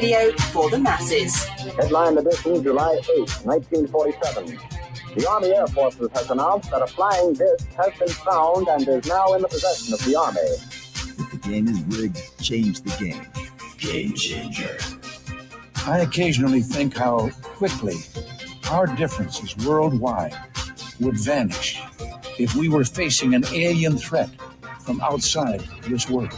radio for the masses. Headline edition, July 8, 1947. The Army Air Forces has announced that a flying disc has been found and is now in the possession of the Army. If the game is rigged, change the game. Game changer. I occasionally think how quickly our differences worldwide would vanish if we were facing an alien threat from outside this world.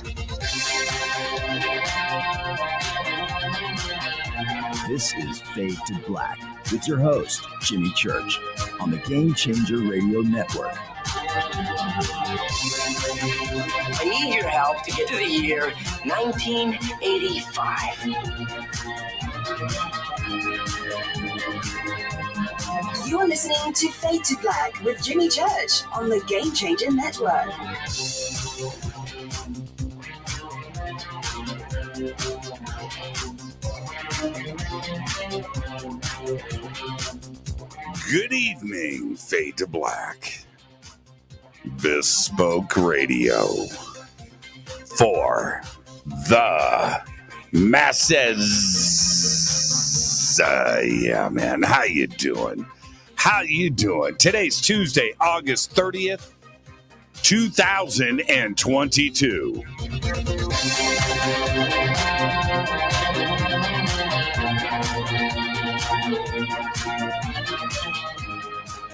This is Fade to Black with your host, Jimmy Church, on the Game Changer Radio Network. I need your help to get to the year 1985. You're listening to Fade to Black with Jimmy Church on the Game Changer Network. Good evening, Fade to Black. Bespoke radio for the masses. Yeah, man. How you doing? How you doing? Today's Tuesday, August 30th, 2022.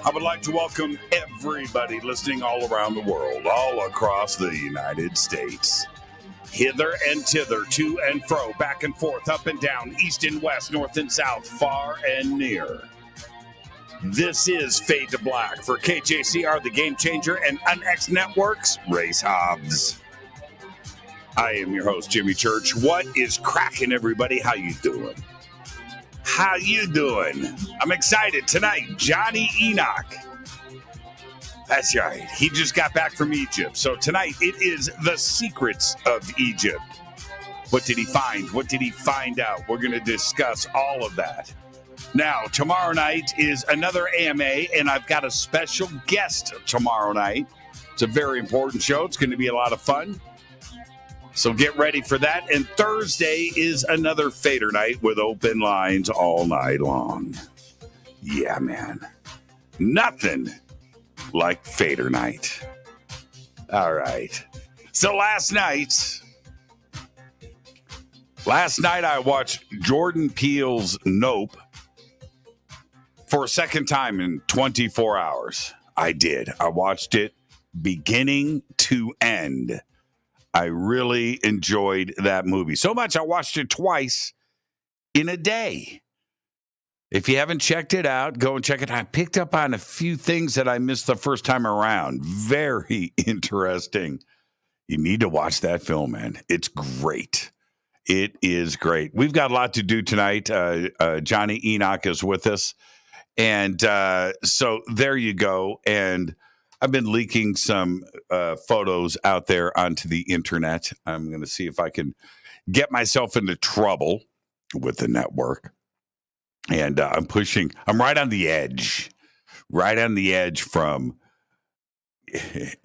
I would like to welcome everybody listening all around the world, all across the United States. Hither and thither, to and fro, back and forth, up and down, east and west, north and south, far and near. This is Fade to Black for KJCR, the Game Changer, and UnX Networks, Race Hobbs. I am your host, Jimmy Church. What is cracking, everybody? How you doing? How you doing? I'm excited. Tonight, Jonny Enoch. That's right. He just got back from Egypt. So tonight, it is the secrets of Egypt. What did he find? What did he find out? We're going to discuss all of that. Now, tomorrow night is another AMA, and I've got a special guest tomorrow night. It's a very important show. It's going to be a lot of fun. So get ready for that. And Thursday is another Fader night with open lines all night long. Yeah, man. Nothing like Fader night. All right. So last night I watched Jordan Peele's Nope for a second time in 24 hours. I did. I watched it beginning to end. I really enjoyed that movie. So much I watched it twice in a day. If you haven't checked it out, go and check it out. I picked up on a few things that I missed the first time around. Very interesting. You need to watch that film, man. It's great. It is great. We've got a lot to do tonight. Jonny Enoch is with us. And so there you go. And I've been leaking some photos out there onto the internet. I'm going to see if I can get myself into trouble with the network. And I'm right on the edge from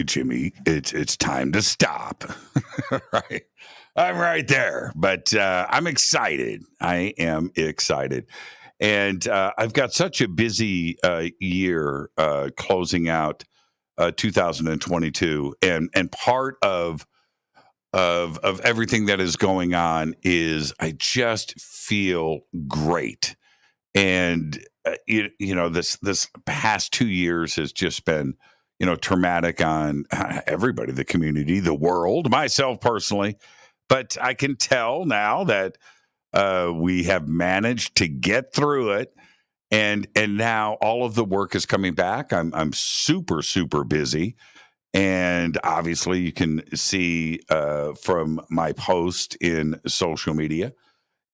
Jimmy. It's time to stop. Right. I'm right there, but I'm excited. I am excited. And I've got such a busy year closing out 2022, and part of everything that is going on is I just feel great, and this past 2 years has just been traumatic on everybody, the community, the world, myself personally, but I can tell now that we have managed to get through it. And now all of the work is coming back. I'm super, super busy. And obviously you can see from my post in social media.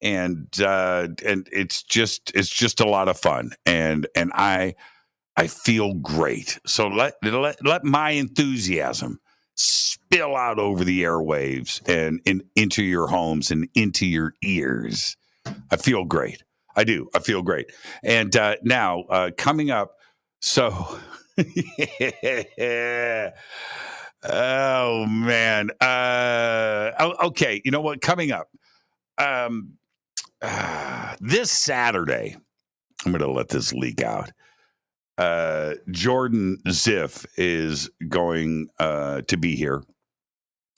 And it's just a lot of fun. And I feel great. So let my enthusiasm spill out over the airwaves and into your homes and into your ears. I feel great. I do. I feel great. And now coming up, so oh man. Okay, you know what? Coming up, this Saturday, I'm going to let this leak out. Jordan Ziff is going to be here,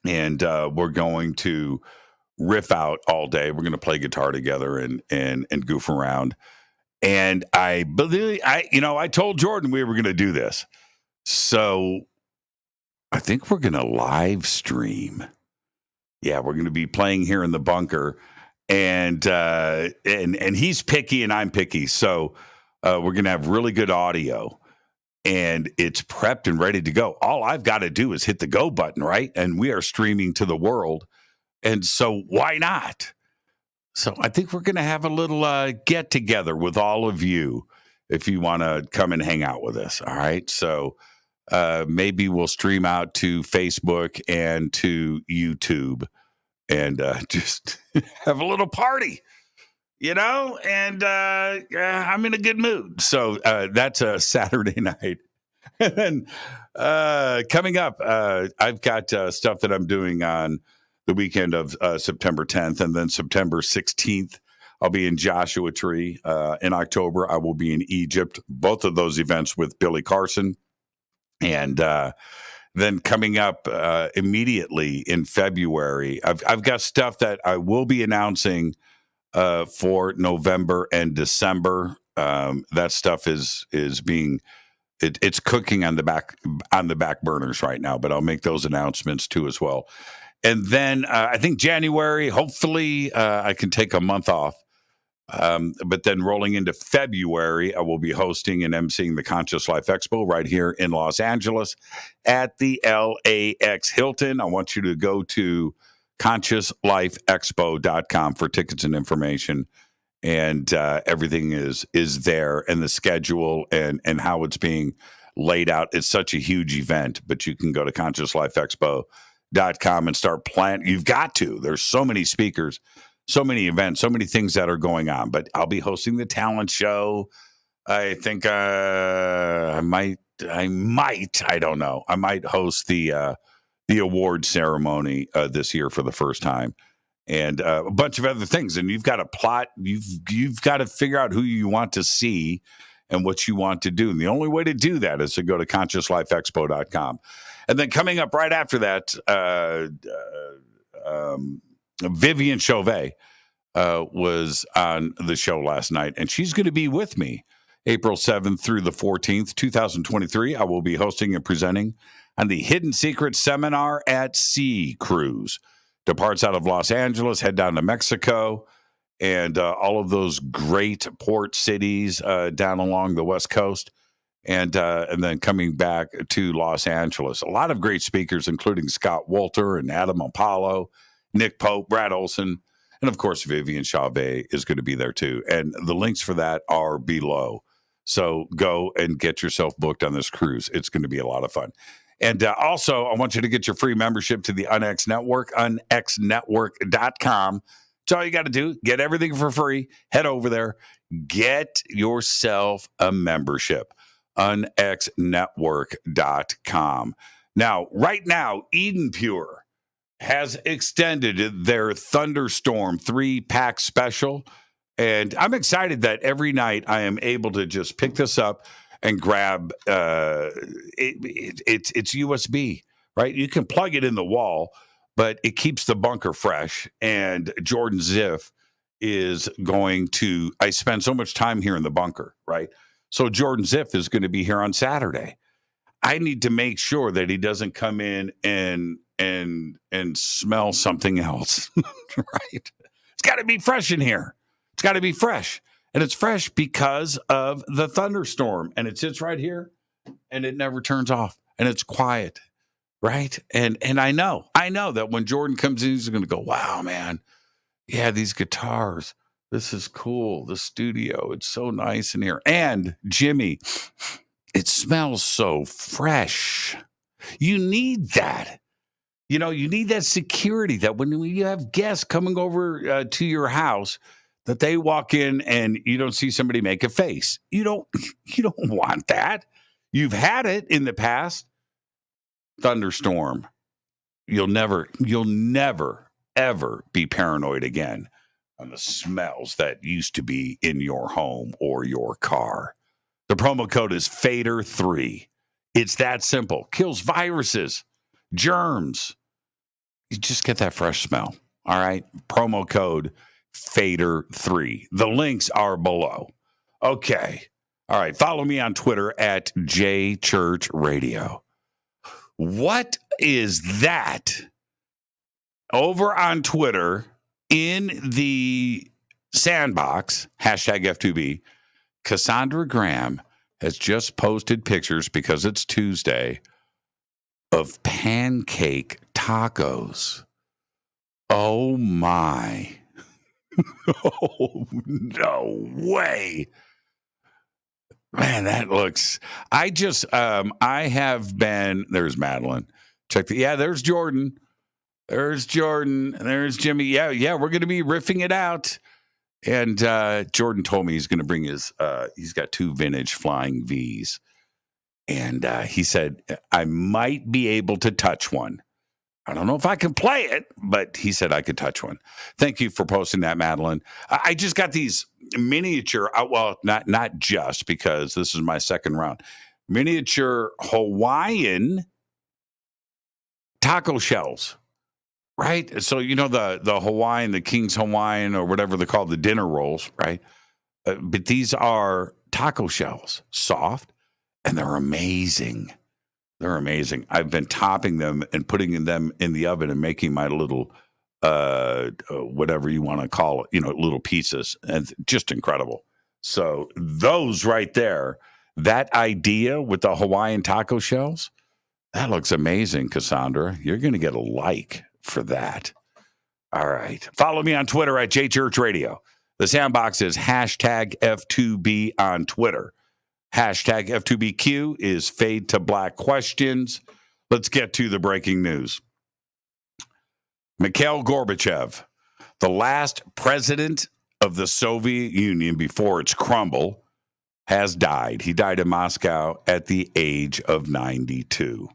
and we're going to riff out all day. We're going to play guitar together and goof around. And I told Jordan we were going to do this, so I think we're going to live stream. Yeah, we're going to be playing here in the bunker, and he's picky and I'm picky, so we're going to have really good audio, and it's prepped and ready to go. All I've got to do is hit the go button, right? And we are streaming to the world, and so why not? So I think we're going to have a little get together with all of you if you want to come and hang out with us. All right, so. Maybe we'll stream out to Facebook and to YouTube and just have a little party, and I'm in a good mood. So that's a Saturday night. And then coming up, I've got stuff that I'm doing on the weekend of September 10th, and then September 16th. I'll be in Joshua Tree. In October, I will be in Egypt. Both of those events with Billy Carson. And then coming up immediately in February, I've got stuff that I will be announcing for November and December. That stuff is being it's cooking on the back burners right now, but I'll make those announcements too as well. And then I think January, hopefully I can take a month off. But then rolling into February, I will be hosting and emceeing the Conscious Life Expo right here in Los Angeles at the LAX Hilton. I want you to go to consciouslifeexpo.com for tickets and information. And everything is there, and the schedule and how it's being laid out. It's such a huge event, but you can go to consciouslifeexpo.com and start planning. You've got to. There's so many speakers. So many events, so many things that are going on. But I'll be hosting the talent show. I think I might, I don't know. I might host the award ceremony this year for the first time. And a bunch of other things. And you've got to plot. You've got to figure out who you want to see and what you want to do. And the only way to do that is to go to consciouslifeexpo.com. And then coming up right after that, Vivian Chauvet was on the show last night, and she's going to be with me April 7th through the 14th, 2023. I will be hosting and presenting on the Hidden Secret Seminar at Sea cruise. Departs out of Los Angeles, head down to Mexico, and all of those great port cities down along the West Coast, and then coming back to Los Angeles. A lot of great speakers, including Scott Wolter and Adam Apollo, Nick Pope, Brad Olson, and of course, Vivian Chauvet is going to be there too. And the links for that are below. So go and get yourself booked on this cruise. It's going to be a lot of fun. And also, I want you to get your free membership to the UNX Network, unxnetwork.com. That's all you got to do. Get everything for free. Head over there. Get yourself a membership, unxnetwork.com. Now, right now, EdenPURE has extended their Thunderstorm 3-pack special. And I'm excited that every night I am able to just pick this up and grab it's USB, right? You can plug it in the wall, but it keeps the bunker fresh. And Jordan Ziff is going to, I spend so much time here in the bunker, right? So Jordan Ziff is going to be here on Saturday. I need to make sure that he doesn't come in and smell something else, right? It's got to be fresh in here. It's got to be fresh. And it's fresh because of the thunderstorm. And it sits right here and it never turns off. And it's quiet, right? And I know that when Jordan comes in, he's going to go, wow, man. Yeah, these guitars. This is cool. The studio. It's so nice in here. And Jimmy, it smells so fresh. You need that. You need that security that when you have guests coming over to your house, that they walk in and you don't see somebody make a face. You don't want that. You've had it in the past. Thunderstorm. You'll never, ever be paranoid again. on the smells that used to be in your home or your car. The promo code is FADER3. It's that simple. Kills viruses, germs. You just get that fresh smell. All right. Promo code FADER3. The links are below. Okay. All right. Follow me on Twitter at JChurchRadio. What is that? Over on Twitter, in the sandbox, hashtag F2B, Cassandra Graham has just posted pictures, because it's Tuesday, of pancake tacos. Oh, my. Oh, no way. Man, that looks... I have been... There's Madeline. There's Jordan. There's Jordan. There's Jimmy. Yeah, we're going to be riffing it out. And Jordan told me he's going to bring his... he's got 2 vintage Flying Vs. And he said, I might be able to touch one. I don't know if I can play it, but he said I could touch one. Thank you for posting that, Madeline. I just got these miniature, well, not just, because this is my second round, miniature Hawaiian taco shells, right? So, you know, the Hawaiian, the King's Hawaiian, or whatever they're called, the dinner rolls, right? But these are taco shells, soft, and they're amazing. They're amazing. I've been topping them and putting them in the oven and making my little, whatever you want to call it, little pieces. And just incredible. So those right there, that idea with the Hawaiian taco shells, that looks amazing, Cassandra. You're going to get a like for that. All right. Follow me on Twitter at JChurchRadio. The sandbox is hashtag F2B on Twitter. Hashtag F2BQ is Fade to Black questions. Let's get to the breaking news. Mikhail Gorbachev, the last president of the Soviet Union before its crumble, has died. He died in Moscow at the age of 92.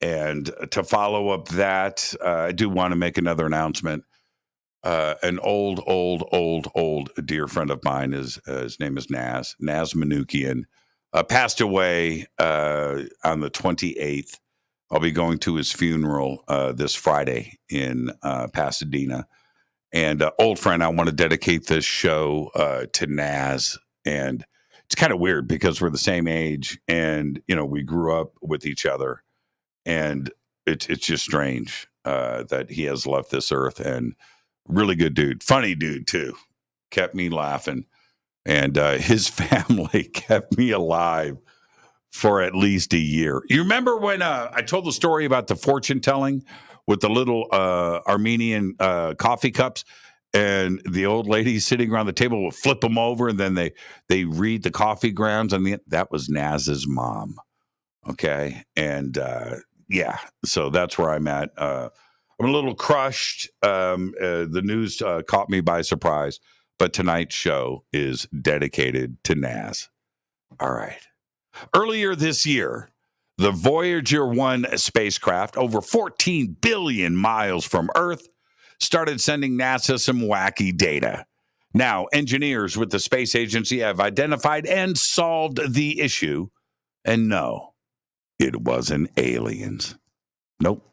And to follow up that, I do want to make another announcement. An old dear friend of mine, his name is Naz Manoukian, passed away on the 28th. I'll be going to his funeral this Friday in Pasadena. And old friend, I want to dedicate this show to Naz. And it's kind of weird because we're the same age, and we grew up with each other. And it's just strange that he has left this earth. And really good dude, funny dude too, kept me laughing, and his family kept me alive for at least a year. You remember when I told the story about the fortune telling with the little Armenian coffee cups, and the old lady sitting around the table will flip them over, and then they read the coffee grounds, and that was Naz's mom. Okay, and yeah, so that's where I'm at. I'm a little crushed. The news caught me by surprise, but tonight's show is dedicated to Naz. All right. Earlier this year, the Voyager 1 spacecraft, over 14 billion miles from Earth, started sending NASA some wacky data. Now, engineers with the space agency have identified and solved the issue. And no, it wasn't aliens. Nope.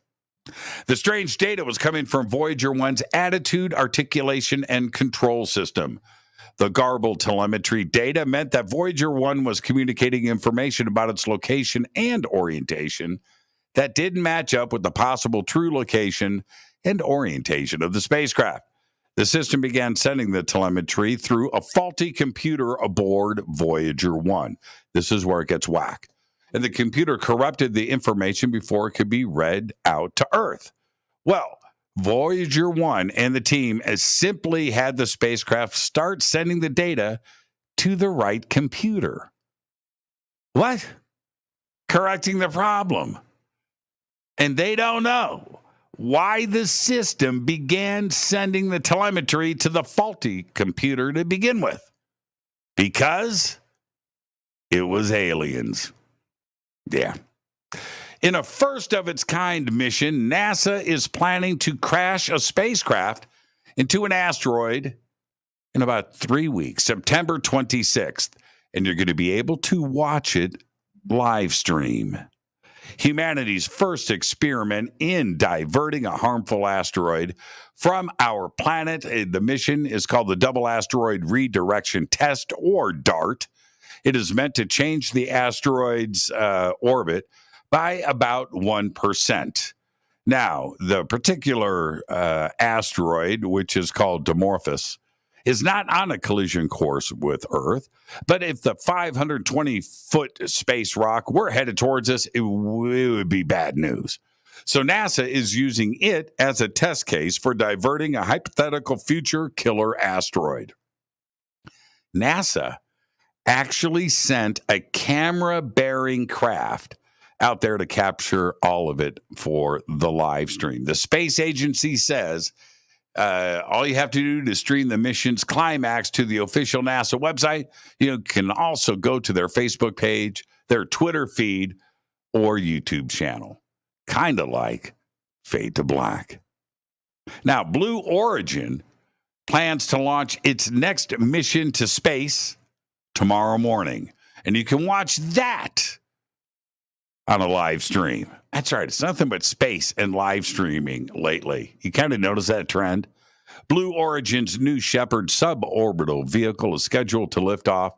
The strange data was coming from Voyager 1's attitude, articulation, and control system. The garbled telemetry data meant that Voyager 1 was communicating information about its location and orientation that didn't match up with the possible true location and orientation of the spacecraft. The system began sending the telemetry through a faulty computer aboard Voyager 1. This is where it gets whack. And the computer corrupted the information before it could be read out to Earth. Well, Voyager 1 and the team has simply had the spacecraft start sending the data to the right computer. What? Correcting the problem. And they don't know why the system began sending the telemetry to the faulty computer to begin with. Because it was aliens. Yeah. In a first-of-its-kind mission, NASA is planning to crash a spacecraft into an asteroid in about 3 weeks, September 26th, and you're going to be able to watch it live stream. Humanity's first experiment in diverting a harmful asteroid from our planet. The mission is called the Double Asteroid Redirection Test, or DART. It is meant to change the asteroid's orbit by about 1%. Now, the particular asteroid, which is called Dimorphos, is not on a collision course with Earth, but if the 520-foot space rock were headed towards us, it would be bad news. So NASA is using it as a test case for diverting a hypothetical future killer asteroid. NASA actually sent a camera-bearing craft out there to capture all of it for the live stream. The space agency says all you have to do to stream the mission's climax to the official NASA website, you can also go to their Facebook page, their Twitter feed, or YouTube channel. Kind of like Fade to Black. Now, Blue Origin plans to launch its next mission to space tomorrow morning. And you can watch that on a live stream. That's right. It's nothing but space and live streaming lately. You kind of notice that trend? Blue Origin's new Shepard suborbital vehicle is scheduled to lift off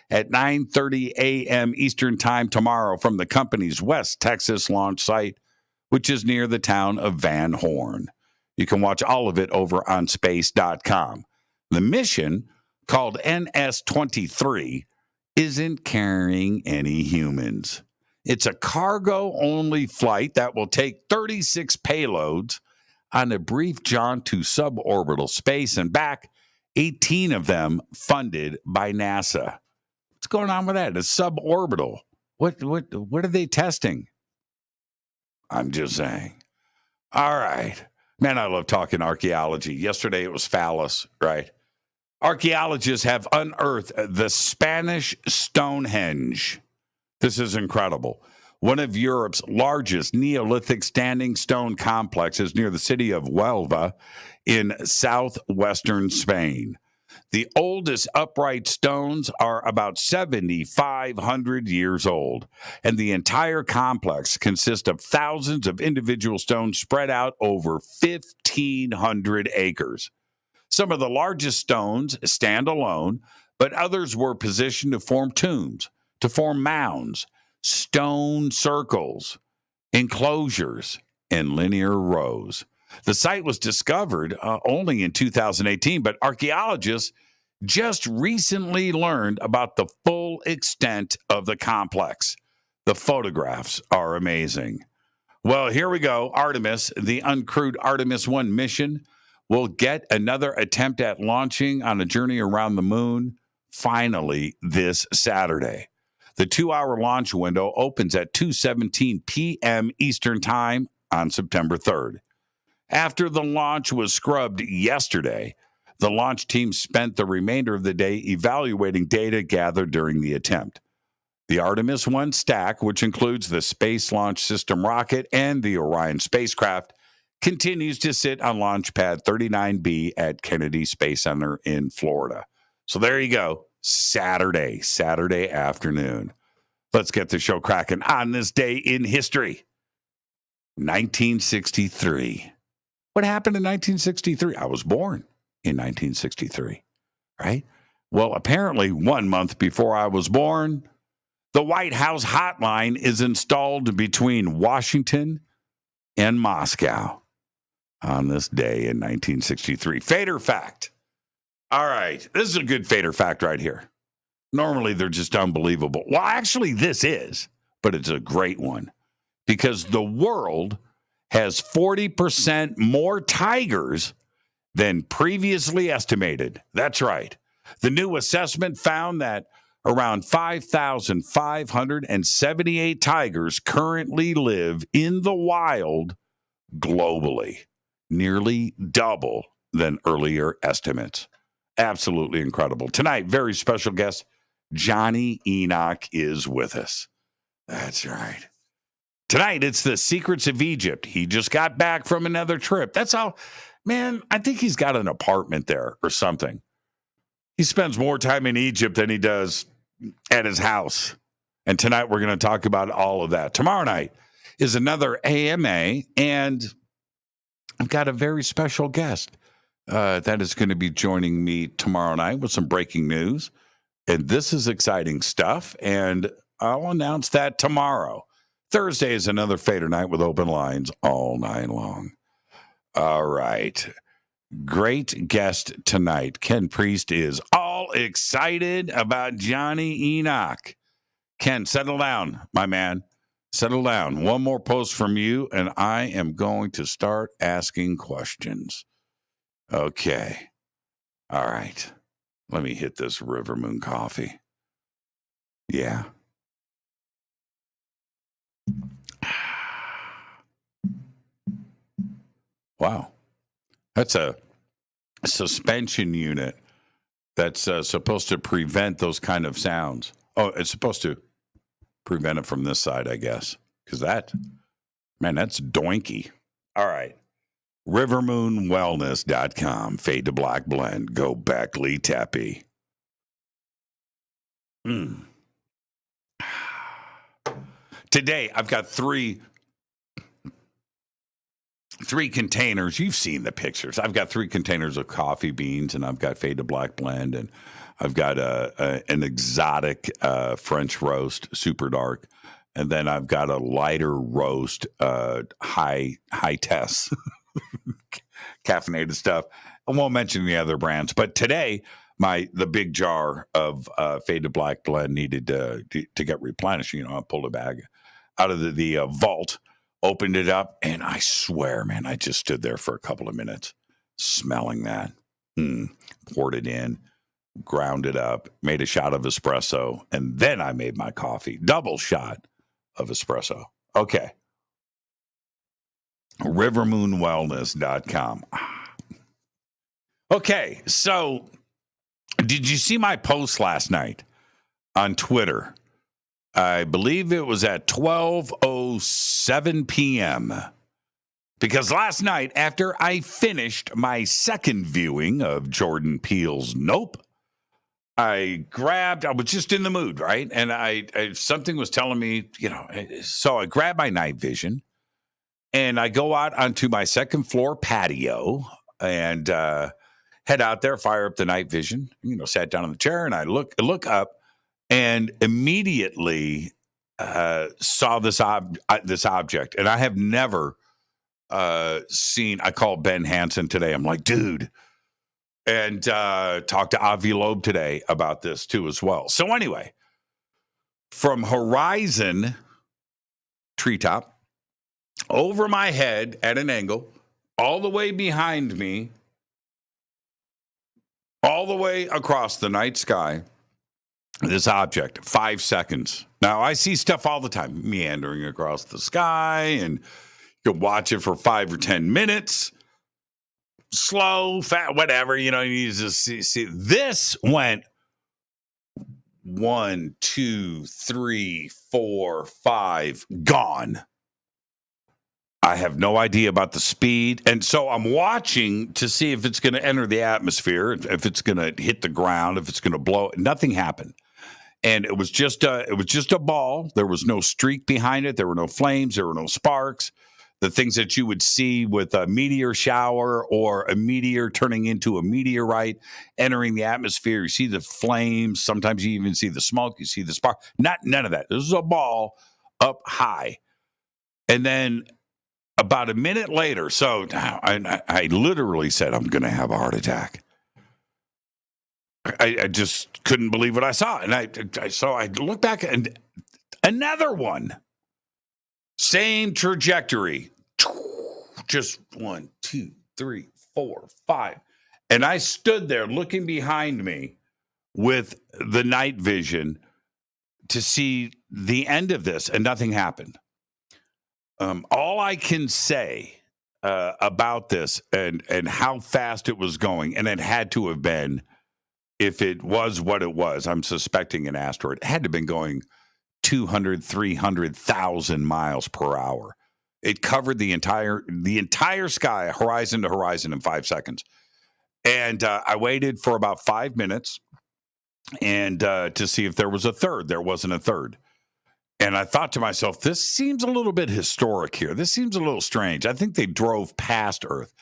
at 9:30 a.m. Eastern Time tomorrow from the company's West Texas launch site, which is near the town of Van Horn. You can watch all of it over on space.com. The mission, called NS-23, isn't carrying any humans. It's a cargo-only flight that will take 36 payloads on a brief jaunt to suborbital space and back, 18 of them funded by NASA. What's going on with that? It's suborbital. What are they testing? I'm just saying. All right. Man, I love talking archaeology. Yesterday it was phallus, right? Archaeologists have unearthed the Spanish Stonehenge. This is incredible. One of Europe's largest Neolithic standing stone complexes near the city of Huelva in southwestern Spain. The oldest upright stones are about 7,500 years old, and the entire complex consists of thousands of individual stones spread out over 1,500 acres. Some of the largest stones stand alone, but others were positioned to form tombs, to form mounds, stone circles, enclosures, and linear rows. The site was discovered only in 2018, but archaeologists just recently learned about the full extent of the complex. The photographs are amazing. Well, here we go. Artemis, the uncrewed Artemis 1 mission, will get another attempt at launching on a journey around the moon finally this Saturday. The 2-hour launch window opens at 2:17 p.m. Eastern Time on September 3rd. After the launch was scrubbed yesterday, the launch team spent the remainder of the day evaluating data gathered during the attempt. The Artemis 1 stack, which includes the Space Launch System rocket and the Orion spacecraft, continues to sit on Launch Pad 39B at Kennedy Space Center in Florida. So there you go. Saturday afternoon. Let's get the show cracking on this day in history. 1963. What happened in 1963? I was born in 1963, right? Well, apparently 1 month before I was born, the White House hotline is installed between Washington and Moscow on this day in 1963. Fader fact. All right, this is a good fader fact right here. Normally, they're just unbelievable. Well, actually, this is, but it's a great one because the world has 40% more tigers than previously estimated. That's right. The new assessment found that around 5,578 tigers currently live in the wild globally, nearly double than earlier estimates. Absolutely incredible. Tonight, very special guest, Jonny Enoch is with us. That's right. Tonight, it's the secrets of Egypt. He just got back from another trip. That's how, Man, I think he's got an apartment there or something. He spends more time in Egypt than he does at his house. And tonight we're going to talk about all of that. Tomorrow night is another AMA, and I've got a very special guest that is going to be joining me tomorrow night with some breaking news. And this is exciting stuff, and I'll announce that tomorrow. Thursday is another Fader night with open lines all night long. All right. Great guest tonight. Ken Priest is all excited about Jonny Enoch. Ken, settle down, my man. Settle down. One more post from you, and I am going to start asking questions. Okay. All right. Let me hit this River Moon coffee. Yeah. Wow. That's a suspension unit that's supposed to prevent those kind of sounds. Oh, it's supposed to prevent it from this side, I guess. Because that's doinky. All right. Rivermoonwellness.com. Fade to Black Blend. Go back, Lee Tappy. Today, I've got three containers. You've seen the pictures. I've got 3 containers of coffee beans, and I've got Fade to Black Blend, and I've got an exotic French roast, super dark, and then I've got a lighter roast, high test, caffeinated stuff. I won't mention the other brands, but today the big jar of Fade to Black Blend needed to get replenished. You know, I pulled a bag out of the vault, opened it up, and I swear, man, I just stood there for a couple of minutes smelling that. Poured it in, ground it up, made a shot of espresso, and then I made my coffee. Double shot of espresso. Okay. Rivermoonwellness.com. Okay, so did you see my post last night on Twitter? I believe it was at 12:07 p.m. Because last night, after I finished my second viewing of Jordan Peele's Nope, I was just in the mood, right? And I something was telling me, so I grabbed my night vision and I go out onto my second floor patio and head out there, fire up the night vision, sat down in the chair, and I look up and immediately saw this object. And I have never seen. I called Ben Hansen today. I'm like, dude, and talked to Avi Loeb today about this too as well. So anyway, from horizon treetop over my head at an angle, all the way behind me, all the way across the night sky, this object, 5 seconds. Now, I see stuff all the time meandering across the sky, and you can watch it for 5 or 10 minutes. Slow, fast, whatever, you just see. This went 1, 2, 3, 4, 5, gone. I have no idea about the speed. And so I'm watching to see if it's going to enter the atmosphere, if it's going to hit the ground, if it's going to blow. Nothing happened. And it was just a ball. There was no streak behind it. There were no flames. There were no sparks. The things that you would see with a meteor shower or a meteor turning into a meteorite entering the atmosphere. You see the flames. Sometimes you even see the smoke. You see the spark. None of that. This is a ball up high. And then about a minute later, so I literally said, I'm going to have a heart attack. I just couldn't believe what I saw. And so I looked back, and another one. Same trajectory. Just 1, 2, 3, 4, 5. And I stood there looking behind me with the night vision to see the end of this, and nothing happened. All I can say about this and how fast it was going, and it had to have been, if it was what it was, I'm suspecting an asteroid, it had to have been going 200, 300,000 miles per hour. It covered the entire sky, horizon to horizon, in 5 seconds. And I waited for about 5 minutes and to see if there was a third. There wasn't a third. And I thought to myself, this seems a little bit historic here. This seems a little strange. I think they drove past Earth.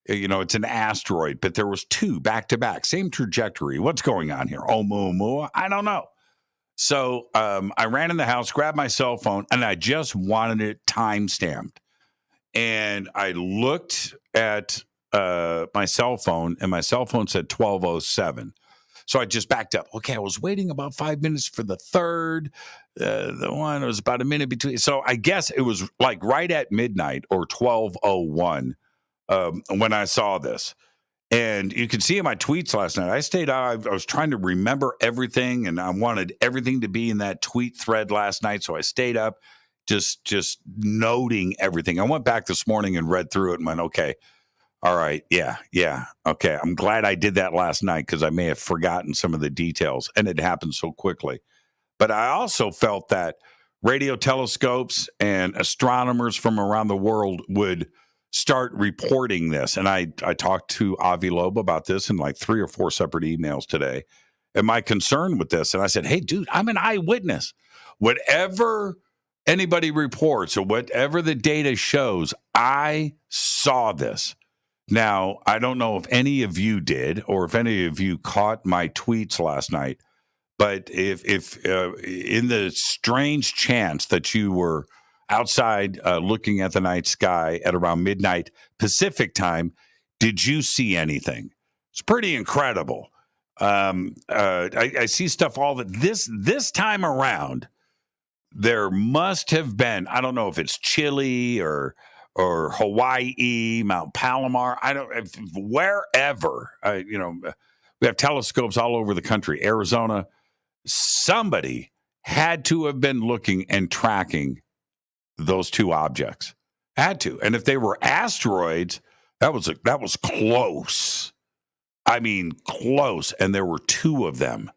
You know, it's an asteroid, but there was 2 back to back, same trajectory. What's going on here? Oumuamua? I don't know. So I ran in the house, grabbed my cell phone, and I just wanted it time-stamped. And I looked at my cell phone, and my cell phone said 12:07. So I just backed up. Okay, I was waiting about 5 minutes for the third. The one was about a minute between. So I guess it was like right at midnight or 12:01 when I saw this. And you can see in my tweets last night, I stayed out. I was trying to remember everything, and I wanted everything to be in that tweet thread last night. So I stayed up just noting everything. I went back this morning and read through it and went, okay, all right, yeah, okay. I'm glad I did that last night because I may have forgotten some of the details, and it happened so quickly. But I also felt that radio telescopes and astronomers from around the world would start reporting this. And I talked to Avi Loeb about this in like 3 or 4 separate emails today. And my concern with this, and I said, hey, dude, I'm an eyewitness. Whatever anybody reports or whatever the data shows, I saw this. Now, I don't know if any of you did or if any of you caught my tweets last night, but if in the strange chance that you were outside looking at the night sky at around midnight Pacific time, did you see anything? It's pretty incredible. I see stuff all this time around. There must have been, I don't know if it's Chile or Hawaii, Mount Palomar. Wherever, we have telescopes all over the country, Arizona. Somebody had to have been looking and tracking those 2 objects. Had to. And if they were asteroids, that was close. I mean, close. And there were 2 of them.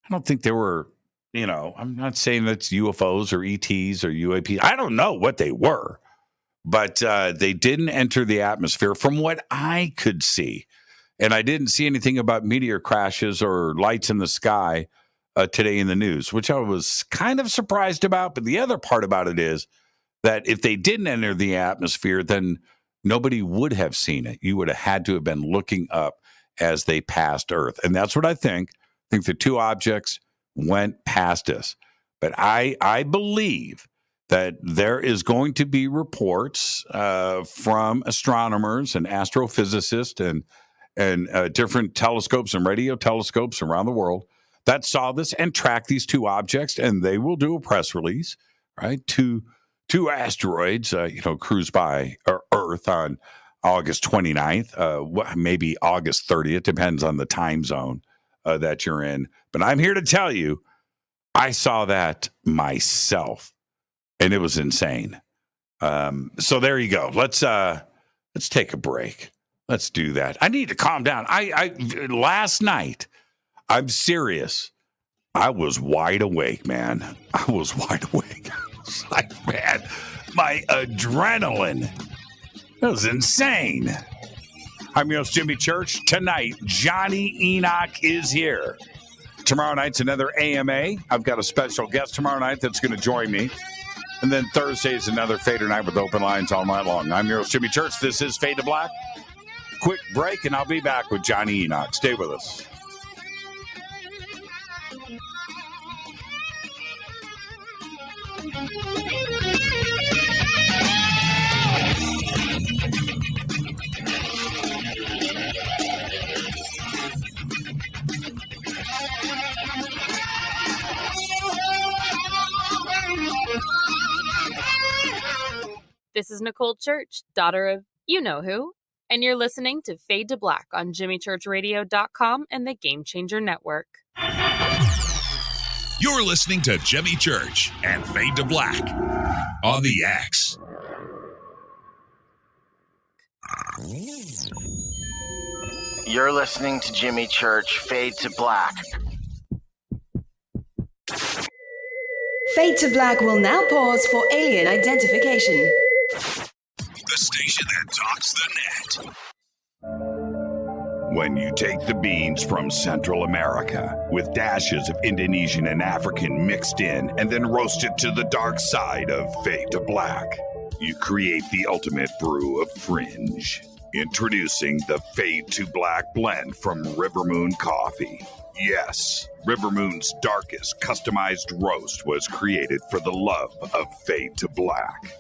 I don't think there were, I'm not saying that's UFOs or ETs or UAPs. I don't know what they were. But they didn't enter the atmosphere from what I could see. And I didn't see anything about meteor crashes or lights in the sky today in the news, which I was kind of surprised about. But the other part about it is that if they didn't enter the atmosphere, then nobody would have seen it. You would have had to have been looking up as they passed Earth. And that's what I think. I think the 2 objects went past us. But I believe that there is going to be reports from astronomers and astrophysicists and different telescopes and radio telescopes around the world that saw this and tracked these 2 objects, and they will do a press release, right? Two asteroids, cruise by Earth on August 29th, maybe August 30th, depends on the time zone that you're in. But I'm here to tell you, I saw that myself. And it was insane. So there you go. Let's take a break. Let's do that. I need to calm down. Last night, I'm serious. I was wide awake, man. I was wide awake. I was like, man, my adrenaline. That was insane. I'm your host, Jimmy Church. Tonight, Jonny Enoch is here. Tomorrow night's another AMA. I've got a special guest tomorrow night that's going to join me. And then Thursday is another Fader night with open lines all night long. I'm your host, Jimmy Church. This is Fade to Black. Quick break, and I'll be back with Jonny Enoch. Stay with us. This is Nicole Church, daughter of you-know-who, and you're listening to Fade to Black on JimmyChurchRadio.com and the Game Changer Network. You're listening to Jimmy Church and Fade to Black on the X. You're listening to Jimmy Church, Fade to Black. Fade to Black will now pause for alien identification. station that talks the net. When you take the beans from Central America with dashes of Indonesian and African mixed in and then roast it to the dark side of fade to black, you create the ultimate brew of fringe. Introducing the Fade to Black blend from River Moon Coffee. Yes, River Moon's darkest customized roast was created for the love of Fade to Black.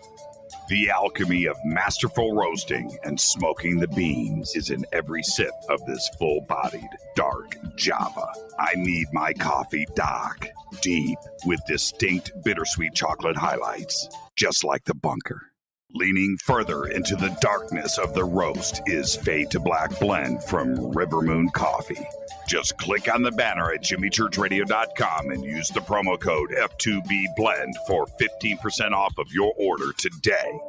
The alchemy of masterful roasting and smoking the beans is in every sip of this full-bodied, dark Java. I need my coffee dark, deep, with distinct bittersweet chocolate highlights, just like the bunker. Leaning further into the darkness of the roast is Fade to Black blend from River Moon Coffee. Just click on the banner at jimmychurchradio.com and use the promo code F2BBLEND for 15% off of your order today.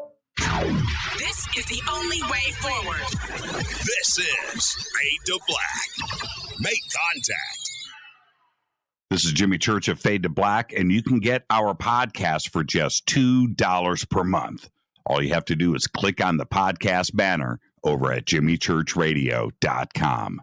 This is the only way forward. This is Fade to Black. Make contact. This is Jimmy Church of Fade to Black, and you can get our podcast for just $2 per month. All you have to do is click on the podcast banner over at jimmychurchradio.com.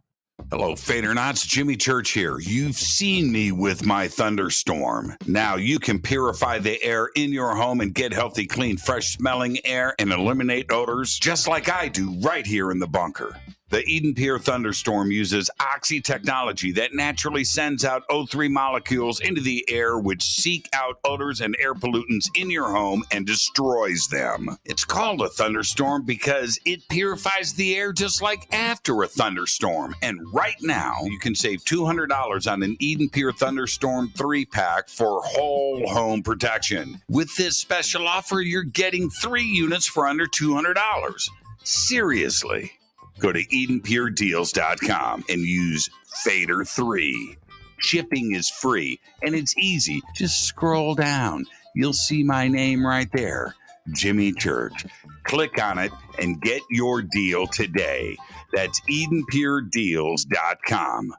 Hello, Fadernauts. Jimmy Church here. You've seen me with my Thunderstorm. Now you can purify the air in your home and get healthy, clean, fresh-smelling air and eliminate odors just like I do right here in the bunker. The EdenPURE Thunderstorm uses oxy technology that naturally sends out O3 molecules into the air, which seek out odors and air pollutants in your home and destroys them. It's called a thunderstorm because it purifies the air just like after a thunderstorm. And right now, you can save $200 on an EdenPURE Thunderstorm 3-pack for whole home protection. With this special offer, you're getting 3 units for under $200. Seriously. Go to EdenPureDeals.com and use Fader3. Shipping is free and it's easy. Just scroll down. You'll see my name right there, Jimmy Church. Click on it and get your deal today. That's EdenPureDeals.com.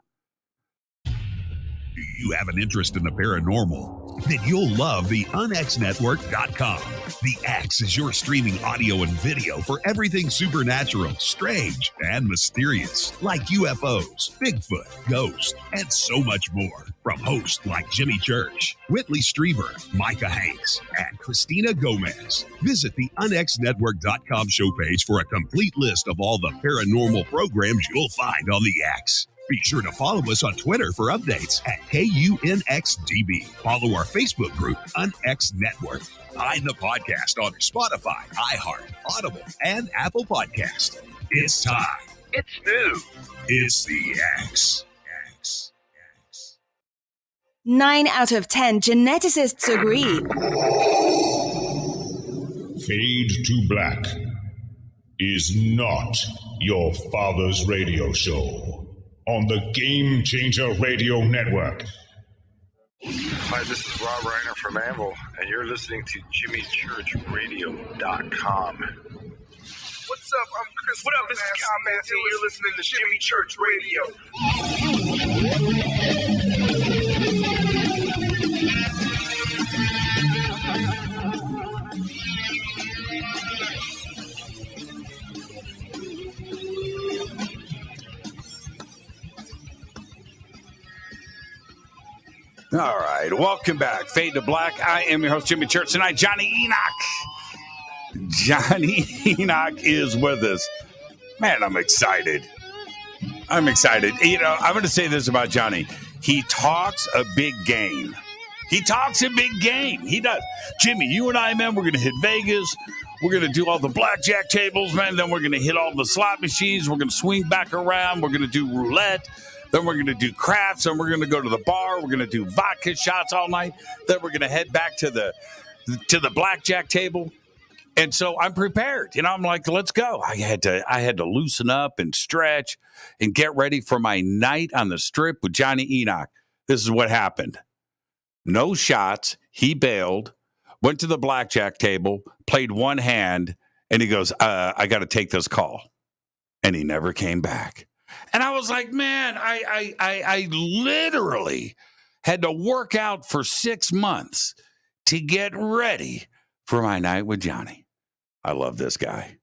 Do you have an interest in the paranormal? Then you'll love the UnXNetwork.com. The X is your streaming audio and video for everything supernatural, strange, and mysterious, like UFOs, Bigfoot, ghosts, and so much more. From hosts like Jimmy Church, Whitley Strieber, Micah Hanks, and Christina Gomez. Visit the UnXNetwork.com show page for a complete list of all the paranormal programs you'll find on the X. Be sure to follow us on Twitter for updates at KUNXDB. Follow our Facebook group, UnX Network. Find the podcast on Spotify, iHeart, Audible, and Apple Podcast. It's time. It's new. It's the X. 9 out of 10 geneticists agree. Fade to Black is not your father's radio show on the Game Changer Radio Network. Hi, this is Rob Reiner from Anvil, and you're listening to JimmyChurchRadio.com. What's up? I'm Chris. What up? This is Kyle Manson. You're listening to Jimmy Church All right, welcome back. Fade to Black. I am your host, Jimmy Church. Tonight, Jonny Enoch. Jonny Enoch is with us. Man, I'm excited. You know, I'm going to say this about Jonny. He talks a big game. He does. Jimmy, you and I, man, we're going to hit Vegas. We're going to do all the blackjack tables, man. Then we're going to hit all the slot machines. We're going to swing back around. We're going to do roulette. Then we're going to do craps, and we're going to go to the bar. We're going to do vodka shots all night. Then we're going to head back to the blackjack table. And so I'm prepared. You know, I'm like, let's go. I had to loosen up and stretch and get ready for my night on the strip with Jonny Enoch. This is what happened. No shots. He bailed, went to the blackjack table, played one hand, and he goes, I got to take this call. And he never came back. And I was like, man, I literally had to work out for 6 months to get ready for my night with Jonny. I love this guy.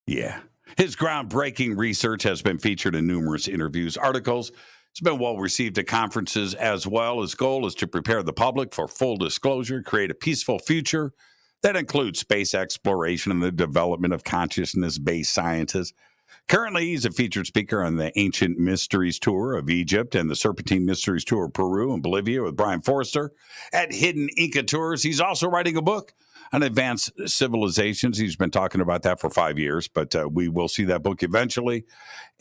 Yeah. His groundbreaking research has been featured in numerous interviews, articles. It's been well received at conferences as well. His goal is to prepare the public for full disclosure, create a peaceful future that includes space exploration and the development of consciousness-based sciences. Currently, he's a featured speaker on the Ancient Mysteries Tour of Egypt and the Serpentine Mysteries Tour of Peru and Bolivia with Brien Foerster at Hidden Inca Tours. He's also writing a book on advanced civilizations. He's been talking about that for 5 years, but we will see that book eventually.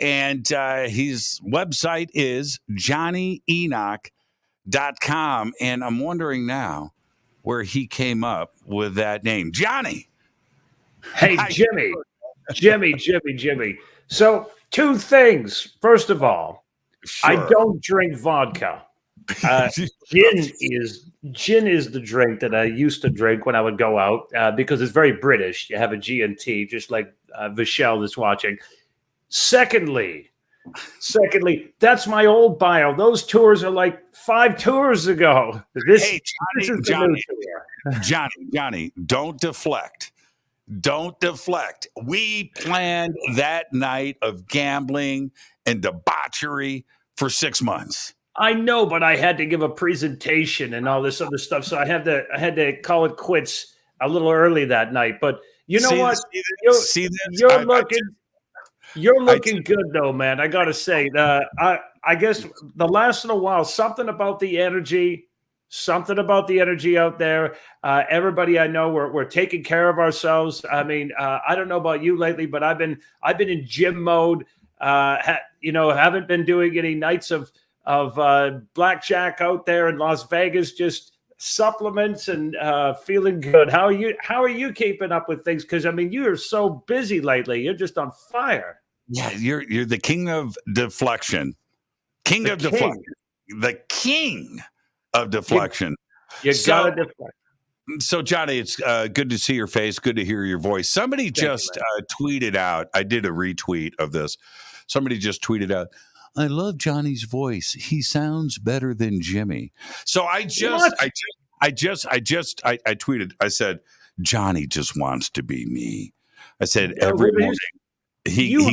And his website is JonnyEnoch.com. And I'm wondering now where he came up with that name. Johnny. Hey, Jimmy. Jimmy. So, two things. First of all, Sure. I don't drink vodka. Gin is the drink that I used to drink when I would go out because it's very British. You have a G&T, just like Vishal is watching. Secondly, that's my old bio. Those tours are like 5 tours ago. This is Johnny, don't deflect. Don't deflect. We planned that night of gambling and debauchery for 6 months. I know, but I had to give a presentation and all this other stuff, so I had to call it quits a little early that night. But you know what? You're looking good though, man. I gotta say, I guess the last little while, something about the energy out there. Everybody I know, we're taking care of ourselves. I mean, I don't know about you lately, but I've been in gym mode. Haven't been doing any nights of blackjack out there in Las Vegas, just supplements and feeling good. How are you keeping up with things? Because I mean, you are so busy lately. You're just on fire. Yeah, you're the king of deflection. The king of deflection. You gotta deflect. So, Johnny, it's good to see your face. Good to hear your voice. Somebody just tweeted out. I did a retweet of this. Somebody just tweeted out, "I love Johnny's voice. He sounds better than Jimmy." So I tweeted. I said, "Johnny just wants to be me." I said every morning. You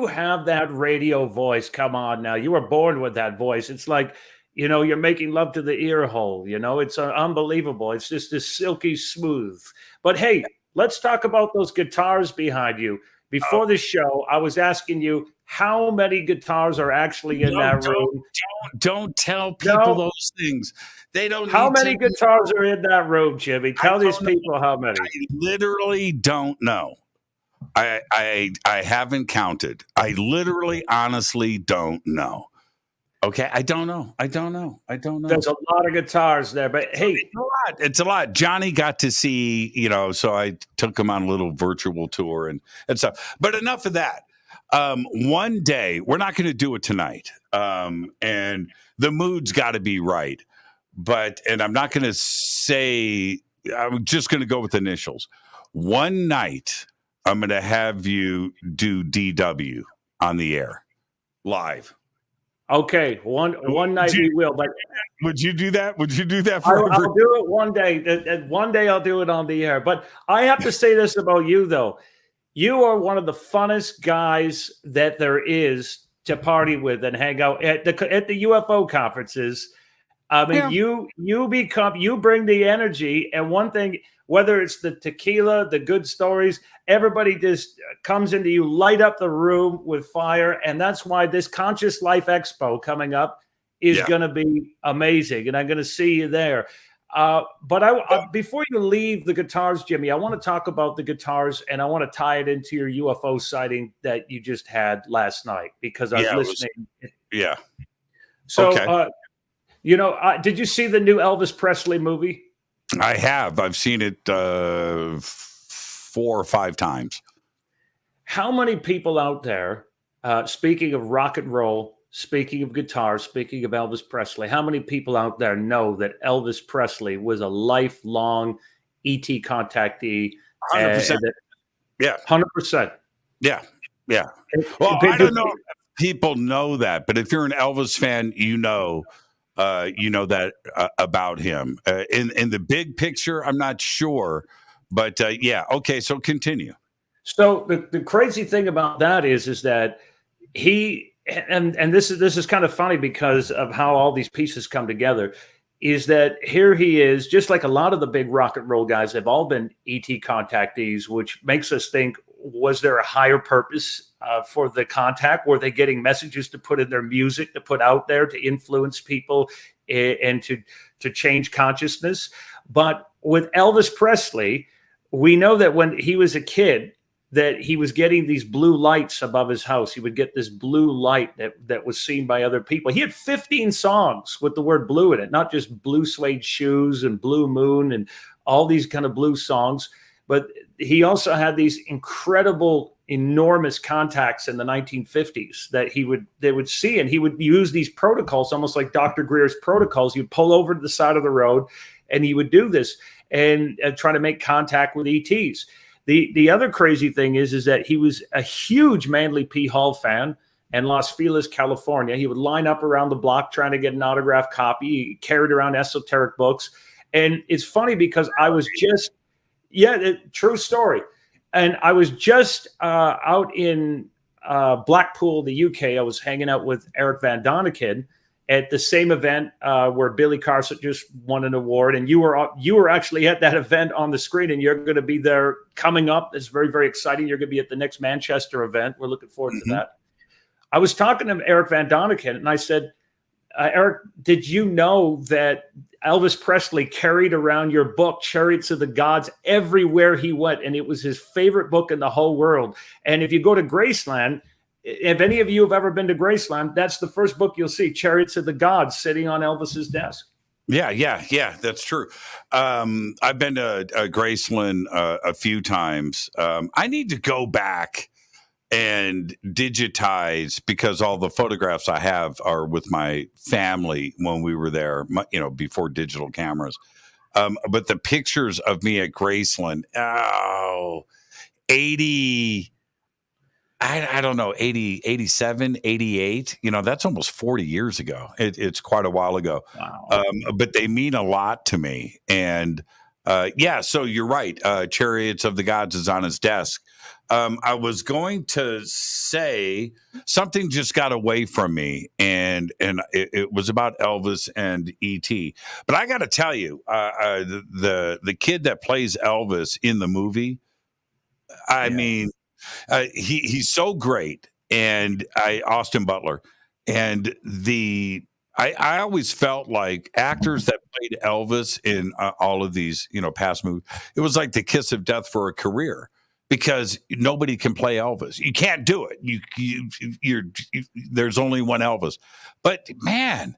have that radio voice. Come on now. You were born with that voice. It's like, you're making love to the ear hole. It's unbelievable. It's just this silky smooth. But hey, let's talk about those guitars behind you. Before the show, I was asking you how many guitars are actually in that room. Don't tell people those things. They don't. How many guitars are in that room, Jimmy? Tell these people how many. I literally don't know. I haven't counted. I literally, honestly don't know. Okay, I don't know. There's a lot of guitars there, but hey, it's a lot. Johnny got to see, so I took him on a little virtual tour and stuff. But enough of that. One day, we're not going to do it tonight, and the mood's got to be right. And I'm not going to say. I'm just going to go with initials. One night, I'm going to have you do DW on the air live. Okay, one night we will. But would you do that? Would you do that? I'll do it one day. One day I'll do it on the air. But I have to say this about you, though. You are one of the funnest guys that there is to party with and hang out at the UFO conferences. I mean, you bring the energy, and one thing, whether it's the tequila, the good stories, everybody just comes into you, light up the room with fire. And that's why this Conscious Life Expo coming up is going to be amazing. And I'm going to see you there. But before you leave the guitars, Jimmy, I want to talk about the guitars, and I want to tie it into your UFO sighting that you just had last night, because I was listening. So, okay. Did you see the new Elvis Presley movie? I have. I've seen it 4 or 5 times. How many people out there, speaking of rock and roll, speaking of guitar, speaking of Elvis Presley, how many people out there know that Elvis Presley was a lifelong ET contactee? 100%. 100%. Yeah. Well, I don't know if people know that, but if you're an Elvis fan, you know that about him. In the big picture, I'm not sure, but yeah. Okay, so continue. So the crazy thing about that is that he and this is kind of funny because of how all these pieces come together. Is that here he is, just like a lot of the big rock and roll guys have all been ET contactees, which makes us think, was there a higher purpose for the contact? Were they getting messages to put in their music, to put out there, to influence people and to change consciousness? But with Elvis Presley, we know that when he was a kid, that he was getting these blue lights above his house. He would get this blue light that was seen by other people. He had 15 songs with the word blue in it, not just blue suede shoes and blue moon and all these kind of blue songs. But he also had these incredible, enormous contacts in the 1950s that they would see, and he would use these protocols, almost like Dr. Greer's protocols. You'd pull over to the side of the road, and he would do this and try to make contact with ETs. The other crazy thing is that he was a huge Manly P. Hall fan in Los Feliz, California. He would line up around the block trying to get an autographed copy. He carried around esoteric books. And it's funny because I was just, true story. And I was just out in Blackpool, the UK. I was hanging out with Eric Van Doniken at the same event where Billy Carson just won an award, and you were actually at that event on the screen, and you're going to be there coming up. It's very, very exciting. You're going to be at the next Manchester event. We're looking forward to that. I was talking to Eric Van Doniken, and I said, Eric, did you know that Elvis Presley carried around your book, Chariots of the Gods, everywhere he went, and it was his favorite book in the whole world? And if you go to Graceland, if any of you have ever been to Graceland, that's the first book you'll see, Chariots of the Gods, sitting on Elvis's desk. Yeah, that's true. I've been to Graceland a few times. I need to go back and digitize, because all the photographs I have are with my family when we were there, before digital cameras. But the pictures of me at Graceland, 80... I don't know, 80, 87, 88, that's almost 40 years ago. It's quite a while ago. Wow. But they mean a lot to me. And so you're right. Chariots of the Gods is on his desk. I was going to say something just got away from me, and it was about Elvis and E.T. But I got to tell you, the kid that plays Elvis in the movie, I mean, he's so great, and Austin Butler, and I always felt like actors that played Elvis in all of these past movies, it was like the kiss of death for a career, because nobody can play Elvis. You can't do it. There's only one Elvis. But man,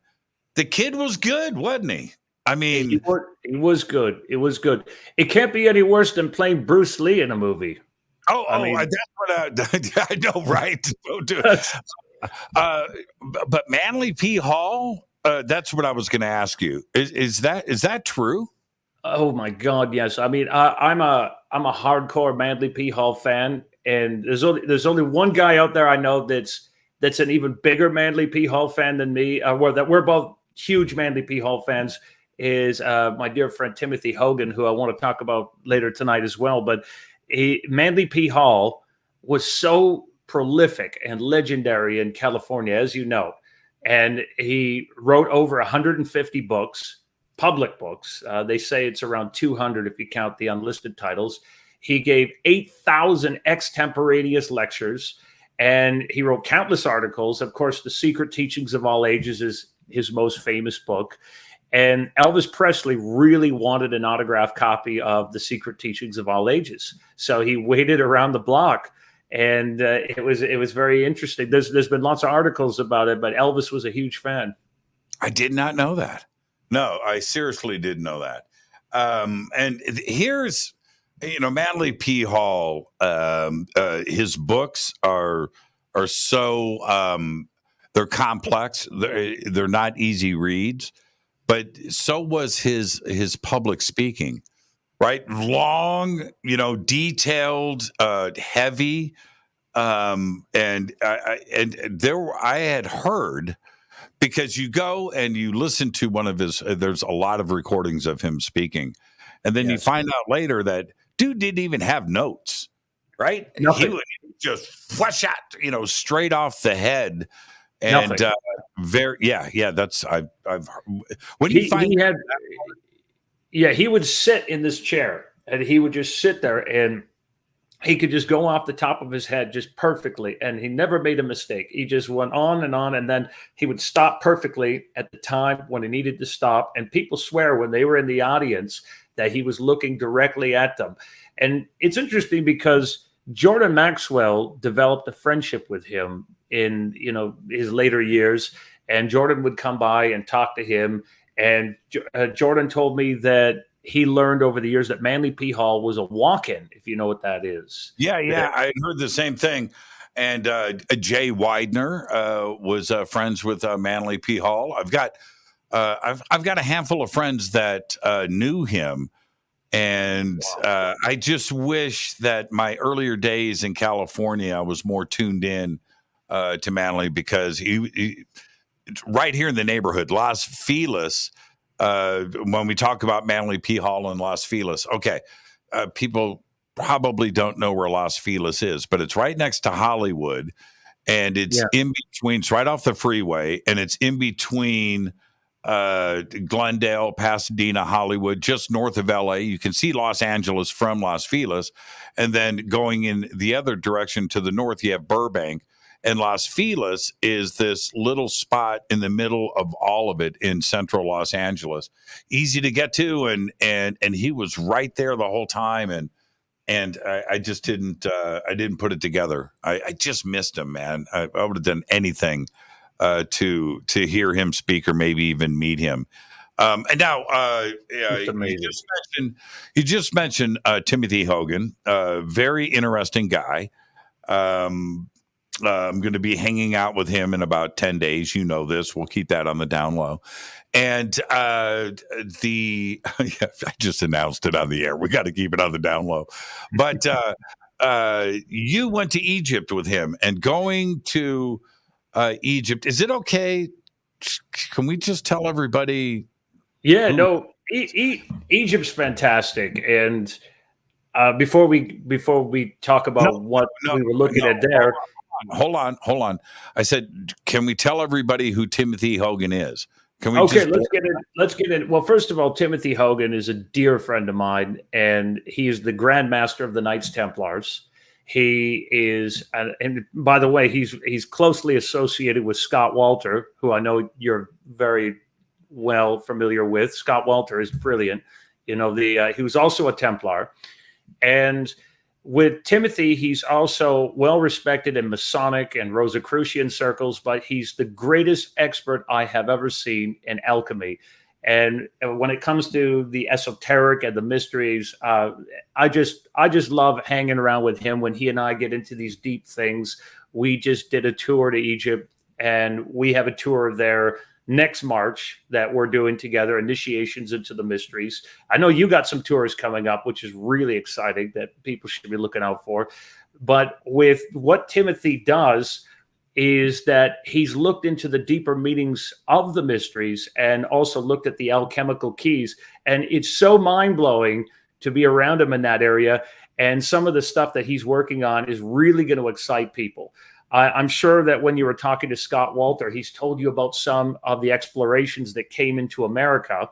the kid was good, wasn't he? I mean, he was good. It was good. It can't be any worse than playing Bruce Lee in a movie. That's what I know, right? Don't do it. But Manly P. Hall, that's what I was going to ask you. Is that true? Oh my God, yes. I mean, I'm a hardcore Manly P. Hall fan, and there's only one guy out there I know that's an even bigger Manly P. Hall fan than me. We're both huge Manly P. Hall fans. Is my dear friend Timothy Hogan, who I want to talk about later tonight as well, but. Manly P. Hall was so prolific and legendary in California, as you know, and he wrote over 150 books, public books. They say it's around 200 if you count the unlisted titles. He gave 8,000 extemporaneous lectures, and he wrote countless articles. Of course, The Secret Teachings of All Ages is his most famous book. And Elvis Presley really wanted an autographed copy of The Secret Teachings of All Ages. So he waited around the block, and it was very interesting. There's been lots of articles about it, but Elvis was a huge fan. I did not know that. No, I seriously didn't know that. And here's, Manly P. Hall, his books are so, they're complex. They're not easy reads. But so was his public speaking, right? Long, detailed, heavy, and I had heard, because you go and you listen to one of his. There's a lot of recordings of him speaking, and then you find out later that dude didn't even have notes, right? Nothing. He would just flush out, straight off the head. And that's I've when you find he would sit in this chair and he would just sit there and he could just go off the top of his head just perfectly, and he never made a mistake. He just went on, and then he would stop perfectly at the time when he needed to stop. And people swear when they were in the audience that he was looking directly at them. And it's interesting because Jordan Maxwell developed a friendship with him in his later years, and Jordan would come by and talk to him. And Jordan told me that he learned over the years that Manly P. Hall was a walk-in, if you know what that is. Yeah, I heard the same thing. And Jay Widener was friends with Manly P. Hall. I've got a handful of friends that knew him, and I just wish that my earlier days in California I was more tuned in to Manly, because he right here in the neighborhood, Los Feliz. When we talk about Manly P. Hall and Los Feliz, people probably don't know where Los Feliz is, but it's right next to Hollywood, and it's in between. It's right off the freeway, and it's in between Glendale, Pasadena, Hollywood, just north of LA. You can see Los Angeles from Los Feliz, and then going in the other direction to the north, you have Burbank. And Los Feliz is this little spot in the middle of all of it in central Los Angeles, easy to get to, and he was right there the whole time, and I just didn't put it together. I just missed him, man. I would have done anything to hear him speak or maybe even meet him. And now you just mentioned Timothy Hogan, very interesting guy. I'm going to be hanging out with him in about 10 days. You know this. We'll keep that on the down low. And I just announced it on the air. We got to keep it on the down low. But you went to Egypt with him, and going to Egypt, is it okay? Can we just tell everybody? Yeah, no, Egypt's fantastic. And before we talk about what we were looking at there. Hold on. I said, can we tell everybody who Timothy Hogan is? Can we? Okay, let's get in. Well, first of all, Timothy Hogan is a dear friend of mine, and he is the Grand Master of the Knights Templars. He is, and by the way, he's closely associated with Scott Walter, who I know you're very well familiar with. Scott Walter is brilliant. He was also a Templar, and with Timothy, he's also well respected in Masonic and Rosicrucian circles, but he's the greatest expert I have ever seen in alchemy. And when it comes to the esoteric and the mysteries, I just love hanging around with him when he and I get into these deep things. We just did a tour to Egypt, and we have a tour there next March that we're doing together, initiations into the mysteries. I know you got some tours coming up, which is really exciting that people should be looking out for. But with what Timothy does is that he's looked into the deeper meanings of the mysteries and also looked at the alchemical keys. And it's so mind-blowing to be around him in that area. And some of the stuff that he's working on is really going to excite people. I'm sure that when you were talking to Scott Walter, he's told you about some of the explorations that came into America,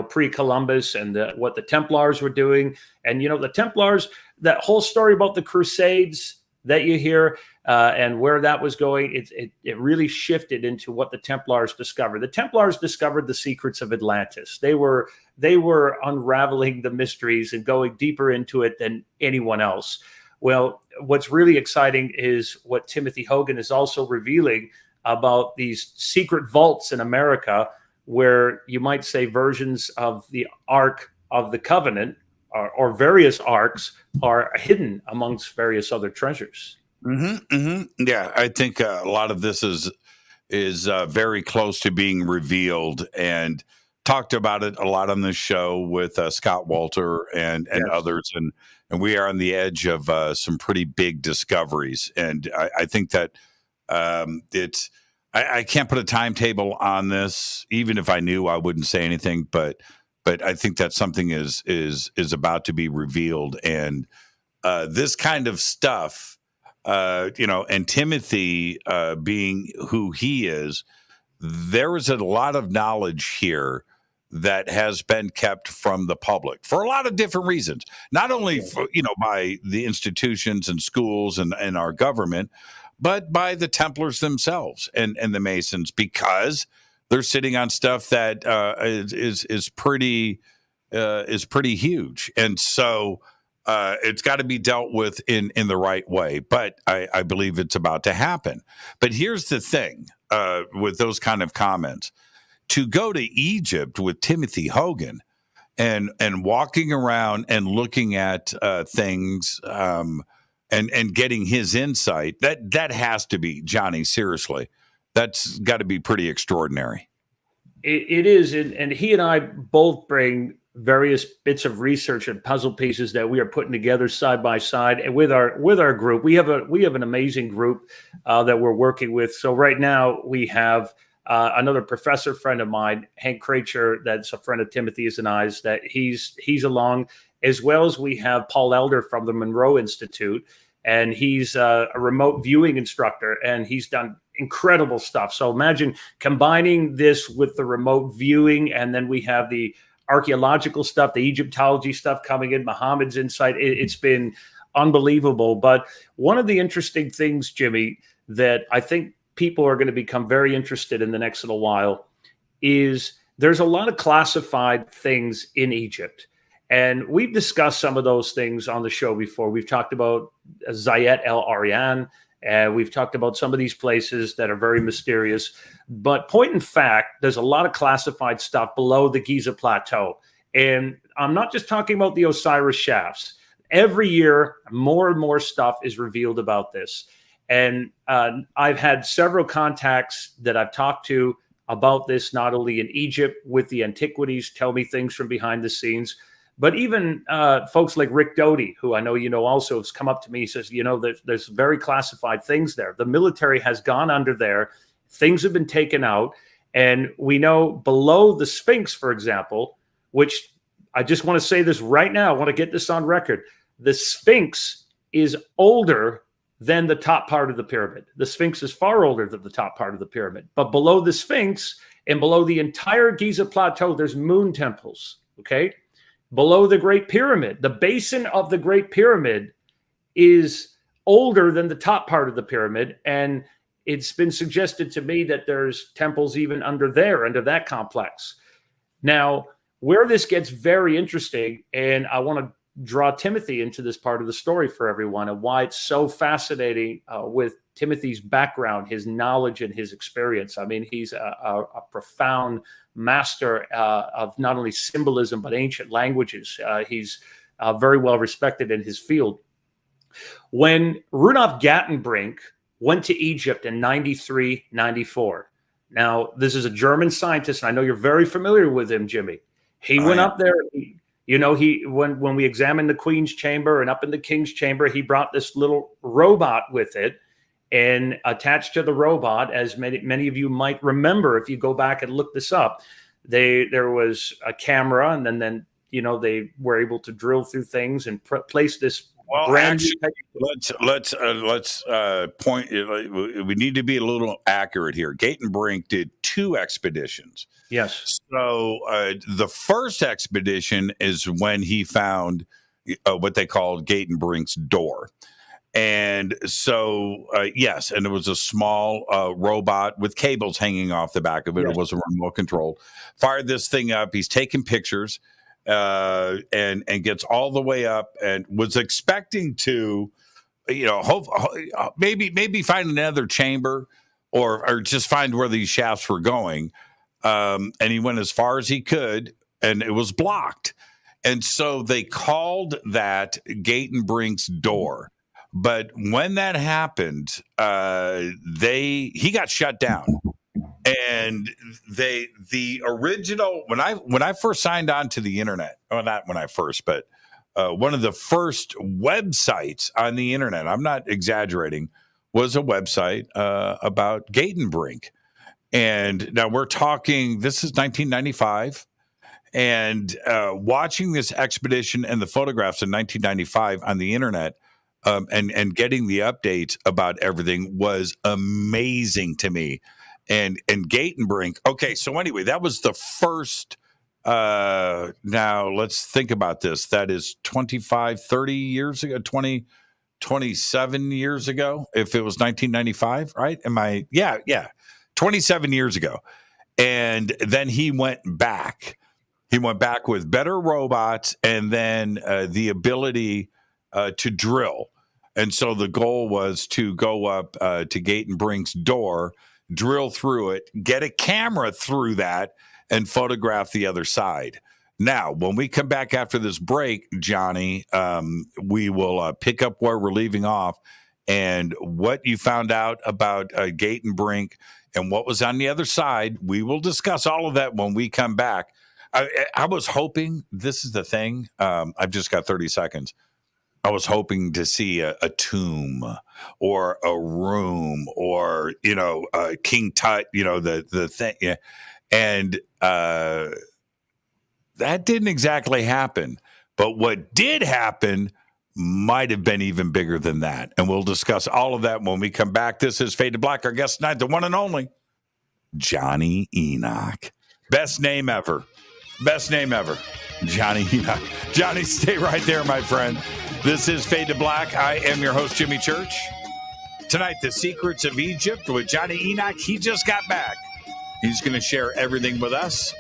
pre-Columbus, and what the Templars were doing. And, the Templars, that whole story about the Crusades that you hear and where that was going, it really shifted into what the Templars discovered. The Templars discovered the secrets of Atlantis. They were unraveling the mysteries and going deeper into it than anyone else. Well, what's really exciting is what Timothy Hogan is also revealing about these secret vaults in America, where you might say versions of the Ark of the Covenant or various arks are hidden amongst various other treasures. Mm-hmm, mm-hmm. Yeah, I think a lot of this is very close to being revealed, and talked about it a lot on this show with Scott Walter and others, and we are on the edge of some pretty big discoveries. And I think that I can't put a timetable on this. Even if I knew, I wouldn't say anything. But I think that something is about to be revealed, and this kind of stuff, and Timothy being who he is, there is a lot of knowledge here that has been kept from the public for a lot of different reasons, not only by the institutions and schools and our government, but by the Templars themselves and the Masons, because they're sitting on stuff that is pretty huge. And so it's got to be dealt with in the right way. But I believe it's about to happen. But here's the thing with those kind of comments. To go to Egypt with Timothy Hogan and walking around and looking at things and getting his insight, that has to be, Johnny, seriously, that's got to be pretty extraordinary. It is. And he and I both bring various bits of research and puzzle pieces that we are putting together side by side. And with our group, we have an amazing group that we're working with. So right now we have another professor friend of mine, Hank Kracher, that's a friend of Timothy's and I's, that he's along, as well as we have Paul Elder from the Monroe Institute, and he's a remote viewing instructor, and he's done incredible stuff. So imagine combining this with the remote viewing, and then we have the archaeological stuff, the Egyptology stuff coming in, Muhammad's insight. It's been unbelievable. But one of the interesting things, Jimmy, that I think people are going to become very interested in the next little while is there's a lot of classified things in Egypt. And we've discussed some of those things on the show before. We've talked about Zayat El Aryan, and we've talked about some of these places that are very mysterious. But point in fact, there's a lot of classified stuff below the Giza plateau. And I'm not just talking about the Osiris shafts. Every year, more and more stuff is revealed about this. And I've had several contacts that I've talked to about this, not only in Egypt with the antiquities, tell me things from behind the scenes, but even folks like Rick Doty, who I know also has come up to me. He says, there's very classified things there. The military has gone under there. Things have been taken out. And we know below the Sphinx, for example, which I just want to say this right now. I want to get this on record. The Sphinx is older than the top part of the pyramid. The Sphinx is far older than the top part of the pyramid. But below the Sphinx and below the entire Giza plateau, there's moon temples, okay? Below the Great Pyramid, the basin of the Great Pyramid is older than the top part of the pyramid. And it's been suggested to me that there's temples even under that complex. Now, where this gets very interesting, and I want to draw Timothy into this part of the story for everyone and why it's so fascinating with Timothy's background, his knowledge and his experience. I mean, he's a profound master of not only symbolism, but ancient languages. He's very well respected in his field. When Rudolf Gattenbrink went to Egypt in 93, 94. Now, this is a German scientist, and I know you're very familiar with him, Jimmy. He went up there. When we examined the Queen's chamber and up in the King's chamber, he brought this little robot with it, and attached to the robot, as many of you might remember, if you go back and look this up, there was a camera, and then they were able to drill through things and place this. Well, actually, let's point. We need to be a little accurate here. Gattenbrink did 2 expeditions. Yes. So the first expedition is when he found what they called Gattenbrink's door. And so, yes, and it was a small robot with cables hanging off the back of it. Yes. It wasn't remote controlled. Fired this thing up. He's taking pictures and gets all the way up and was expecting to, maybe find another chamber or just find where these shafts were going. And he went as far as he could, and it was blocked. And so they called that Gattenbrink's door. But when that happened, he got shut down. And the original, when I first signed on to the internet, well, not when I first, but one of the first websites on the internet, I'm not exaggerating, was a website about Gattenbrink. And now we're talking, this is 1995. And watching this expedition and the photographs in 1995 on the internet and getting the updates about everything was amazing to me. And Gatenbrink. Okay, so anyway, that was the first. Now let's think about this. That is 25, 30 years ago, 27 years ago, if it was 1995, right? Yeah, 27 years ago. And then he went back. He went back with better robots and then the ability to drill. And so the goal was to go up to Gatenbrink's door, drill through it, get a camera through that, and photograph the other side. Now, when we come back after this break, Johnny, we will pick up where we're leaving off and what you found out about Gatenbrink and what was on the other side. We will discuss all of that when we come back. I was hoping, this is the thing, I've just got 30 seconds. I was hoping to see a tomb or a room or, King Tut, the thing. Yeah. And that didn't exactly happen. But what did happen might have been even bigger than that. And we'll discuss all of that when we come back. This is Fade to Black. Our guest tonight, the one and only Jonny Enoch. Best name ever. Jonny Enoch. Johnny, stay right there, my friend. This is Fade to Black. I am your host, Jimmy Church. Tonight, the secrets of Egypt with Jonny Enoch. He just got back. He's going to share everything with us.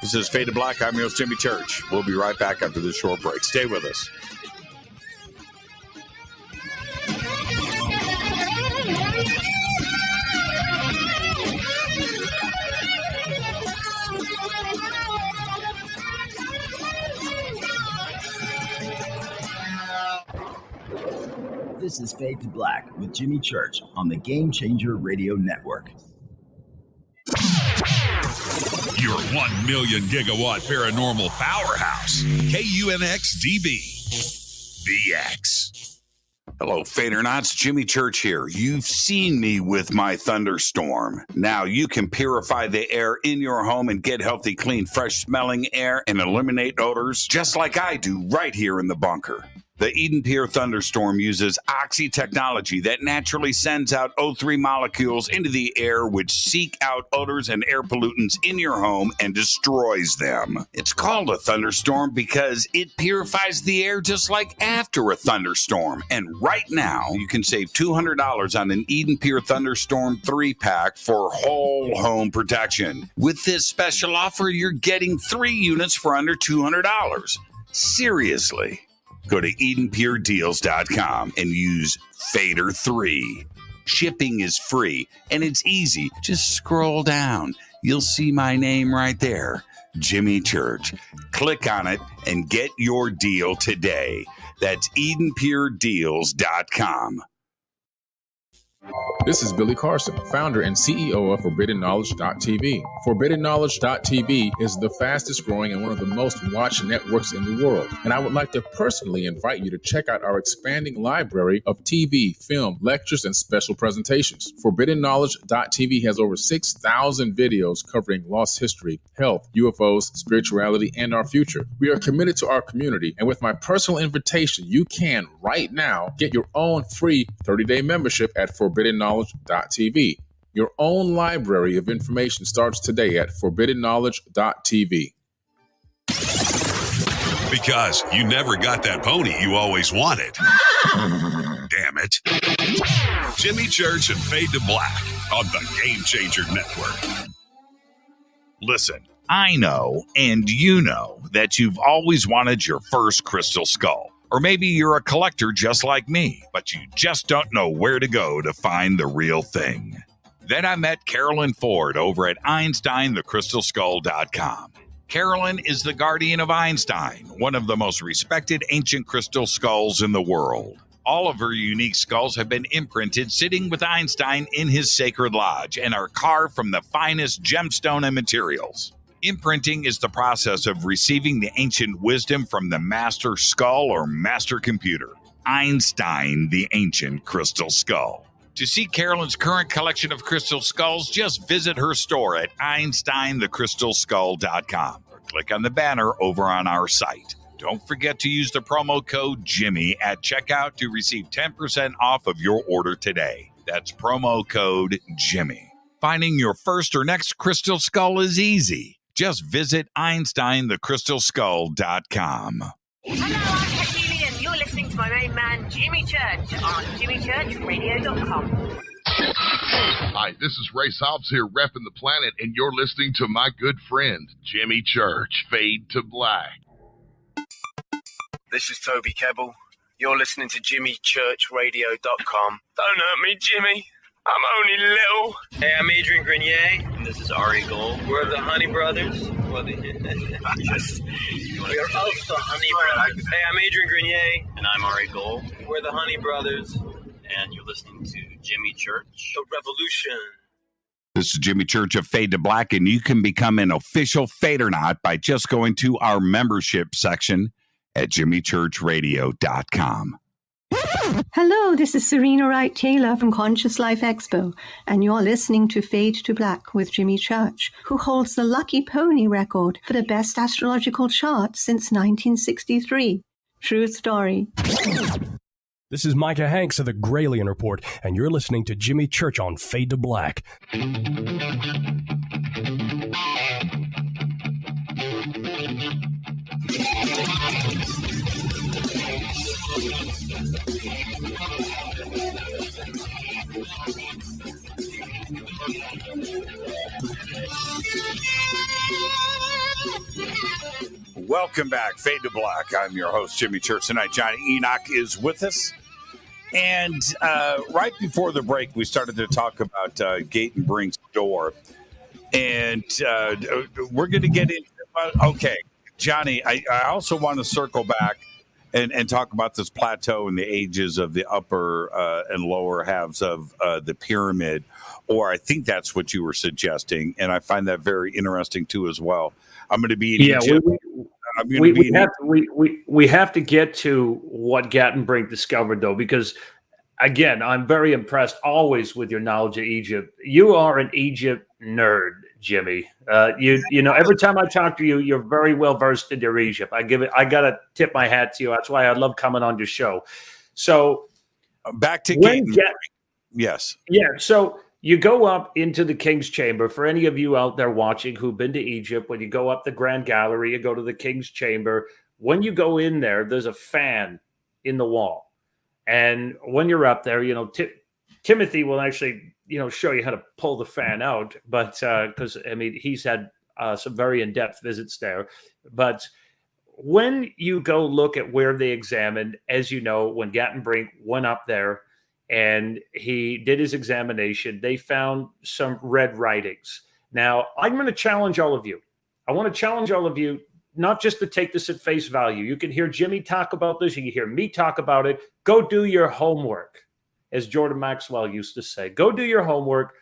This is Fade to Black. I'm your host, Jimmy Church. We'll be right back after this short break. Stay with us. This is Fade to Black with Jimmy Church on the Game Changer Radio Network. Your 1 million gigawatt paranormal powerhouse, KUNX-DB, VX. Hello, Fadernauts. Jimmy Church here. You've seen me with my Thunderstorm. Now you can purify the air in your home and get healthy, clean, fresh-smelling air and eliminate odors just like I do right here in the bunker. The EdenPURE Thunderstorm uses oxy technology that naturally sends out O3 molecules into the air, which seek out odors and air pollutants in your home and destroys them. It's called a thunderstorm because it purifies the air just like after a thunderstorm. And right now, you can save $200 on an EdenPURE Thunderstorm 3-pack for whole home protection. With this special offer, you're getting 3 units for under $200. Seriously. Go to EdenPureDeals.com and use Fader3. Shipping is free and it's easy. Just scroll down. You'll see my name right there, Jimmy Church. Click on it and get your deal today. That's EdenPureDeals.com. This is Billy Carson, founder and CEO of ForbiddenKnowledge.tv. ForbiddenKnowledge.tv is the fastest growing and one of the most watched networks in the world. And I would like to personally invite you to check out our expanding library of TV, film, lectures, and special presentations. ForbiddenKnowledge.tv has over 6,000 videos covering lost history, health, UFOs, spirituality, and our future. We are committed to our community, and with my personal invitation, you can, right now, get your own free 30-day membership at ForbiddenKnowledge.tv. Your own library of information starts today at ForbiddenKnowledge.tv. Because you never got that pony you always wanted. Damn it. Jimmy Church and Fade to Black on the Game Changer Network. Listen, I know, and you know, that you've always wanted your first crystal skull. Or maybe you're a collector just like me, but you just don't know where to go to find the real thing. Then I met Carolyn Ford over at EinsteinTheCrystalSkull.com. Carolyn is the guardian of Einstein, one of the most respected ancient crystal skulls in the world. All of her unique skulls have been imprinted sitting with Einstein in his sacred lodge and are carved from the finest gemstone and materials. Imprinting is the process of receiving the ancient wisdom from the master skull or master computer. Einstein, the ancient crystal skull. To see Carolyn's current collection of crystal skulls, just visit her store at EinsteinTheCrystalSkull.com. click on the banner over on our site. Don't forget to use the promo code Jimmy at checkout to receive 10% off of your order today. That's promo code Jimmy. Finding your first or next crystal skull is easy. Just visit EinsteinTheCrystalSkull.com. Hello, I'm Katie, and you're listening to my main man, Jimmy Church, on JimmyChurchRadio.com. Hi, this is Ray Hobbs here, repping the planet, and you're listening to my good friend, Jimmy Church. Fade to black. This is Toby Kebbell. You're listening to JimmyChurchRadio.com. Don't hurt me, Jimmy. I'm only little. Hey, I'm Adrian Grenier, and this is Ari Gold. We're the Honey Brothers. Yes. We're of the Honey Brothers. Hey, I'm Adrian Grenier, and I'm Ari Gold. We're the Honey Brothers, and you're listening to Jimmy Church. The Revolution. This is Jimmy Church of Fade to Black, and you can become an official Fadernaut by just going to our membership section at JimmyChurchRadio.com. Hello, this is Serena Wright Taylor from Conscious Life Expo, and you're listening to Fade to Black with Jimmy Church, who holds the Lucky Pony record for the best astrological chart since 1963. True story. This is Micah Hanks of the Gralien Report, and you're listening to Jimmy Church on Fade to Black. Welcome back, Fade to Black. I'm your host, Jimmy Church. Tonight, Jonny Enoch is with us. And right before the break, we started to talk about Gate and Brink's door. And we're going to get into okay, Jonny, I also want to circle back and talk about this plateau and the ages of the upper and lower halves of the pyramid. Or I think that's what you were suggesting. And I find that very interesting, too, as well. I'm going to be in Egypt. We have to get to what Gattenbrink discovered, though, because, again, I'm very impressed always with your knowledge of Egypt. You are an Egypt nerd, Jimmy. You know, every time I talk to you, you're very well versed in your Egypt. I gotta tip my hat to you. That's why I love coming on your show. So back to Gattenbrink. Yes. Yeah. So you go up into the King's Chamber. For any of you out there watching who've been to Egypt, when you go up the Grand Gallery, you go to the King's Chamber. When you go in there, there's a fan in the wall. And when you're up there, you know, Timothy will actually, you know, show you how to pull the fan out. But because, I mean, he's had some very in-depth visits there. But when you go look at where they examined, as you know, when Gattenbrink went up there, and he did his examination, they found some red writings. Now, I'm going to challenge all of you. I want to challenge all of you not just to take this at face value. You can hear Jimmy talk about this. You can hear me talk about it. Go do your homework, as Jordan Maxwell used to say. Go do your homework.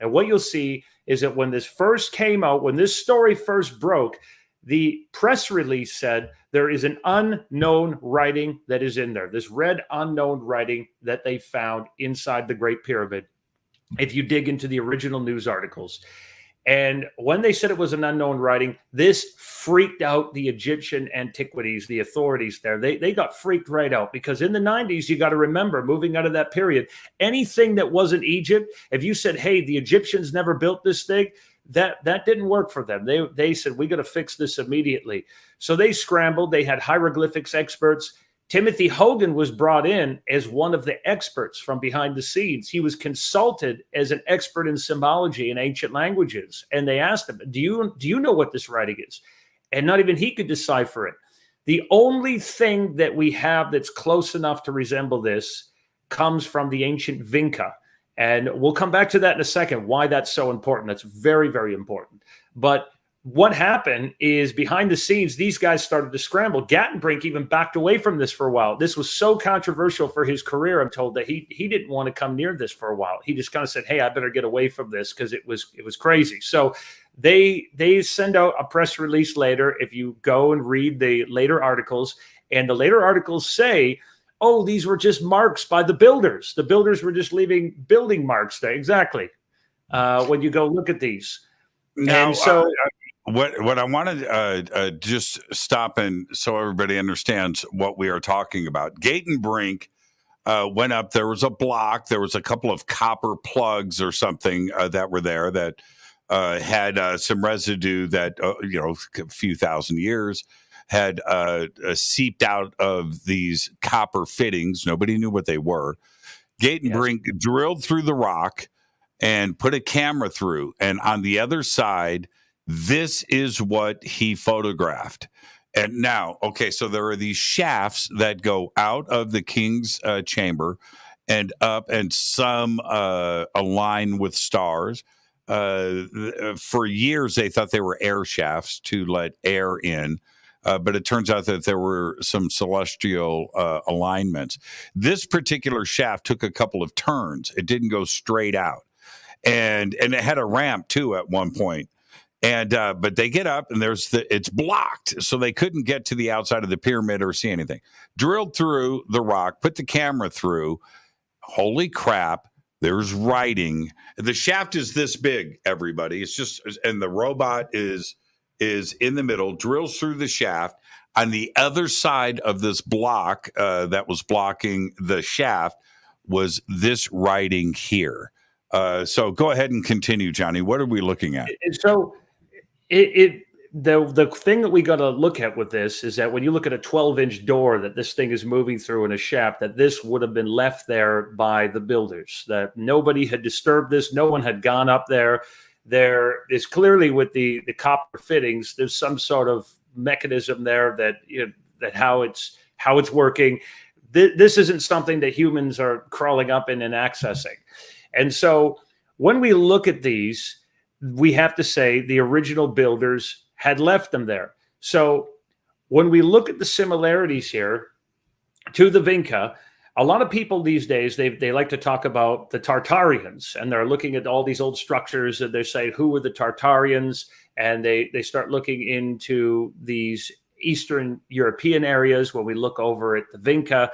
And what you'll see is that when this first came out, when this story first broke, the press release said there is an unknown writing that is in there, this red unknown writing that they found inside the Great Pyramid, if you dig into the original news articles. And when they said it was an unknown writing, this freaked out the Egyptian antiquities, the authorities there. They got freaked right out because in the 90s, you got to remember, moving out of that period, anything that wasn't Egypt, if you said, hey, the Egyptians never built this thing, that didn't work for them. They said, we got to fix this immediately. So they scrambled. They had hieroglyphics experts. Timothy Hogan was brought in as one of the experts from behind the scenes. He was consulted as an expert in symbology and ancient languages. And they asked him, do you know what this writing is? And not even he could decipher it. The only thing that we have that's close enough to resemble this comes from the ancient Vinca. And we'll come back to that in a second, why that's so important. That's very, very important. But what happened is behind the scenes, these guys started to scramble. Gattenbrink even backed away from this for a while. This was so controversial for his career, I'm told, that he didn't want to come near this for a while. He just kind of said, hey, I better get away from this because it was crazy. So they send out a press release later. If you go and read the later articles, and the later articles say, oh, these were just marks by the builders. The builders were just leaving building marks there. Exactly. When you go look at these. Now, and so What I want to just stop and so everybody understands what we are talking about. Gate and Brink went up. There was a block. There was a couple of copper plugs or something that were there that had some residue that a few thousand years had seeped out of these copper fittings. Nobody knew what they were. Gate and Brink drilled through the rock and put a camera through. And on the other side, this is what he photographed. And now, okay, so there are these shafts that go out of the king's chamber and up, and some align with stars. For years, they thought they were air shafts to let air in. But it turns out that there were some celestial alignments. This particular shaft took a couple of turns. It didn't go straight out. And it had a ramp, too, at one point. And but they get up, and it's blocked. So they couldn't get to the outside of the pyramid or see anything. Drilled through the rock, put the camera through. Holy crap, there's writing. The shaft is this big, everybody. It's just, and the robot is in the middle, drills through the shaft. On the other side of this block that was blocking the shaft was this writing here. So go ahead and continue, Johnny. What are we looking at? So the thing that we got to look at with this is that when you look at a 12-inch door that this thing is moving through in a shaft, that this would have been left there by the builders, that nobody had disturbed this. No one had gone up there. There is clearly, with the copper fittings, there's some sort of mechanism there that how it's working. This isn't something that humans are crawling up in and accessing. And so when we look at these, we have to say the original builders had left them there. So when we look at the similarities here to the Vinca, a lot of people these days, they like to talk about the Tartarians, and they're looking at all these old structures and they say, who were the Tartarians? And they start looking into these Eastern European areas when we look over at the Vinca.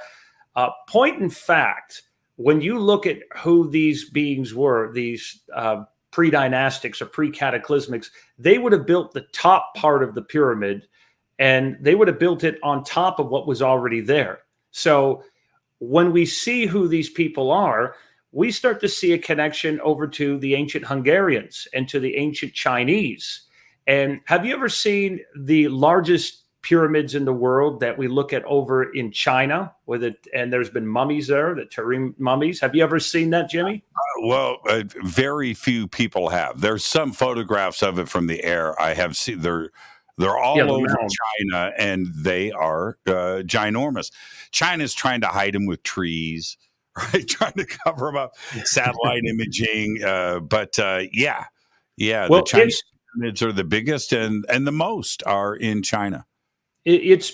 Point in fact, when you look at who these beings were, these pre-dynastics or pre-cataclysmics, they would have built the top part of the pyramid, and they would have built it on top of what was already there. So when we see who these people are, we start to see a connection over to the ancient Hungarians and to the ancient Chinese. And have you ever seen the largest pyramids in the world that we look at over in China with it? And there's been mummies there, the Turin mummies. Have you ever seen that, Jimmy? Well, very few people have. There's some photographs of it from the air I have seen. They're all over China, and they are ginormous. China's trying to hide them with trees, right? Trying to cover them up, satellite imaging. But yeah, well, the Chinese pyramids are the biggest, and the most are in China. It's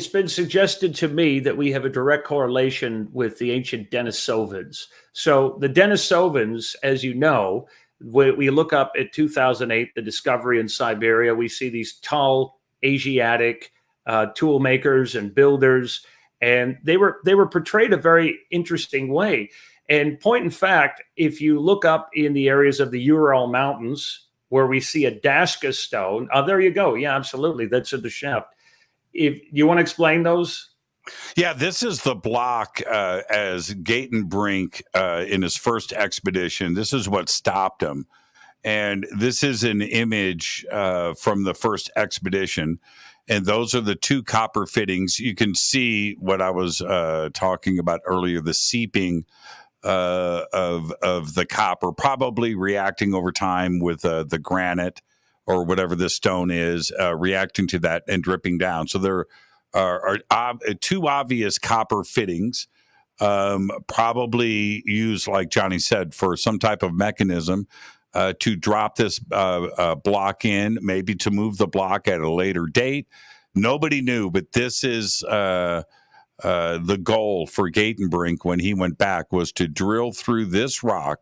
been suggested to me that we have a direct correlation with the ancient Denisovans. So the Denisovans, as you know, we look up at 2008, the discovery in Siberia, we see these tall Asiatic tool makers and builders, and they were portrayed a very interesting way. And point in fact, if you look up in the areas of the Ural Mountains where we see a Daska stone, there you go. Yeah, absolutely. That's at the shaft. If you want to explain those. Yeah, this is the block as Gate and Brink in his first expedition. This is what stopped him. And this is an image from the first expedition. And those are the two copper fittings. You can see what I was talking about earlier, the seeping of the copper, probably reacting over time with the granite or whatever the stone is, reacting to that and dripping down. So there are two obvious copper fittings, probably used, like Johnny said, for some type of mechanism to drop this block in, maybe to move the block at a later date. Nobody knew, but this is the goal for Gate and Brink when he went back, was to drill through this rock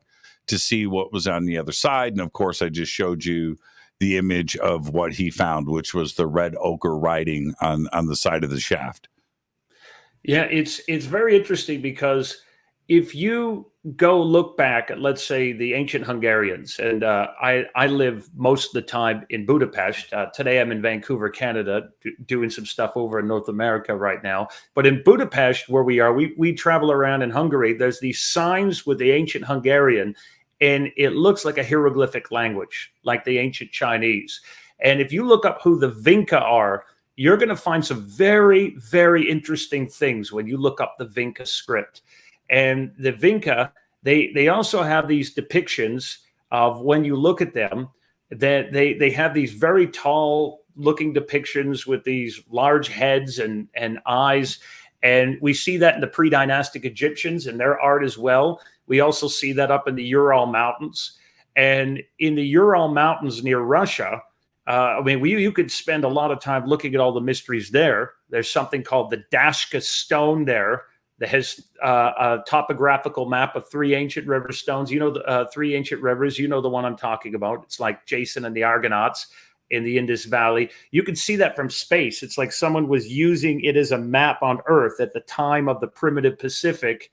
to see what was on the other side. And of course, I just showed you the image of what he found, which was the red ochre writing on the side of the shaft. Yeah, it's very interesting because if you go look back at, let's say, the ancient Hungarians, and I live most of the time in Budapest. Today I'm in Vancouver, Canada, doing some stuff over in North America right now. But in Budapest, where we are, we travel around in Hungary. There's these signs with the ancient Hungarian, and it looks like a hieroglyphic language, like the ancient Chinese. And if you look up who the Vinca are, you're going to find some very, very interesting things when you look up the Vinca script. And the Vinca, they also have these depictions of, when you look at them, that they have these very tall looking depictions with these large heads and eyes. And we see that in the pre-dynastic Egyptians and their art as well. We also see that up in the Ural Mountains. And in the Ural Mountains near Russia, you could spend a lot of time looking at all the mysteries there. There's something called the Dashka stone there that has a topographical map of 3 ancient river stones. You know, the 3 ancient rivers, you know the one I'm talking about. It's like Jason and the Argonauts in the Indus Valley. You can see that from space. It's like someone was using it as a map on Earth at the time of the primitive Pacific,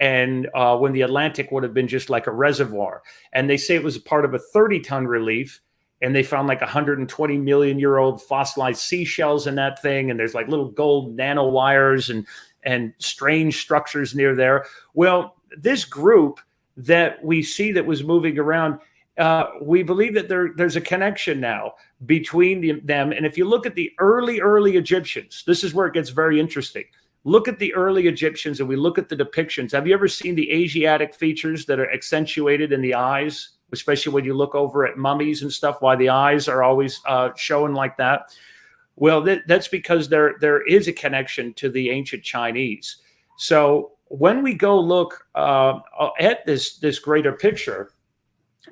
and when the Atlantic would have been just like a reservoir. And they say it was part of a 30-ton relief, and they found like 120 million year old fossilized seashells in that thing. And there's like little gold nanowires and strange structures near there. Well, this group that we see that was moving around, we believe that there's a connection now between them. And if you look at the early Egyptians, this is where it gets very interesting. Look at the early Egyptians and we look at the depictions. Have you ever seen the Asiatic features that are accentuated in the eyes, especially when you look over at mummies and stuff, why the eyes are always showing like that? Well, that's because there is a connection to the ancient Chinese. So when we go look at this greater picture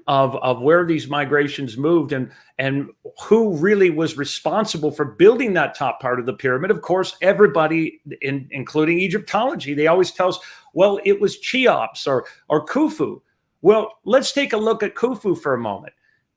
of where these migrations moved and who really was responsible for building that top part of the pyramid, of course, everybody, including Egyptology, they always tell us, well, it was Cheops or Khufu. Well, let's take a look at Khufu for a moment.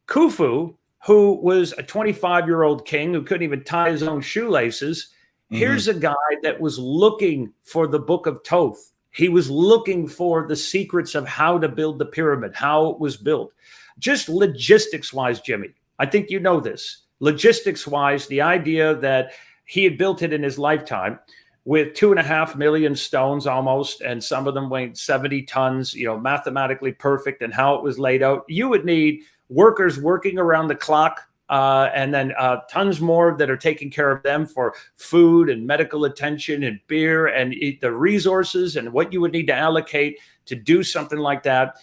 Khufu, who was a 25-year-old king who couldn't even tie his own shoelaces. Mm-hmm. Here's a guy that was looking for the Book of Thoth. He was looking for the secrets of how to build the pyramid, how it was built. Just logistics-wise, Jimmy, I think you know this. Logistics-wise, the idea that he had built it in his lifetime with 2.5 million stones almost, and some of them weighed 70 tons, mathematically perfect, and how it was laid out. You would need workers working around the clock, and then tons more that are taking care of them for food and medical attention and beer and the resources and what you would need to allocate to do something like that.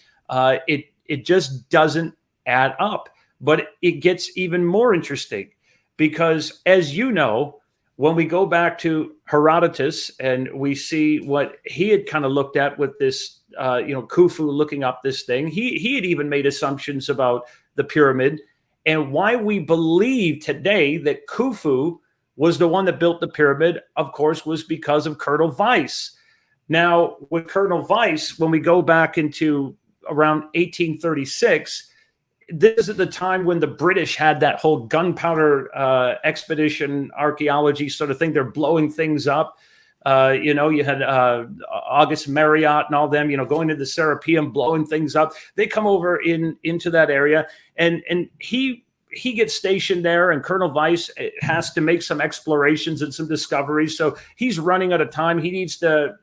It just doesn't add up. But it gets even more interesting because, as you know, when we go back to Herodotus and we see what he had kind of looked at with this, Khufu looking up this thing, he had even made assumptions about the pyramid. And why we believe today that Khufu was the one that built the pyramid, of course, was because of Colonel Weiss. Now, with Colonel Weiss, when we go back into around 1836, this is at the time when the British had that whole gunpowder expedition archaeology sort of thing. They're blowing things up. You had August Marriott and all them, going to the Serapeum, blowing things up. They come over into that area, and he gets stationed there, and Colonel Weiss has to make some explorations and some discoveries. So he's running out of time. He needs to,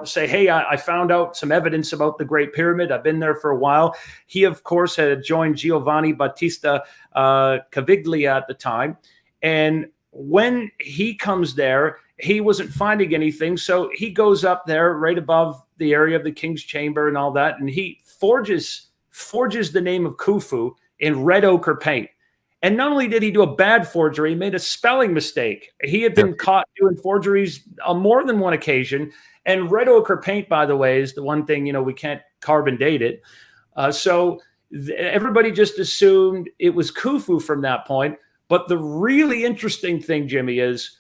say, hey, I found out some evidence about the Great Pyramid. I've been there for a while. He, of course, had joined Giovanni Battista Caviglia at the time. And when he comes there, he wasn't finding anything. So he goes up there right above the area of the King's Chamber and all that. And he forges the name of Khufu in red ochre paint. And not only did he do a bad forgery, he made a spelling mistake. He had been caught doing forgeries on more than one occasion. And red ochre paint, by the way, is the one thing, we can't carbon date it. So everybody just assumed it was Khufu from that point. But the really interesting thing, Jimmy, is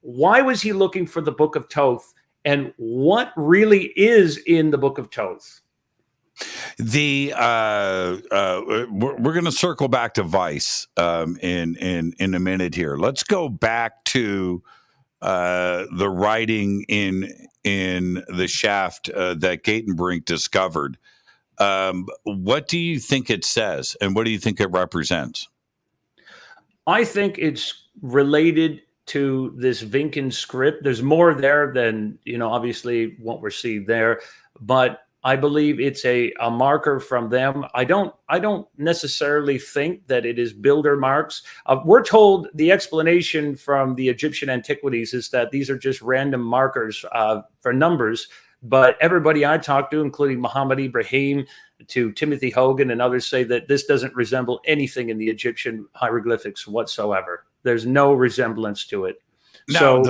why was he looking for the Book of Thoth, and what really is in the Book of Thoth? We're going to circle back to Weiss in a minute here. Let's go back to the writing in the shaft that Gatenbrink discovered. What do you think it says, and what do you think it represents? I think it's related to this Vincan script. There's more there than, obviously what we're seeing there, but I believe it's a marker from them. I don't necessarily think that it is builder marks. We're told the explanation from the Egyptian antiquities is that these are just random markers for numbers. But everybody I talked to, including Muhammad Ibrahim, to Timothy Hogan and others, say that this doesn't resemble anything in the Egyptian hieroglyphics whatsoever. There's no resemblance to it. Now,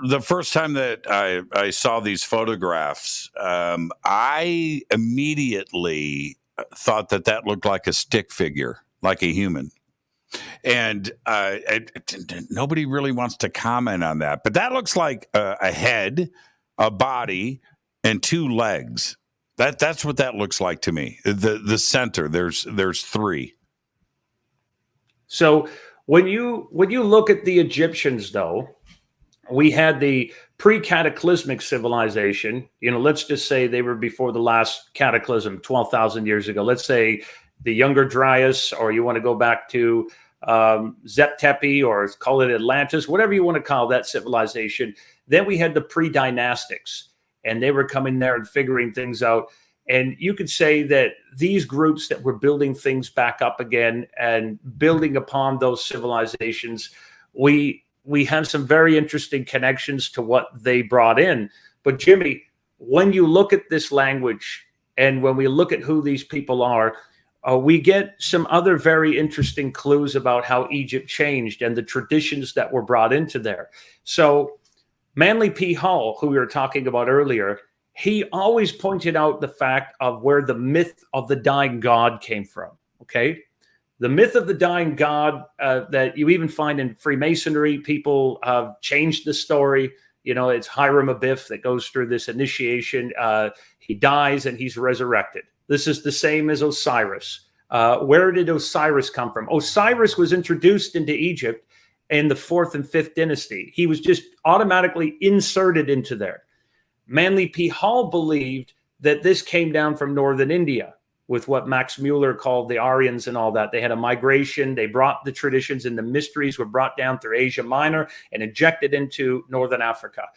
the first time that I saw these photographs, I immediately thought that looked like a stick figure, like a human. And nobody really wants to comment on that. But that looks like a head, a body, and two legs. That's what that looks like to me. The center, there's three. So when you look at the Egyptians, though, we had the pre-cataclysmic civilization. Let's just say they were before the last cataclysm, 12,000 years ago. Let's say the Younger Dryas, or you want to go back to Zep-Tepi, or call it Atlantis, whatever you want to call that civilization. Then we had the pre-dynastics, and they were coming there and figuring things out. And you could say that these groups that were building things back up again and building upon those civilizations, we have some very interesting connections to what they brought in. But Jimmy, when you look at this language and when we look at who these people are, we get some other very interesting clues about how Egypt changed and the traditions that were brought into there. So Manly P. Hall, who we were talking about earlier, he always pointed out the fact of where the myth of the dying god came from, okay? The myth of the dying god that you even find in Freemasonry, people have changed the story. It's Hiram Abiff that goes through this initiation. He dies and he's resurrected. This is the same as Osiris. Where did Osiris come from? Osiris was introduced into Egypt in the 4th and 5th dynasty. He was just automatically inserted into there. Manly P. Hall believed that this came down from northern India with what Max Mueller called the Aryans and all that. They had a migration. They brought the traditions and the mysteries were brought down through Asia Minor and injected into northern Africa.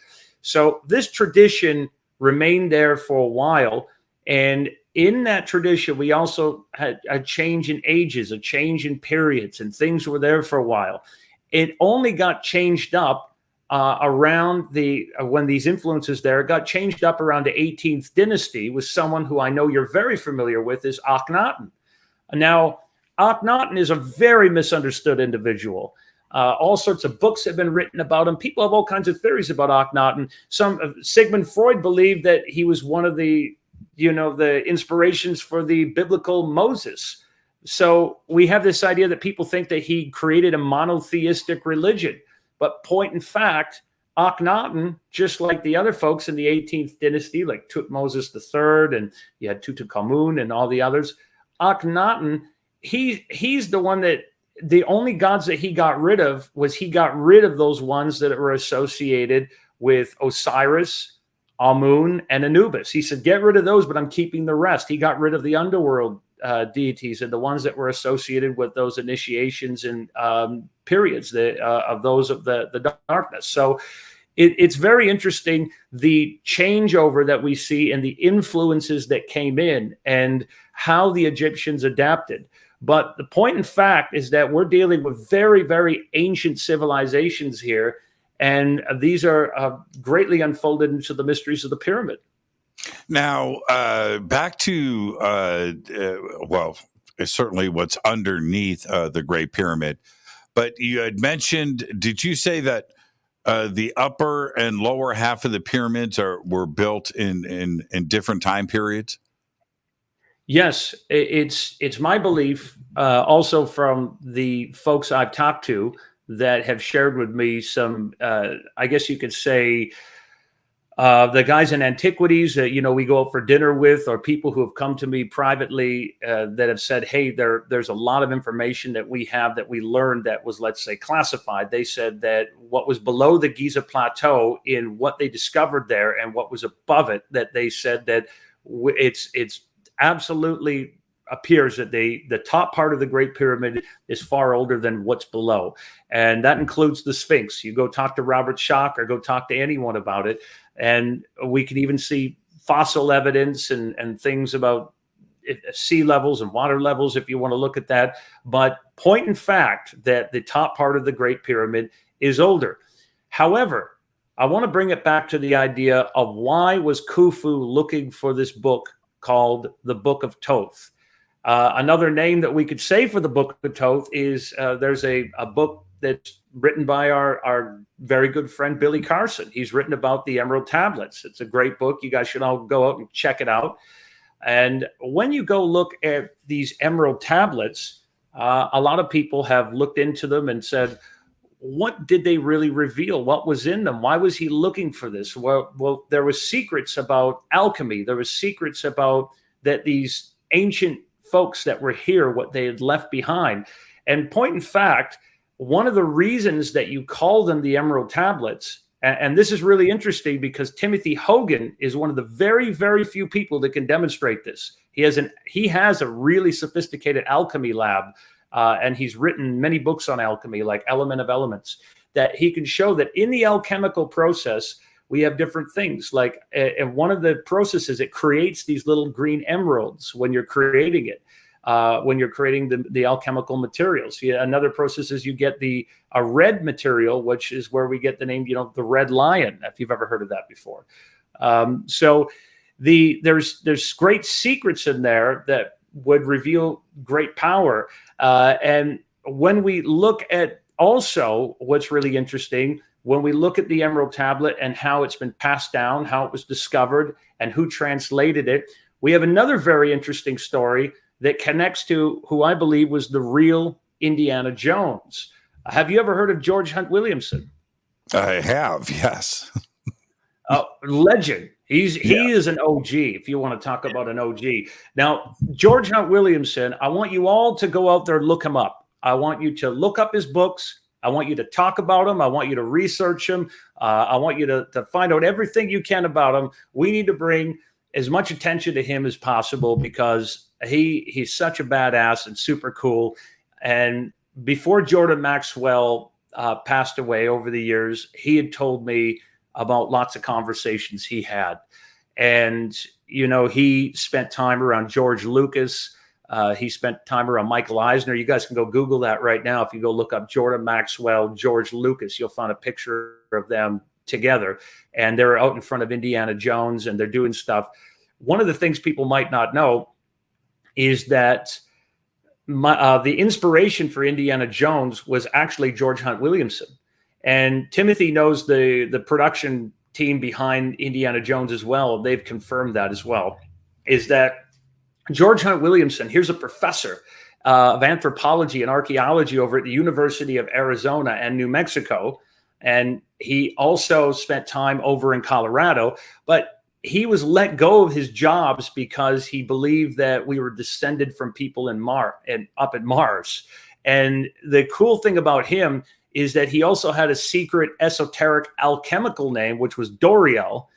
So this tradition remained there for a while. And in that tradition, we also had a change in ages, a change in periods, and things were there for a while. It only got changed up around when these influences there got changed up around the 18th dynasty with someone who I know you're very familiar with, is Akhenaten. Now, Akhenaten is a very misunderstood individual. All sorts of books have been written about him. People have all kinds of theories about Akhenaten. Sigmund Freud believed that he was one of the inspirations for the biblical Moses. So we have this idea that people think that he created a monotheistic religion. But point in fact, Akhenaten, just like the other folks in the 18th dynasty, like Tutmosis III, and you had Tutankhamun and all the others, Akhenaten, he's the one that the only gods that he got rid of those ones that were associated with Osiris, Amun, and Anubis. He said, get rid of those, but I'm keeping the rest. He got rid of the underworld deities and the ones that were associated with those initiations and periods of those of the darkness. So it's very interesting, the changeover that we see and the influences that came in and how the Egyptians adapted. But the point in fact is that we're dealing with very, very ancient civilizations here, and these are greatly unfolded into the mysteries of the pyramid. Now, back to, it's certainly what's underneath the Great Pyramid. But you had mentioned, did you say that the upper and lower half of the pyramids were built in different time periods? Yes, it's my belief, also from the folks I've talked to that have shared with me some, I guess you could say, The guys in antiquities that, we go out for dinner with, or people who have come to me privately that have said, hey, there's a lot of information that we have that we learned that was, let's say, classified. They said that what was below the Giza plateau in what they discovered there and what was above it, that they said that it's absolutely appears that the top part of the Great Pyramid is far older than what's below. And that includes the Sphinx. You go talk to Robert Schoch or go talk to anyone about it. And we can even see fossil evidence and things about sea levels and water levels if you want to look at that. But point in fact that the top part of the Great Pyramid is older. However, I want to bring it back to the idea of why was Khufu looking for this book called the Book of Thoth. Another name that we could say for the Book of Thoth is there's a book that's written by our very good friend Billy Carson. He's written about the Emerald Tablets. It's a great book. You guys should all go out and check it out. And when you go look at these Emerald Tablets, a lot of people have looked into them and said, what did they really reveal? What was in them? Why was he looking for this? Well, there was secrets about alchemy. There was secrets about that these ancient folks that were here, what they had left behind. And point in fact, one of the reasons that you call them the Emerald Tablets, and this is really interesting because Timothy Hogan is one of the very, very few people that can demonstrate this. He has a really sophisticated alchemy lab, and he's written many books on alchemy, like Element of Elements, that he can show that in the alchemical process, we have different things. Like in one of the processes, it creates these little green emeralds when you're creating it. When you're creating the alchemical materials. Another process is you get a red material, which is where we get the name, the red lion, if you've ever heard of that before. So there's great secrets in there that would reveal great power. And when we look at also what's really interesting, when we look at the Emerald Tablet and how it's been passed down, how it was discovered, and who translated it, we have another very interesting story that connects to who I believe was the real Indiana Jones. Have you ever heard of George Hunt Williamson? I have, yes. Legend. He is an OG, if you want to talk about an OG. Now, George Hunt Williamson, I want you all to go out there and look him up. I want you to look up his books. I want you to talk about him. I want you to research him. I want you to find out everything you can about him. We need to bring as much attention to him as possible because he's such a badass and super cool. And before Jordan Maxwell passed away over the years, he had told me about lots of conversations he had. And, he spent time around George Lucas. He spent time around Michael Eisner. You guys can go Google that right now. If you go look up Jordan Maxwell, George Lucas, you'll find a picture of them together. And they're out in front of Indiana Jones and they're doing stuff. One of the things people might not know is that the inspiration for Indiana Jones was actually George Hunt Williamson. And Timothy knows the production team behind Indiana Jones as well. They've confirmed that as well, is that George Hunt Williamson, here's a professor of anthropology and archaeology over at the University of Arizona and New Mexico. And he also spent time over in Colorado, but he was let go of his jobs because he believed that we were descended from people up at Mars. And the cool thing about him is that he also had a secret esoteric alchemical name, which was Doriel,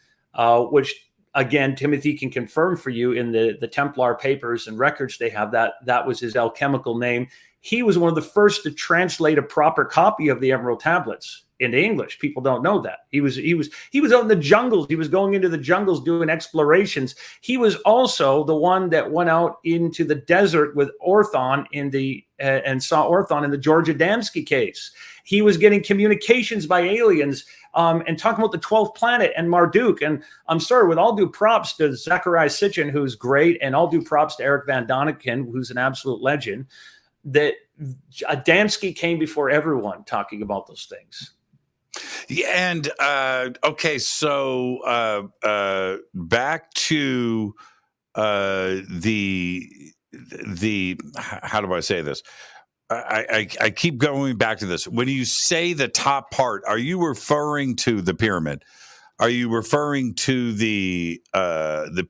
which again, Timothy can confirm for you in the Templar papers and records they have that was his alchemical name. He was one of the first to translate a proper copy of the Emerald Tablets into English. People don't know that. He was out in the jungles. He was going into the jungles doing explorations. He was also the one that went out into the desert with Orthon and saw Orthon in the George Adamski case. He was getting communications by aliens and talking about the 12th planet and Marduk. And I'm sorry, with all due props to Zachariah Sitchin, who's great, and all due props to Eric Van Doniken, who's an absolute legend, that Adamski came before everyone talking about those things. Yeah, and okay, so back to the how do I say this? I keep going back to this. When you say the top part, are you referring to the pyramid? Are you referring to the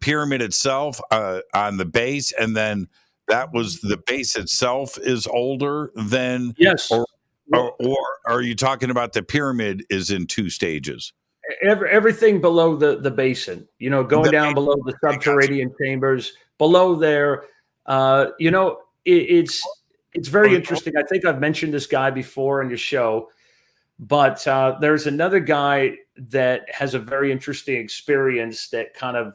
pyramid itself on the base, and then that was the base itself is older than? Yes. Or are you talking about the pyramid is in two stages? Everything below the basin, going down below the subterranean chambers, below there, it's very interesting. I think I've mentioned this guy before in your show, but there's another guy that has a very interesting experience that kind of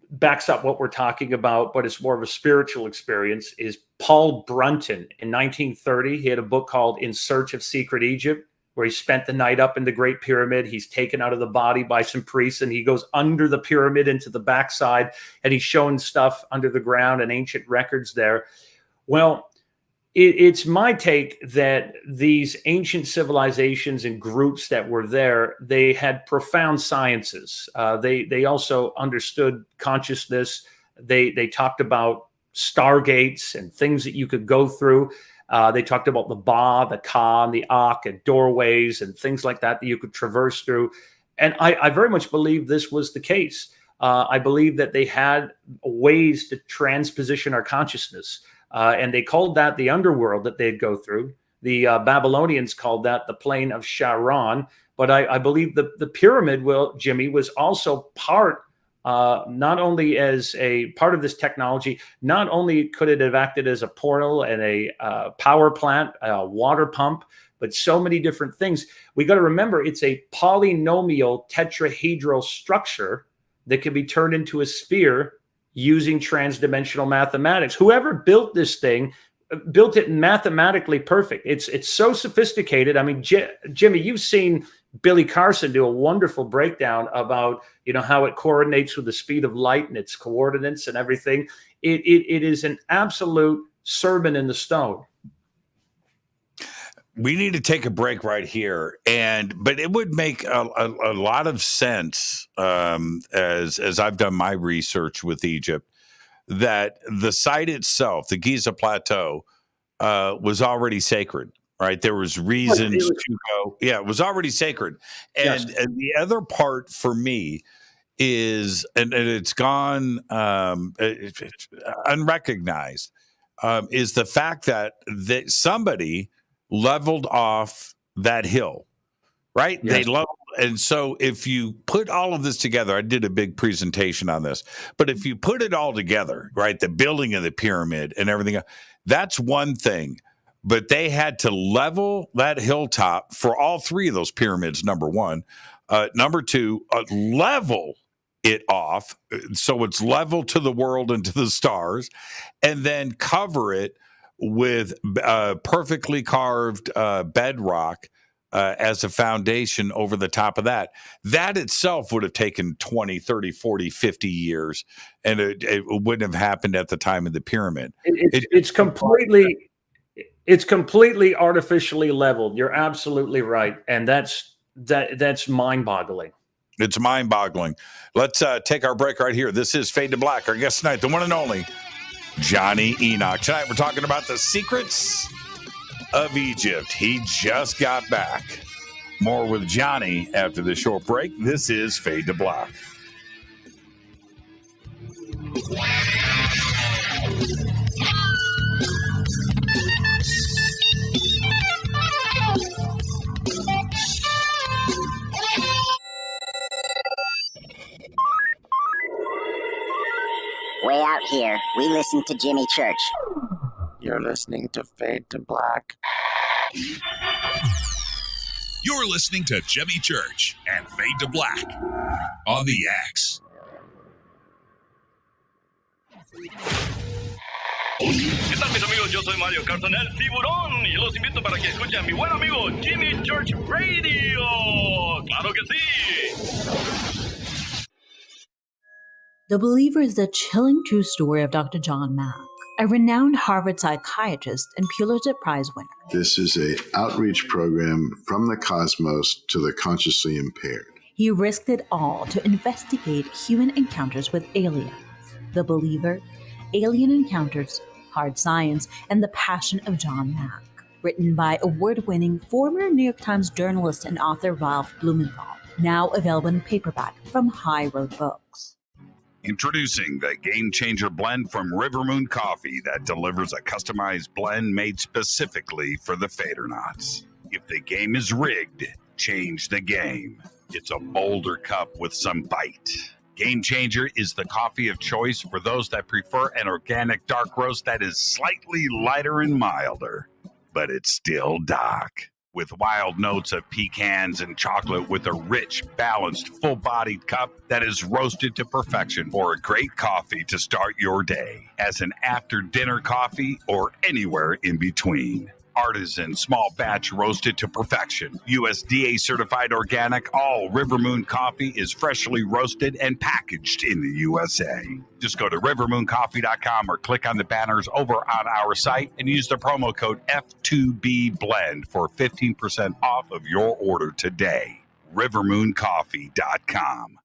backs up what we're talking about, but it's more of a spiritual experience, is Paul Brunton. In 1930, he had a book called In Search of Secret Egypt, where he spent the night up in the Great Pyramid. He's taken out of the body by some priests, and he goes under the pyramid into the backside, and he's shown stuff under the ground and ancient records there. Well, it's my take that these ancient civilizations and groups that were there, they had profound sciences. They also understood consciousness. They talked about stargates and things that you could go through. They talked about the Ba, the Ka, and the Ak, and doorways and things like that you could traverse through. And I very much believe this was the case. I believe that they had ways to transposition our consciousness. And they called that the underworld that they'd go through. The Babylonians called that the plain of Charon. But I believe the pyramid, Jimmy, was also part, not only as a part of this technology, not only could it have acted as a portal and a power plant, a water pump, but so many different things. We got to remember it's a polynomial tetrahedral structure that can be turned into a sphere using transdimensional mathematics. Whoever built this thing built it mathematically perfect. It's so sophisticated. I mean, Jimmy, you've seen Billy Carson do a wonderful breakdown about how it coordinates with the speed of light and its coordinates and everything. It is an absolute sermon in the stone. We need to take a break right here, but it would make a lot of sense as I've done my research with Egypt, that the site itself, the Giza plateau, was already sacred. Right, there was reasons to go. Yeah, it was already sacred, and the other part for me is, and it's gone it's unrecognized, is the fact that somebody leveled off that hill, right? Yes. They leveled, and so if you put all of this together, I did a big presentation on this, but if you put it all together, right, the building of the pyramid and everything, that's one thing. But they had to level that hilltop for all three of those pyramids, number one. Number two, level it off so it's level to the world and to the stars, and then cover it with perfectly carved bedrock as a foundation over the top of that. That itself would have taken 20, 30, 40, 50 years, and it wouldn't have happened at the time of the pyramid. It's completely artificially leveled. You're absolutely right. And that's mind-boggling. It's mind-boggling. Let's take our break right here. This is Fade to Black. Our guest tonight, the one and only Jonny Enoch. Tonight we're talking about the secrets of Egypt. He just got back. More with Jonny after this short break. This is Fade to Black. Way out here, we listen to Jimmy Church. You're listening to Fade to Black. You're listening to Jimmy Church and Fade to Black on the X. ¿Qué tal, mis amigos? Yo soy Mario Carson, el tiburón, y los invito para que escuchen a mi buen amigo Jimmy Church Radio. ¡Claro que sí! The Believer is the chilling true story of Dr. John Mack, a renowned Harvard psychiatrist and Pulitzer Prize winner. This is an outreach program from the cosmos to the consciously impaired. He risked it all to investigate human encounters with aliens. The Believer, Alien Encounters, Hard Science, and the Passion of John Mack. Written by award-winning former New York Times journalist and author Ralph Blumenthal. now available in paperback from High Road Books. Introducing the Game Changer blend from Rivermoon Coffee that delivers a customized blend made specifically for the Fadernauts. If the game is rigged, change the game. It's a bolder cup with some bite. Game Changer is the coffee of choice for those that prefer an organic dark roast that is slightly lighter and milder, but it's still dark. With wild notes of pecans and chocolate with a rich, balanced, full-bodied cup that is roasted to perfection for a great coffee to start your day, as an after-dinner coffee or anywhere in between. Artisan, small batch roasted to perfection. USDA certified organic, all Rivermoon coffee is freshly roasted and packaged in the USA. Just go to rivermooncoffee.com or click on the banners over on our site and use the promo code F2BBLEND for 15% off of your order today. rivermooncoffee.com.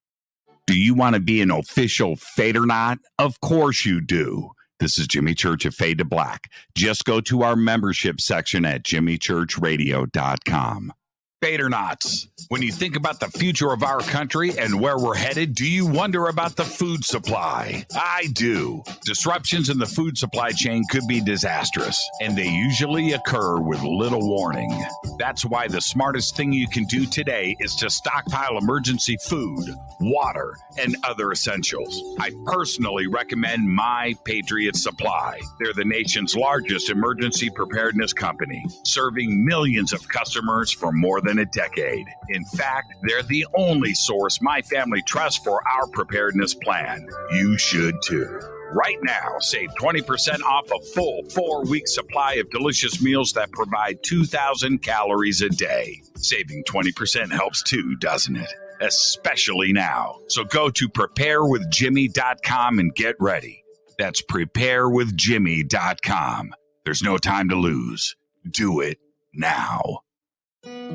Do you want to be an official Fadernaut? Of course you do. This is Jimmy Church of Fade to Black. Just go to our membership section at jimmychurchradio.com. Fadernauts, when you think about the future of our country and where we're headed, do you wonder about the food supply? I do. Disruptions in the food supply chain could be disastrous, and they usually occur with little warning. That's why the smartest thing you can do today is to stockpile emergency food, water, and other essentials. I personally recommend My Patriot Supply. They're the nation's largest emergency preparedness company, serving millions of customers for more than a decade. In fact, they're the only source my family trusts for our preparedness plan. You should too. Right now, save 20% off a full 4-week supply of delicious meals that provide 2,000 calories a day. Saving 20% helps too, doesn't it? Especially now. So go to preparewithjimmy.com and get ready. That's preparewithjimmy.com. There's no time to lose. Do it now.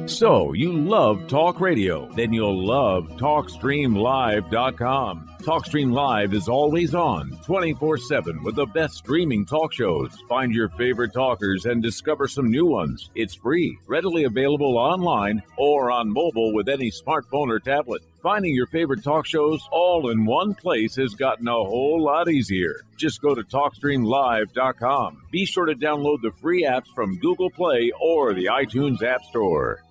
So, you love talk radio? Then you'll love TalkStreamLive.com. TalkStream Live is always on, 24/7, with the best streaming talk shows. Find your favorite talkers and discover some new ones. It's free, readily available online or on mobile with any smartphone or tablet. Finding your favorite talk shows all in one place has gotten a whole lot easier. Just go to TalkStreamLive.com. Be sure to download the free apps from Google Play or the iTunes App Store.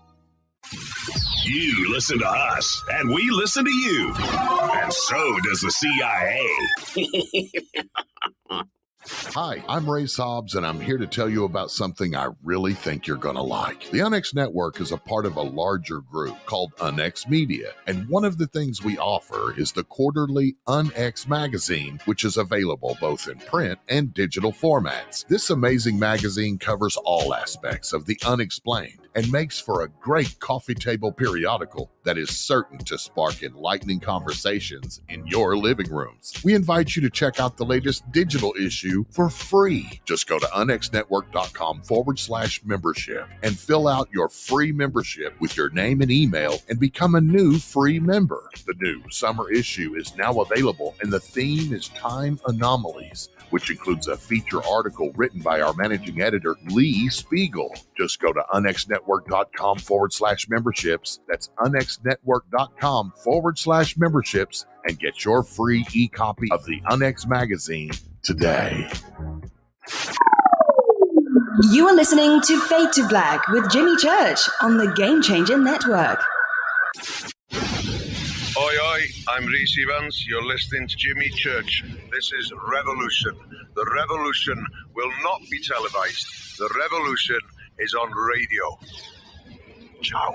You listen to us, and we listen to you. And so does the CIA. Hi, I'm Ray Sobbs, and I'm here to tell you about something I really think you're going to like. The UNX Network is a part of a larger group called UNX Media, and one of the things we offer is the quarterly UNX magazine, which is available both in print and digital formats. This amazing magazine covers all aspects of the unexplained and makes for a great coffee table periodical that is certain to spark enlightening conversations in your living rooms. We invite you to check out the latest digital issue for free. Just go to unxnetwork.com/membership and fill out your free membership with your name and email and become a new free member. The new summer issue is now available, and the theme is Time Anomalies, which includes a feature article written by our managing editor, Lee Spiegel. Just go to unxnetwork.com/memberships. That's unxnetwork.com/memberships and get your free e-copy of the UNX magazine today. You are listening to Fade to Black with Jimmy Church on the Game Changer Network. Oi, oi, I'm Reese Evans. You're listening to Jimmy Church. This is Revolution. The revolution will not be televised. The revolution is on radio. Ciao.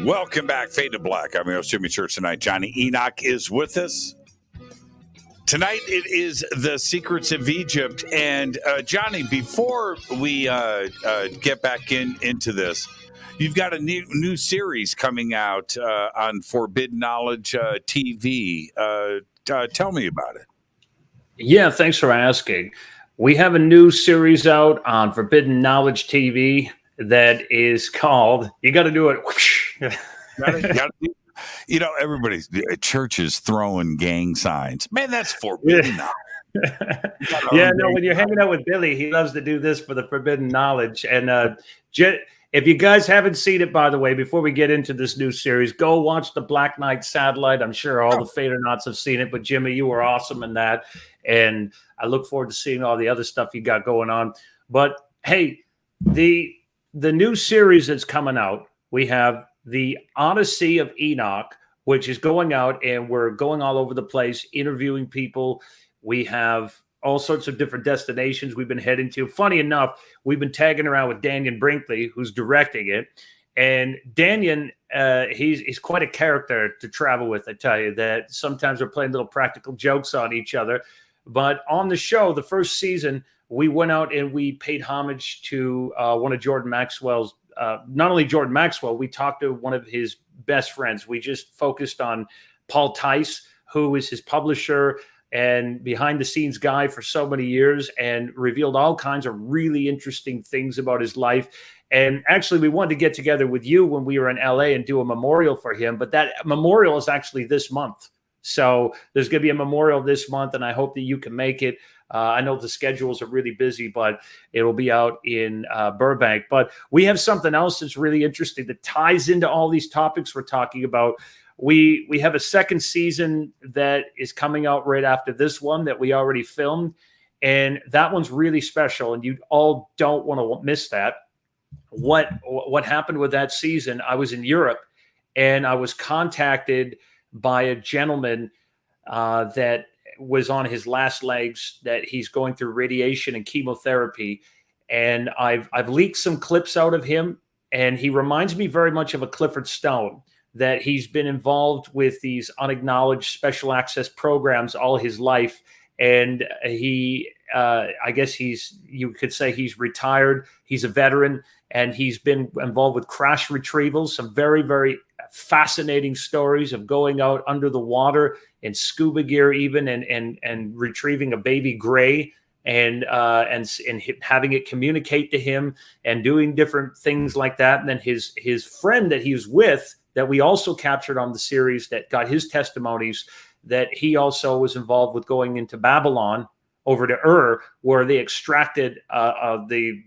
Welcome back, Fade to Black. I'm your host, Jimmy Church. Tonight, Jonny Enoch is with us. Tonight, it is the Secrets of Egypt. And Jonny, before we get back into this, you've got a new series coming out on Forbidden Knowledge TV. Tell me about it. Yeah, thanks for asking. We have a new series out on Forbidden Knowledge TV that is called, you got to do it. You know, everybody's churches throwing gang signs. Man, that's forbidden. Yeah, no, when you're hanging out with Billy, he loves to do this for the Forbidden Knowledge. And if you guys haven't seen it, by the way, before we get into this new series, go watch the Black Knight Satellite. I'm sure all the Fadernauts have seen it, but Jimmy, you were awesome in that. And I look forward to seeing all the other stuff you got going on. But hey, the new series that's coming out, we have the Odyssey of Enoch, which is going out, and we're going all over the place, interviewing people. We have all sorts of different destinations we've been heading to. Funny enough, we've been tagging around with Daniel Brinkley, who's directing it. And Daniel, he's quite a character to travel with, I tell you, that sometimes we're playing little practical jokes on each other. But on the show, the first season, we went out and we paid homage to one of Jordan Maxwell's, not only Jordan Maxwell, we talked to one of his best friends. We just focused on Paul Tice, who is his publisher and behind the scenes guy for so many years, and revealed all kinds of really interesting things about his life. And actually, we wanted to get together with you when we were in LA and do a memorial for him. But that memorial is actually this month. So there's going to be a memorial this month, and I hope that you can make it. I know the schedules are really busy, but it will be out in Burbank. But we have something else that's really interesting that ties into all these topics we're talking about. We have a second season that is coming out right after this one that we already filmed, and that one's really special, and you all don't want to miss that. What happened with that season, I was in Europe, and I was contacted by a gentleman that was on his last legs, that he's going through radiation and chemotherapy. And I've leaked some clips out of him, and he reminds me very much of a Clifford Stone, that he's been involved with these unacknowledged special access programs all his life. And he, I guess you could say he's retired. He's a veteran, and he's been involved with crash retrievals, some very, very fascinating stories of going out under the water in scuba gear even, and retrieving a baby gray and having it communicate to him and doing different things like that. And then his friend that he was with, that we also captured on the series, that got his testimonies, that he also was involved with going into Babylon over to Ur, where they extracted the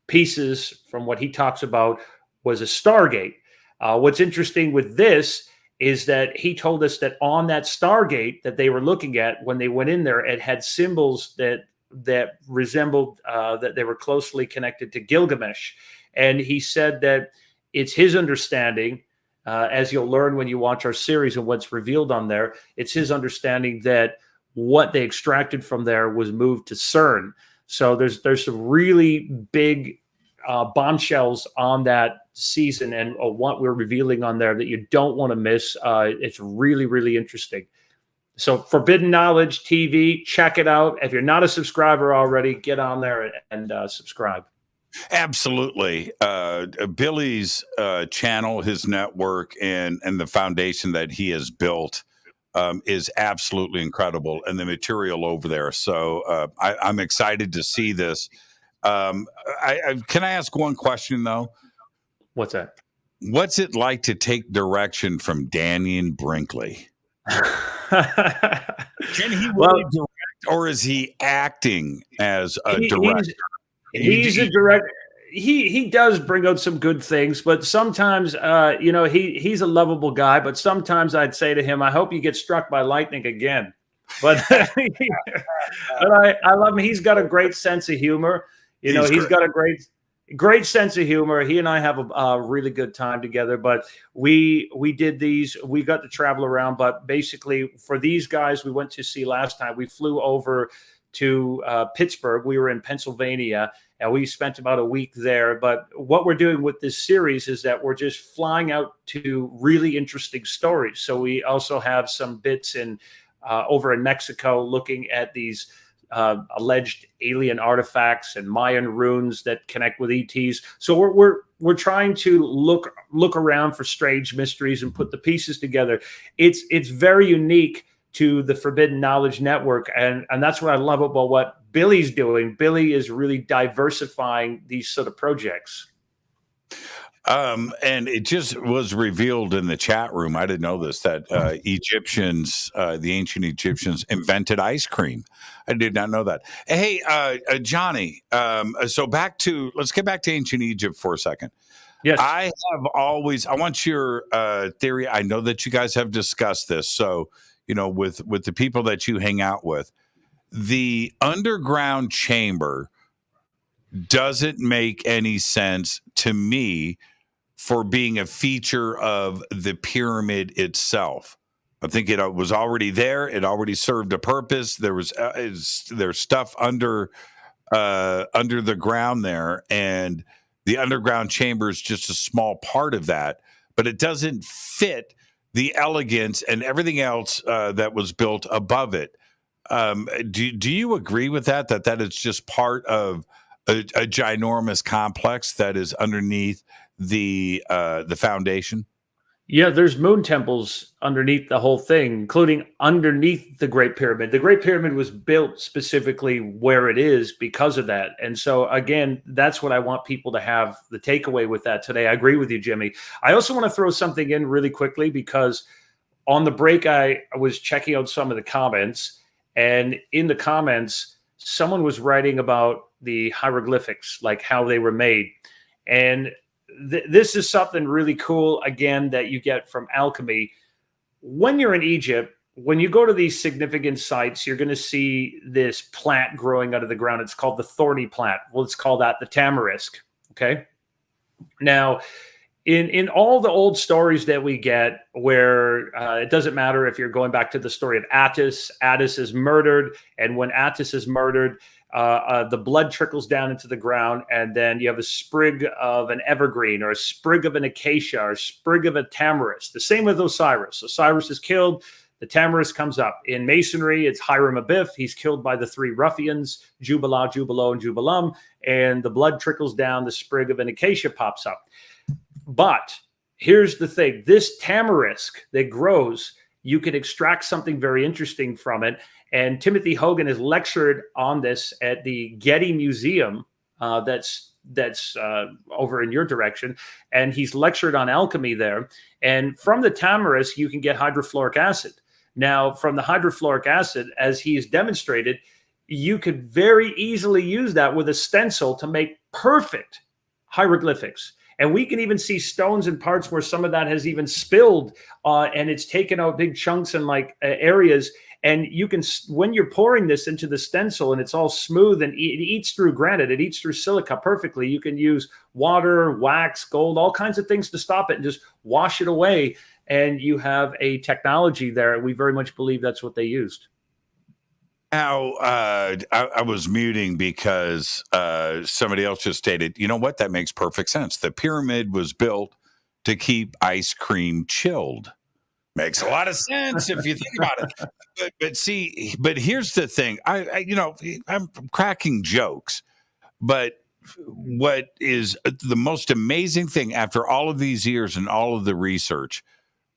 pieces from what he talks about was a Stargate. What's interesting with this is that he told us that on that Stargate that they were looking at, when they went in there, it had symbols that resembled, that they were closely connected to Gilgamesh. And he said that it's his understanding, as you'll learn when you watch our series and what's revealed on there, it's his understanding that what they extracted from there was moved to CERN. So there's some really big bombshells on that season, and what we're revealing on there that you don't want to miss. It's really, really interesting. So Forbidden Knowledge TV, check it out. If you're not a subscriber already, get on there and subscribe. Absolutely. Billy's channel, his network, and the foundation that he has built is absolutely incredible, and the material over there. So I'm excited to see this. Can I ask one question, though? What's that? What's it like to take direction from Daniel Brinkley? Can he really direct, or is he acting as a director? He's a director. He does bring out some good things, but sometimes, he's a lovable guy. But sometimes I'd say to him, "I hope you get struck by lightning again." But but I love him. He's got a great sense of humor. He's got a great sense of humor. He and I have a really good time together. But we did these. We got to travel around. But basically, for these guys we went to see last time, we flew over to Pittsburgh. We were in Pennsylvania, and we spent about a week there. But what we're doing with this series is that we're just flying out to really interesting stories. So we also have some bits in over in Mexico looking at these alleged alien artifacts and Mayan runes that connect with ETs. So we're trying to look around for strange mysteries and put the pieces together. It's very unique to the Forbidden Knowledge Network, and that's what I love about what Billy's doing. Billy is really diversifying these sort of projects. And it just was revealed in the chat room. I didn't know this, that Egyptians, the ancient Egyptians, invented ice cream. I did not know that. Hey, Johnny. So let's get back to ancient Egypt for a second. Yes, I want your theory. I know that you guys have discussed this. So, with the people that you hang out with, the underground chamber doesn't make any sense to me for being a feature of the pyramid itself. I think it was already there. It already served a purpose. There's stuff under the ground there, and the underground chamber is just a small part of that, but it doesn't fit the elegance and everything else that was built above it. Do you agree with that is just part of a ginormous complex that is underneath the foundation? Yeah, there's moon temples underneath the whole thing, including underneath the Great Pyramid. The Great Pyramid was built specifically where it is because of that. And so, again, that's what I want people to have the takeaway with that today. I agree with you, Jimmy. I also want to throw something in really quickly, because on the break, I was checking out some of the comments, and in the comments, someone was writing about the hieroglyphics, like how they were made. And this is something really cool, again, that you get from Alchemy. When you're in Egypt, when you go to these significant sites, you're going to see this plant growing out of the ground. It's called the thorny plant. Well, let's call that the tamarisk. Okay. Now, in all the old stories that we get, where it doesn't matter if you're going back to the story of Attis is murdered. And when Attis is murdered, the blood trickles down into the ground, and then you have a sprig of an evergreen, or a sprig of an acacia, or a sprig of a tamarisk. The same with Osiris. Osiris is killed, the tamarisk comes up. In Masonry, it's Hiram Abiff. He's killed by the three ruffians, Jubala, Jubalo, and Jubalum, and the blood trickles down, the sprig of an acacia pops up. But here's the thing. This tamarisk that grows, you can extract something very interesting from it. And Timothy Hogan has lectured on this at the Getty Museum that's over in your direction. And he's lectured on alchemy there. And from the tamarisk, you can get hydrofluoric acid. Now, from the hydrofluoric acid, as he has demonstrated, you could very easily use that with a stencil to make perfect hieroglyphics. And we can even see stones and parts where some of that has even spilled, and it's taken out big chunks in areas. And you can, when you're pouring this into the stencil and it's all smooth and it eats through granite, it eats through silica perfectly. You can use water, wax, gold, all kinds of things to stop it and just wash it away. And you have a technology there. We very much believe that's what they used. Now, I was muting because somebody else just stated, you know what? That makes perfect sense. The pyramid was built to keep ice cream chilled. Makes a lot of sense if you think about it. But here's the thing. I'm cracking jokes, but what is the most amazing thing after all of these years and all of the research,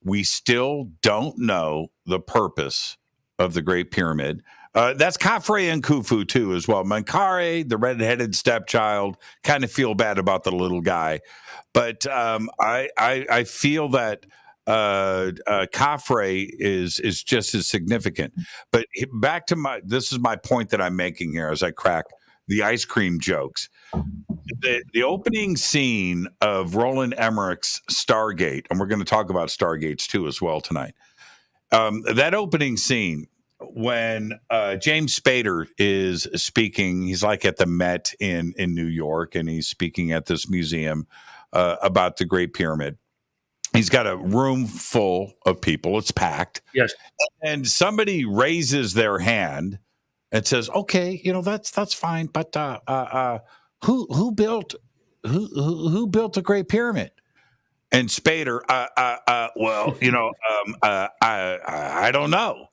we still don't know the purpose of the Great Pyramid. That's Khafre and Khufu too, as well. Menkaure, the red-headed stepchild, kind of feel bad about the little guy, but I feel that Khafre is just as significant. But back to this is my point that I'm making here as I crack the ice cream jokes. The opening scene of Roland Emmerich's Stargate, and we're going to talk about Stargates too as well tonight. That opening scene, when James Spader is speaking, he's like at the Met in New York, and he's speaking at this museum about the Great Pyramid. He's got a room full of people. It's packed. Yes. And somebody raises their hand and says, okay, that's fine, but who built the Great Pyramid? And Spader, well, I don't know.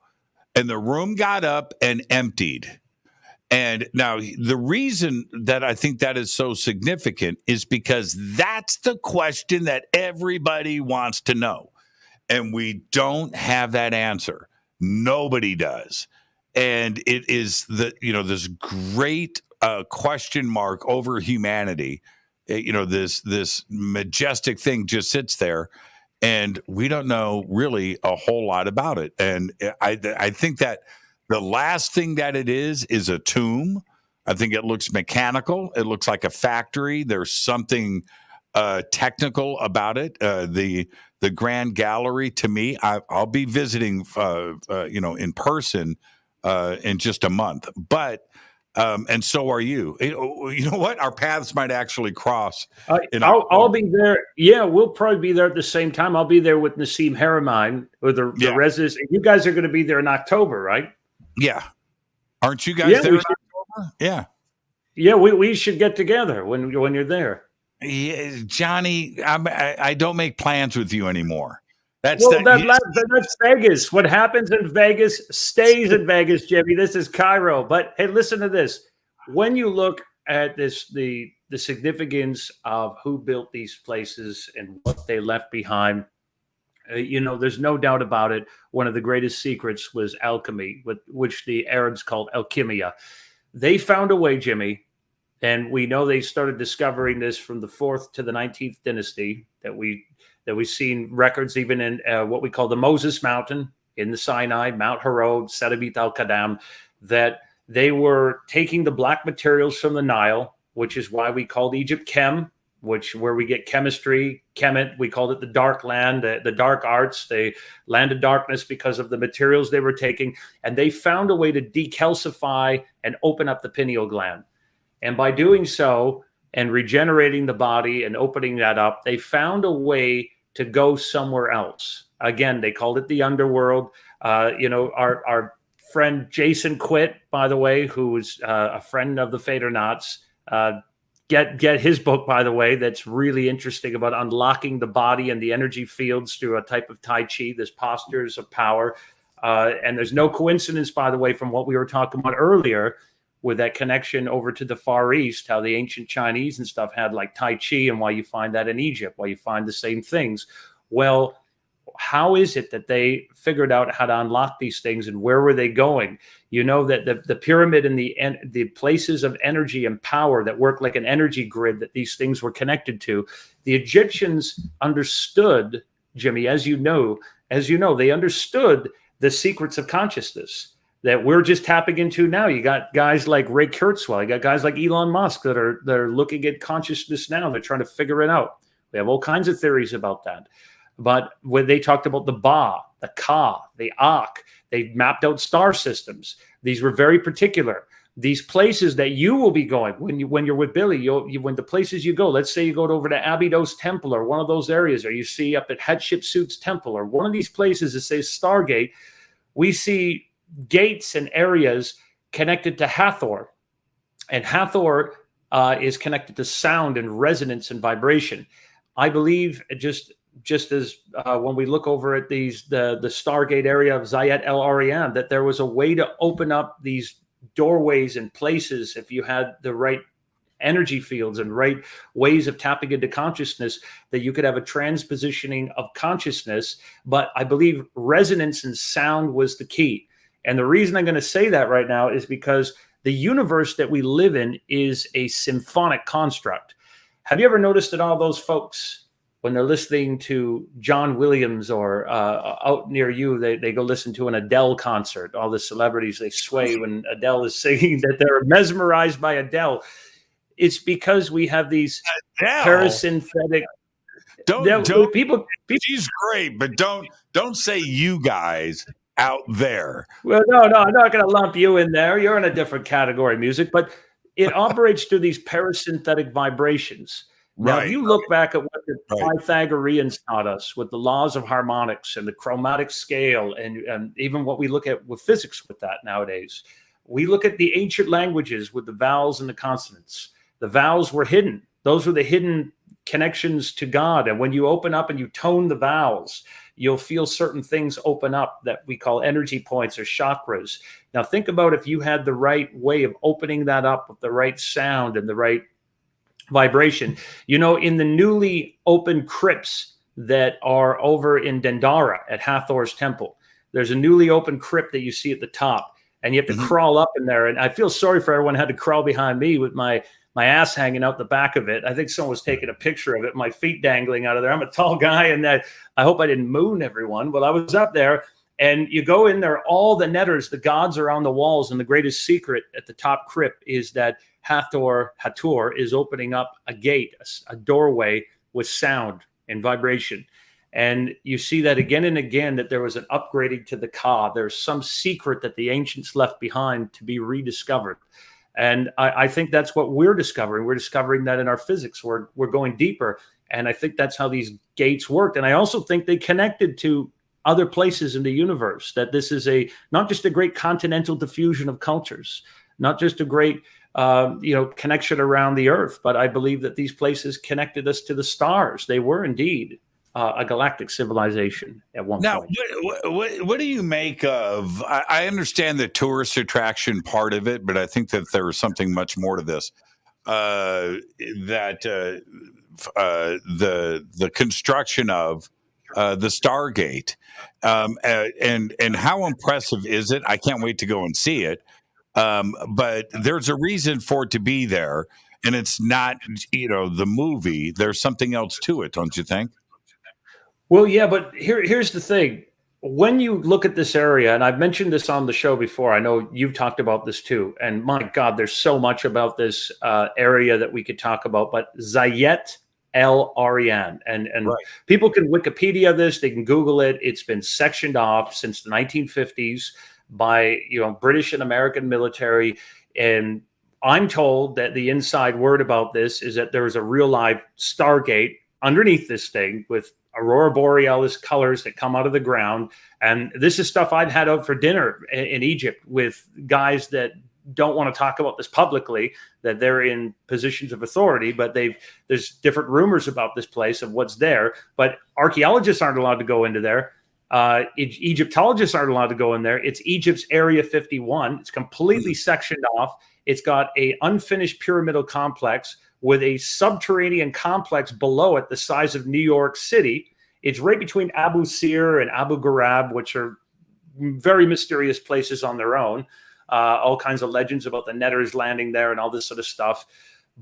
And the room got up and emptied. And now the reason that I think that is so significant is because that's the question that everybody wants to know. And we don't have that answer. Nobody does. And it is this great question mark over humanity. This majestic thing just sits there, and we don't know really a whole lot about it. And I think that the last thing that it is a tomb. I think it looks mechanical. It looks like a factory. There's something technical about it. The Grand Gallery, to me, I'll be visiting, in person in just a month. But and so are you. You know what? Our paths might actually cross. I'll be there. Yeah, we'll probably be there at the same time. I'll be there with Nassim Haramein or the residents. You guys are going to be there in October, right? Yeah. Aren't you guys there in October? Yeah. Yeah, we should get together when you're there. Yeah, Johnny, I don't make plans with you anymore. That's Vegas. What happens in Vegas stays in Vegas, Jimmy. This is Cairo. But hey, listen to this. When you look at this, the significance of who built these places and what they left behind, there's no doubt about it. One of the greatest secrets was alchemy, which the Arabs called alchemia. They found a way, Jimmy, and we know they started discovering this from the 4th to the 19th dynasty that we've seen records even in what we call the Moses Mountain in the Sinai, Mount Harod, Sedabit al-Qadam, that they were taking the black materials from the Nile, which is why we called Egypt Chem, where we get chemistry, Kemet. We called it the dark land, the dark arts, the land of darkness because of the materials they were taking. And they found a way to decalcify and open up the pineal gland. And by doing so and regenerating the body and opening that up, they found a way to go somewhere else. Again, they called it the underworld. Our friend Jason Quitt, by the way, who was a friend of the Fadernauts, get his book, by the way, that's really interesting about unlocking the body and the energy fields through a type of Tai Chi. There's postures of power. And there's no coincidence, by the way, from what we were talking about earlier with that connection over to the Far East, how the ancient Chinese and stuff had like Tai Chi, and why you find that in Egypt, why you find the same things. Well, how is it that they figured out how to unlock these things, and where were they going? You know that the pyramid and the places of energy and power that work like an energy grid that these things were connected to, the Egyptians understood, Jimmy, as you know, they understood the secrets of consciousness that we're just tapping into now. You got guys like Ray Kurzweil, you got guys like Elon Musk that are looking at consciousness now. They're trying to figure it out. We have all kinds of theories about that. But when they talked about the Ba, the Ka, the Ak, they mapped out star systems. These were very particular. These places that you will be going when you're with Billy, when the places you go, let's say you go over to Abydos Temple or one of those areas, or you see up at Hatshepsut's Temple or one of these places that says Stargate, we see gates and areas connected to Hathor. And Hathor is connected to sound and resonance and vibration. I believe just as when we look over at the Stargate area of Zayat El Arian, that there was a way to open up these doorways and places if you had the right energy fields and right ways of tapping into consciousness, that you could have a transpositioning of consciousness. But I believe resonance and sound was the key. And the reason I'm going to say that right now is because the universe that we live in is a symphonic construct. Have you ever noticed that all those folks, when they're listening to John Williams or out near you, they go listen to an Adele concert, all the celebrities, they sway when Adele is singing, that they're mesmerized by Adele. It's because we have these parasympathetic. People. She's great, but don't say you guys out there. Well, no, I'm not going to lump you in there. You're in a different category of music, but it operates through these parasynthetic vibrations. Now, if you look back at what the Pythagoreans taught us with the laws of harmonics and the chromatic scale, and even what we look at with physics with that nowadays, We look at the ancient languages with the vowels and the consonants. The vowels were hidden. Those were the hidden connections to God. And when you open up and you tone the vowels, you'll feel certain things open up that we call energy points or chakras. Now think about if you had the right way of opening that up with the right sound and the right vibration. You know, in the newly opened crypts that are over in Dendara at Hathor's temple, there's a newly opened crypt that you see at the top, and you have to crawl up in there. And I feel sorry for everyone who had to crawl behind me with my ass hanging out the back of it. I think someone was taking a picture of it, my feet dangling out of there. I'm a tall guy, and that I hope I didn't moon everyone. Well, I was up there, and you go in there, all the netters, the gods are on the walls, and the greatest secret at the top crypt is that Hathor is opening up a gate, a doorway with sound and vibration. And you see that again and again, that there was an upgrading to the Ka. There's some secret that the ancients left behind to be rediscovered. And I think that's what we're discovering. We're discovering that in our physics. We're going deeper. And I think that's how these gates worked. And I also think they connected to other places in the universe, that this is not just a great continental diffusion of cultures, not just a great connection around the earth, but I believe that these places connected us to the stars. They were indeed a galactic civilization at one point. Now, what do you make of? I understand the tourist attraction part of it, but I think that there is something much more to this. The construction of the Stargate, and how impressive is it? I can't wait to go and see it. But there's a reason for it to be there, and it's not, the movie. There's something else to it, don't you think? Well, yeah, but here's the thing. When you look at this area, and I've mentioned this on the show before, I know you've talked about this too, and my God, there's so much about this area that we could talk about, but Zayat El Arian, and right. People can Wikipedia this, they can Google it. It's been sectioned off since the 1950s by British and American military, and I'm told that the inside word about this is that there is a real live Stargate underneath this thing with aurora borealis colors that come out of the ground. And this is stuff I'd had out for dinner in Egypt with guys that don't want to talk about this publicly, that they're in positions of authority, but there's different rumors about this place of what's there. But archaeologists aren't allowed to go into there. Egyptologists aren't allowed to go in there. It's Egypt's Area 51. It's completely sectioned off. It's got a unfinished pyramidal complex with a subterranean complex below it the size of New York City. It's right between Abu Sir and Abu Ghurab, which are very mysterious places on their own. All kinds of legends about the netters landing there and all this sort of stuff.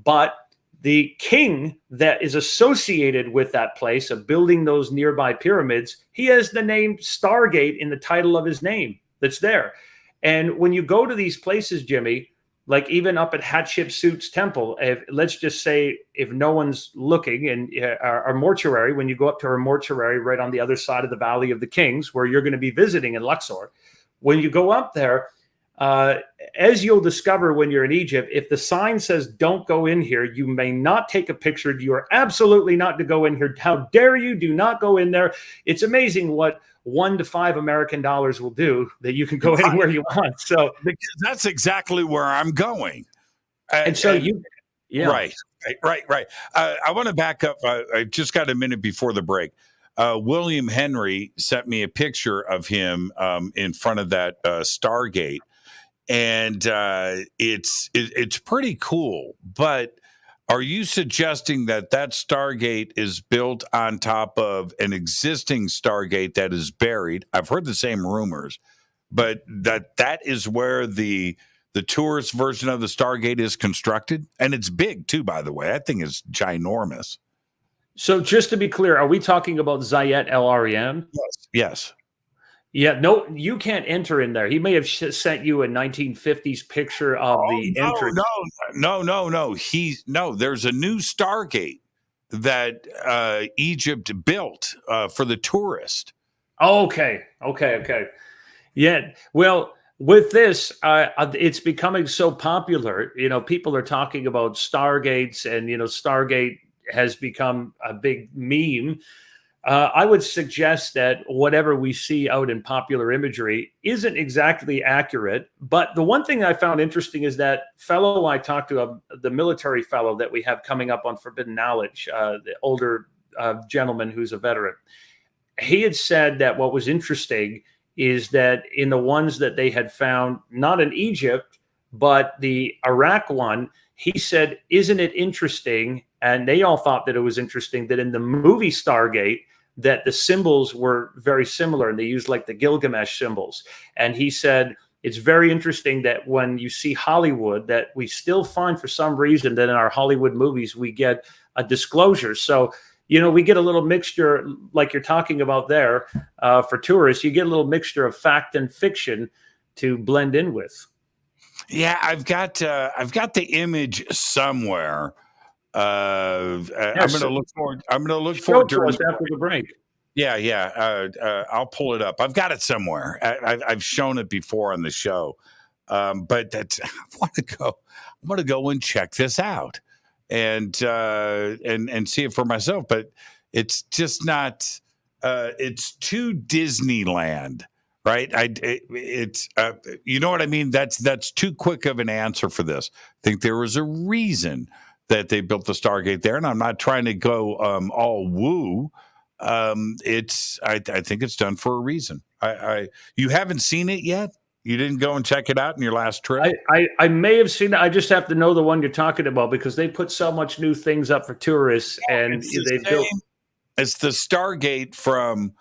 But the king that is associated with that place of building those nearby pyramids, he has the name Stargate in the title of his name that's there. And when you go to these places, Jimmy, like even up at Hatshepsut's temple, let's just say if no one's looking, and our mortuary, when you go up to our mortuary right on the other side of the Valley of the Kings, where you're going to be visiting in Luxor, when you go up there, as you'll discover when you're in Egypt, if the sign says don't go in here, you may not take a picture. You are absolutely not to go in here. How dare you? Do not go in there. It's amazing what $1 to $5 American will do, that you can go anywhere you want. So because that's exactly where I'm going. And so Right. I want to back up. I just got a minute before the break. William Henry sent me a picture of him in front of that Stargate. And it's pretty cool, but are you suggesting that Stargate is built on top of an existing Stargate that is buried? I've heard the same rumors, but that is where the tourist version of the Stargate is constructed, and it's big too. By the way, that thing is ginormous. So just to be clear, are we talking about Zayat El Arian? Yes. Yeah, no, you can't enter in there. He may have sent you a 1950s picture of the entrance. No. There's a new Stargate that Egypt built for the tourist. Okay. Yeah. Well, with this, it's becoming so popular. People are talking about Stargates, and Stargate has become a big meme. I would suggest that whatever we see out in popular imagery isn't exactly accurate. But the one thing I found interesting is that fellow I talked to, the military fellow that we have coming up on Forbidden Knowledge, the older gentleman who's a veteran, he had said that what was interesting is that in the ones that they had found, not in Egypt, but the Iraq one, he said, isn't it interesting? And they all thought that it was interesting that in the movie Stargate, that the symbols were very similar and they used like the Gilgamesh symbols. And he said, it's very interesting that when you see Hollywood, that we still find for some reason that in our Hollywood movies, we get a disclosure. So, you know, we get a little mixture, like you're talking about there, for tourists, you get a little mixture of fact and fiction to blend in with. Yeah, I've got the image somewhere. I'm going to look forward. I'm going to look forward to it after the break. Yeah. I'll pull it up. I've got it somewhere. I've shown it before on the show, but I want to go and check this out and see it for myself. But it's just not. It's too Disneyland. Right. It's you know what I mean? That's too quick of an answer for this. I think there was a reason that they built the Stargate there. And I'm not trying to go all woo. I think it's done for a reason. You haven't seen it yet? You didn't go and check it out in your last trip? I may have seen it. I just have to know the one you're talking about because they put so much new things up for tourists. And it's the Stargate from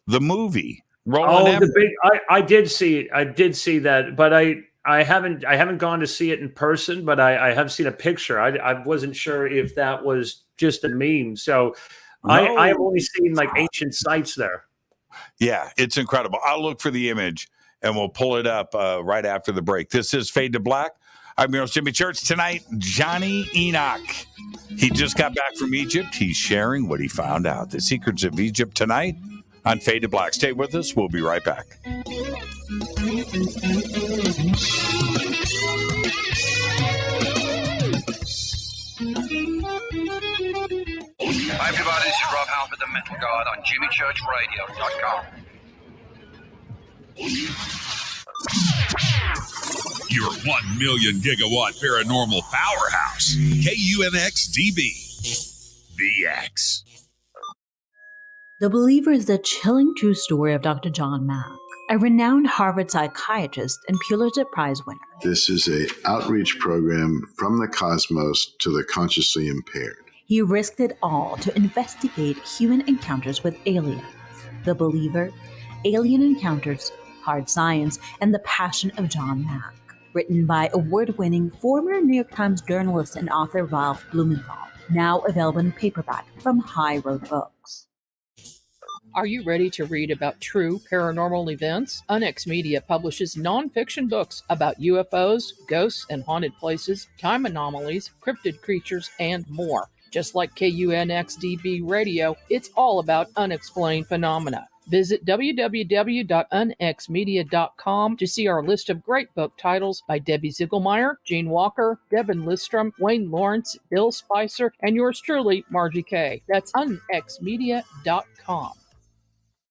the movie. I did see it. I did see that, but I haven't gone to see it in person, but I have seen a picture. I wasn't sure if that was just a meme. So I have only seen like ancient sites there. Yeah, it's incredible. I'll look for the image and we'll pull it up right after the break. This is Fade to Black. I'm your host, Jimmy Church. Tonight, Jonny Enoch. He just got back from Egypt. He's sharing what he found out. The secrets of Egypt tonight on Fade to Black. Stay with us. We'll be right back. Hi, everybody. This is Rob Halford, the Metal Guard on JimmyChurchRadio.com. Your 1 million gigawatt paranormal powerhouse, KUNX-DB, VX. The Believer is the chilling true story of Dr. John Mack, a renowned Harvard psychiatrist and Pulitzer Prize winner. This is an outreach program from the cosmos to the consciously impaired. He risked it all to investigate human encounters with aliens. The Believer, Alien Encounters, Hard Science, and the Passion of John Mack. Written by award-winning former New York Times journalist and author Ralph Blumenthal. Now available in paperback from High Road Books. Are you ready to read about true paranormal events? Unex Media publishes nonfiction books about UFOs, ghosts and haunted places, time anomalies, cryptid creatures, and more. Just like KUNX-DB Radio, it's all about unexplained phenomena. Visit www.unxmedia.com to see our list of great book titles by Debbie Ziegelmeyer, Gene Walker, Devin Listrom, Wayne Lawrence, Bill Spicer, and yours truly, Margie Kay. That's unxmedia.com.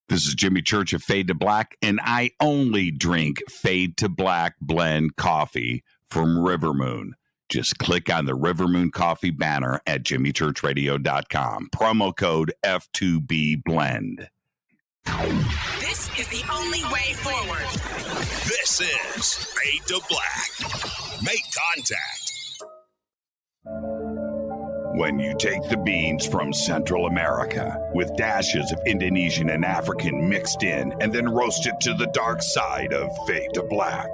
This is Jimmy Church of Fade to Black, and I only drink Fade to Black blend coffee from River Moon. Just click on the River Moon coffee banner at jimmychurchradio.com. Promo code F2B blend. This is the only way forward. This is Fade to Black. Make contact. When you take the beans from Central America with dashes of Indonesian and African mixed in and then roast it to the dark side of Fade to Black,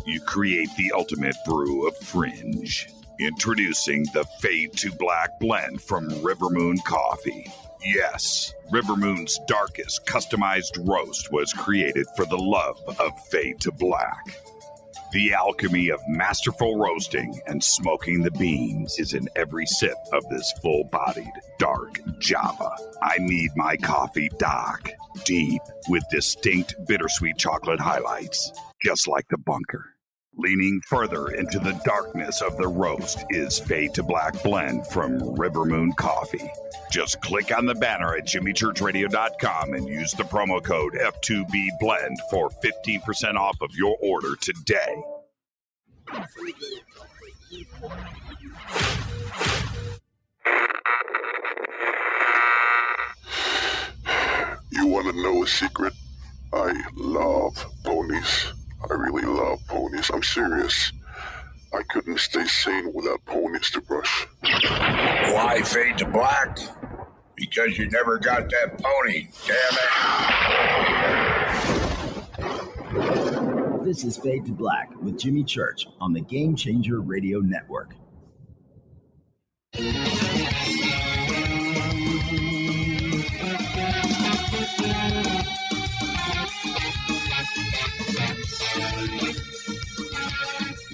you create the ultimate brew of fringe. Introducing the Fade to Black blend from River Moon Coffee. Yes, River Moon's darkest customized roast was created for the love of Fade to Black. The alchemy of masterful roasting and smoking the beans is in every sip of this full-bodied, dark Java. I need my coffee dark, deep, with distinct bittersweet chocolate highlights, just like the bunker. Leaning further into the darkness of the roast is Fade to Black Blend from River Moon Coffee. Just click on the banner at jimmychurchradio.com and use the promo code F2BBLEND for 15% off of your order today. You want to know a secret? I love ponies. I really love ponies. I'm serious. I couldn't stay sane without ponies to brush. Why fade to black? Because you never got that pony. Damn it. This is Fade to Black with Jimmy Church on the Game Changer Radio Network.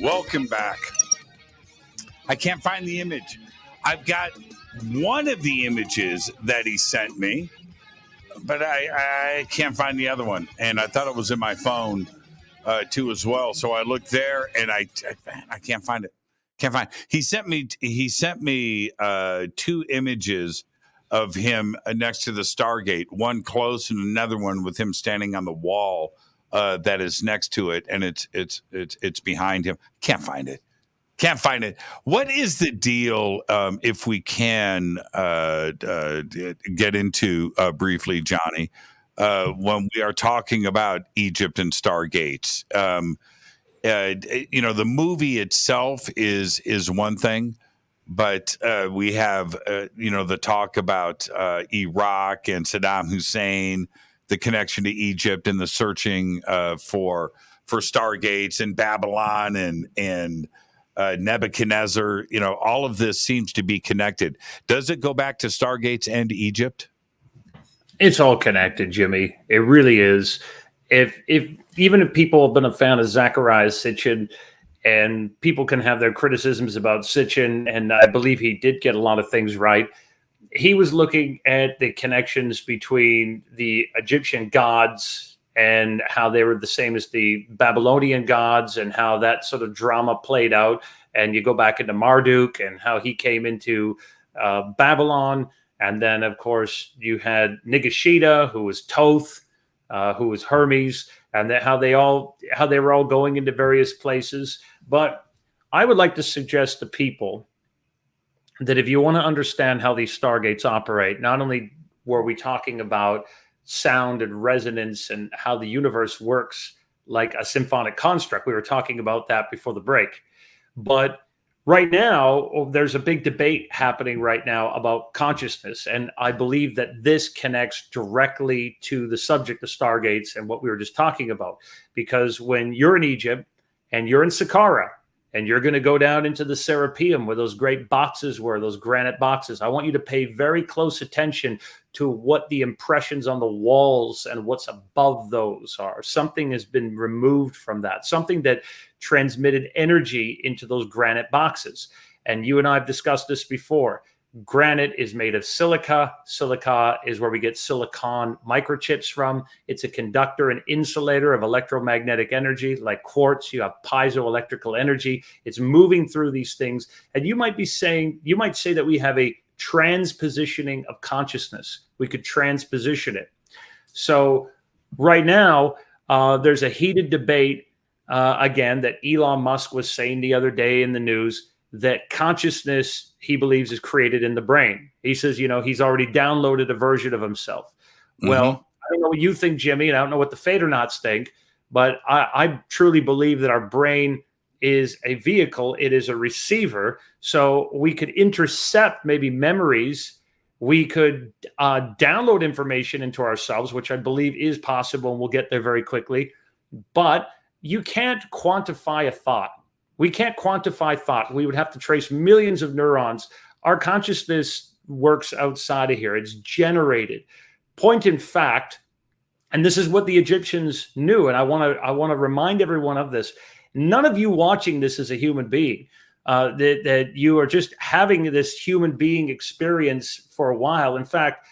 Welcome back. I can't find the image. I've got one of the images that he sent me, but I can't find the other one. And I thought it was in my phone too as well. So I looked there and I can't find it. Can't find. He sent me two images of him next to the Stargate, one close and another one with him standing on the wall that is next to it, and it's behind him. Can't find it. Can't find it. What is the deal? If we can get into briefly, Johnny, when we are talking about Egypt and Stargates, the movie itself is one thing, but we have the talk about Iraq and Saddam Hussein, the connection to Egypt and the searching for Stargates and Babylon and Nebuchadnezzar. All of this seems to be connected. Does it go back to Stargates and Egypt? It's all connected, Jimmy. It really is. If even if people have been a fan of Zecharia Sitchin, and people can have their criticisms about Sitchin, and I believe he did get a lot of things right. He was looking at the connections between the Egyptian gods and how they were the same as the Babylonian gods, and how that sort of drama played out. And you go back into Marduk and how he came into Babylon. And then, of course, you had Nigashida, who was Thoth, who was Hermes, and how they were all going into various places. But I would like to suggest to people that if you want to understand how these Stargates operate, not only were we talking about sound and resonance and how the universe works like a symphonic construct, we were talking about that before the break. But right now, there's a big debate happening right now about consciousness. And I believe that this connects directly to the subject of Stargates and what we were just talking about. Because when you're in Egypt and you're in Saqqara, and you're going to go down into the Serapeum where those great boxes were, those granite boxes, I want you to pay very close attention to what the impressions on the walls and what's above those are. Something has been removed from that, something that transmitted energy into those granite boxes. And you and I have discussed this before. Granite is made of silica. Silica is where we get silicon microchips from. It's a conductor and insulator of electromagnetic energy. Like quartz, you have piezoelectrical energy. It's moving through these things. And you might say that we have a transpositioning of consciousness. We could transposition it. So right now, there's a heated debate, again, that Elon Musk was saying the other day in the news, that consciousness, he believes, is created in the brain. He says, he's already downloaded a version of himself. Mm-hmm. Well, I don't know what you think, Jimmy, and I don't know what the Fadernauts think, but I truly believe that our brain is a vehicle. It is a receiver. So we could intercept maybe memories. We could download information into ourselves, which I believe is possible, and we'll get there very quickly. But you can't quantify a thought. We can't quantify thought. We would have to trace millions of neurons. Our consciousness works outside of here. It's generated. Point in fact, and this is what the Egyptians knew, and I want to remind everyone of this. None of you watching this is a human being. That you are just having this human being experience for a while. In fact,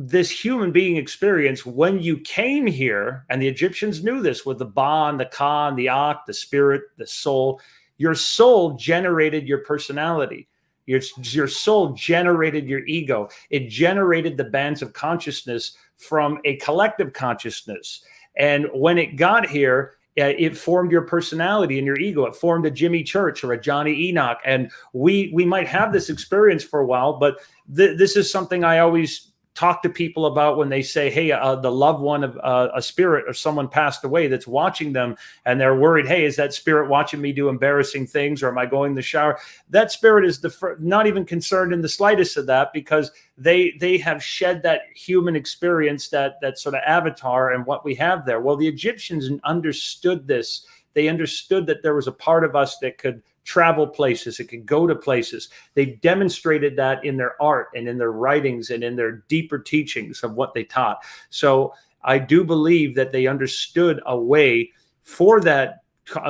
this human being experience, when you came here, and the Egyptians knew this with the Ba and the Ka and the Ak, the spirit, the soul, your soul generated your personality. Your soul generated your ego. It generated the bands of consciousness from a collective consciousness. And when it got here, it formed your personality and your ego. It formed a Jimmy Church or a Jonny Enoch. And we might have this experience for a while, but this is something I always talk to people about when they say, hey, the loved one of a spirit or someone passed away that's watching them, and they're worried, hey, is that spirit watching me do embarrassing things, or am I going to the shower? That spirit is not even concerned in the slightest of that, because they have shed that human experience, that sort of avatar and what we have there. Well, the Egyptians understood this. They understood that there was a part of us that could travel places, it could go to places. They demonstrated that in their art and in their writings and in their deeper teachings of what they taught. So I do believe that they understood a way for that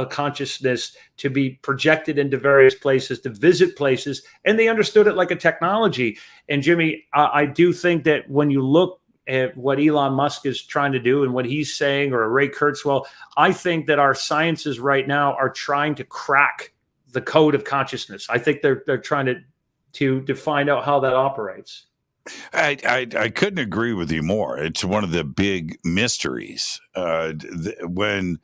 consciousness to be projected into various places, to visit places, and they understood it like a technology. And Jimmy, I do think that when you look at what Elon Musk is trying to do and what he's saying, or Ray Kurzweil, I think that our sciences right now are trying to crack the code of consciousness. I think they're trying to find out how that operates. I couldn't agree with you more. It's one of the big mysteries. When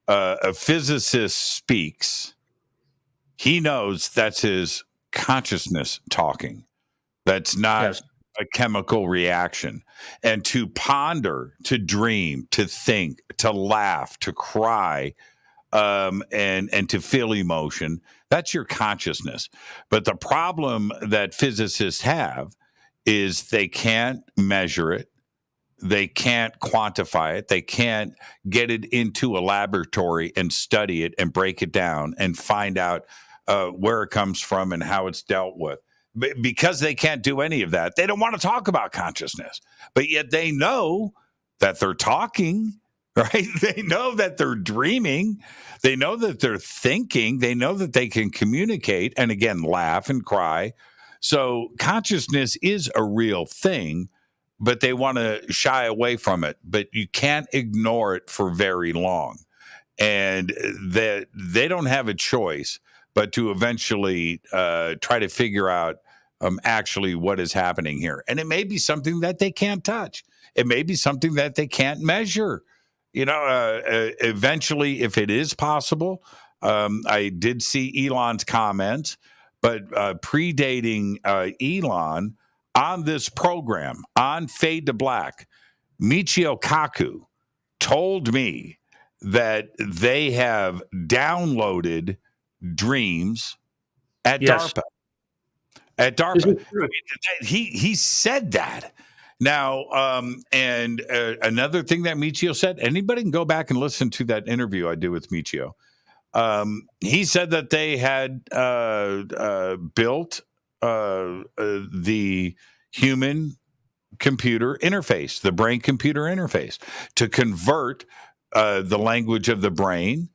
a physicist speaks, he knows that's his consciousness talking. That's not a chemical reaction. And to ponder, to dream, to think, to laugh, to cry, and to feel emotion, that's your consciousness. But the problem that physicists have is they can't measure it. They can't quantify it. They can't get it into a laboratory and study it and break it down and find out where it comes from and how it's dealt with. Because they can't do any of that, they don't want to talk about consciousness. But yet they know that they're talking, right? They know that they're dreaming. They know that they're thinking. They know that they can communicate and, again, laugh and cry. So consciousness is a real thing, but they want to shy away from it. But you can't ignore it for very long. And they don't have a choice but to eventually try to figure out actually what is happening here. And it may be something that they can't touch. It may be something that they can't measure. Eventually, if it is possible, I did see Elon's comments, but predating Elon on this program, on Fade to Black, Michio Kaku told me that they have downloaded dreams at DARPA. At DARPA. He said that. Now, and another thing that Michio said, anybody can go back and listen to that interview I did with Michio. He said that they had built the human computer interface, the brain computer interface, to convert the language of the brain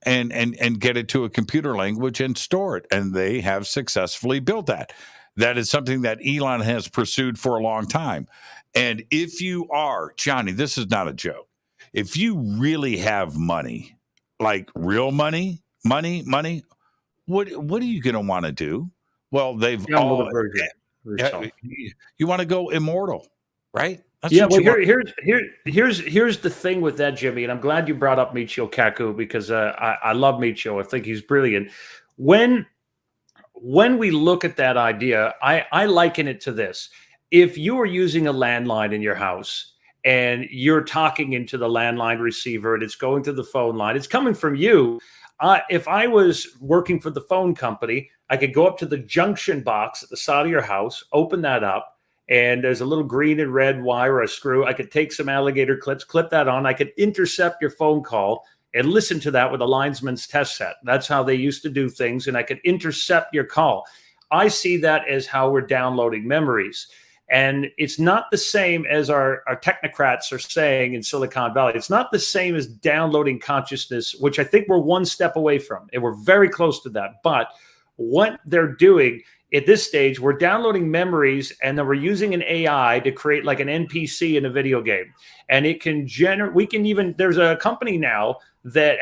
and get it to a computer language and store it. And they have successfully built that. That is something that Elon has pursued for a long time. And if you are, Johnny, this is not a joke. If you really have money, like real money, what are you going to want to do? Well, they've all, you want to go immortal, right? That's here's the thing with that, Jimmy, and I'm glad you brought up Michio Kaku, because I love Michio. I think he's brilliant. When we look at that idea, I liken it to this. If you are using a landline in your house and you're talking into the landline receiver and it's going to the phone line, it's coming from you. If I was working for the phone company, I could go up to the junction box at the side of your house, open that up, and there's a little green and red wire or a screw. I could take some alligator clips, clip that on. I could intercept your phone call and listen to that with a linesman's test set. That's how they used to do things, and I could intercept your call. I see that as how we're downloading memories. And it's not the same as our technocrats are saying in Silicon Valley. It's not the same as downloading consciousness, which I think we're one step away from, and we're very close to that. But what they're doing at this stage, we're downloading memories and then we're using an AI to create like an NPC in a video game. And it can generate, we can even, there's a company now that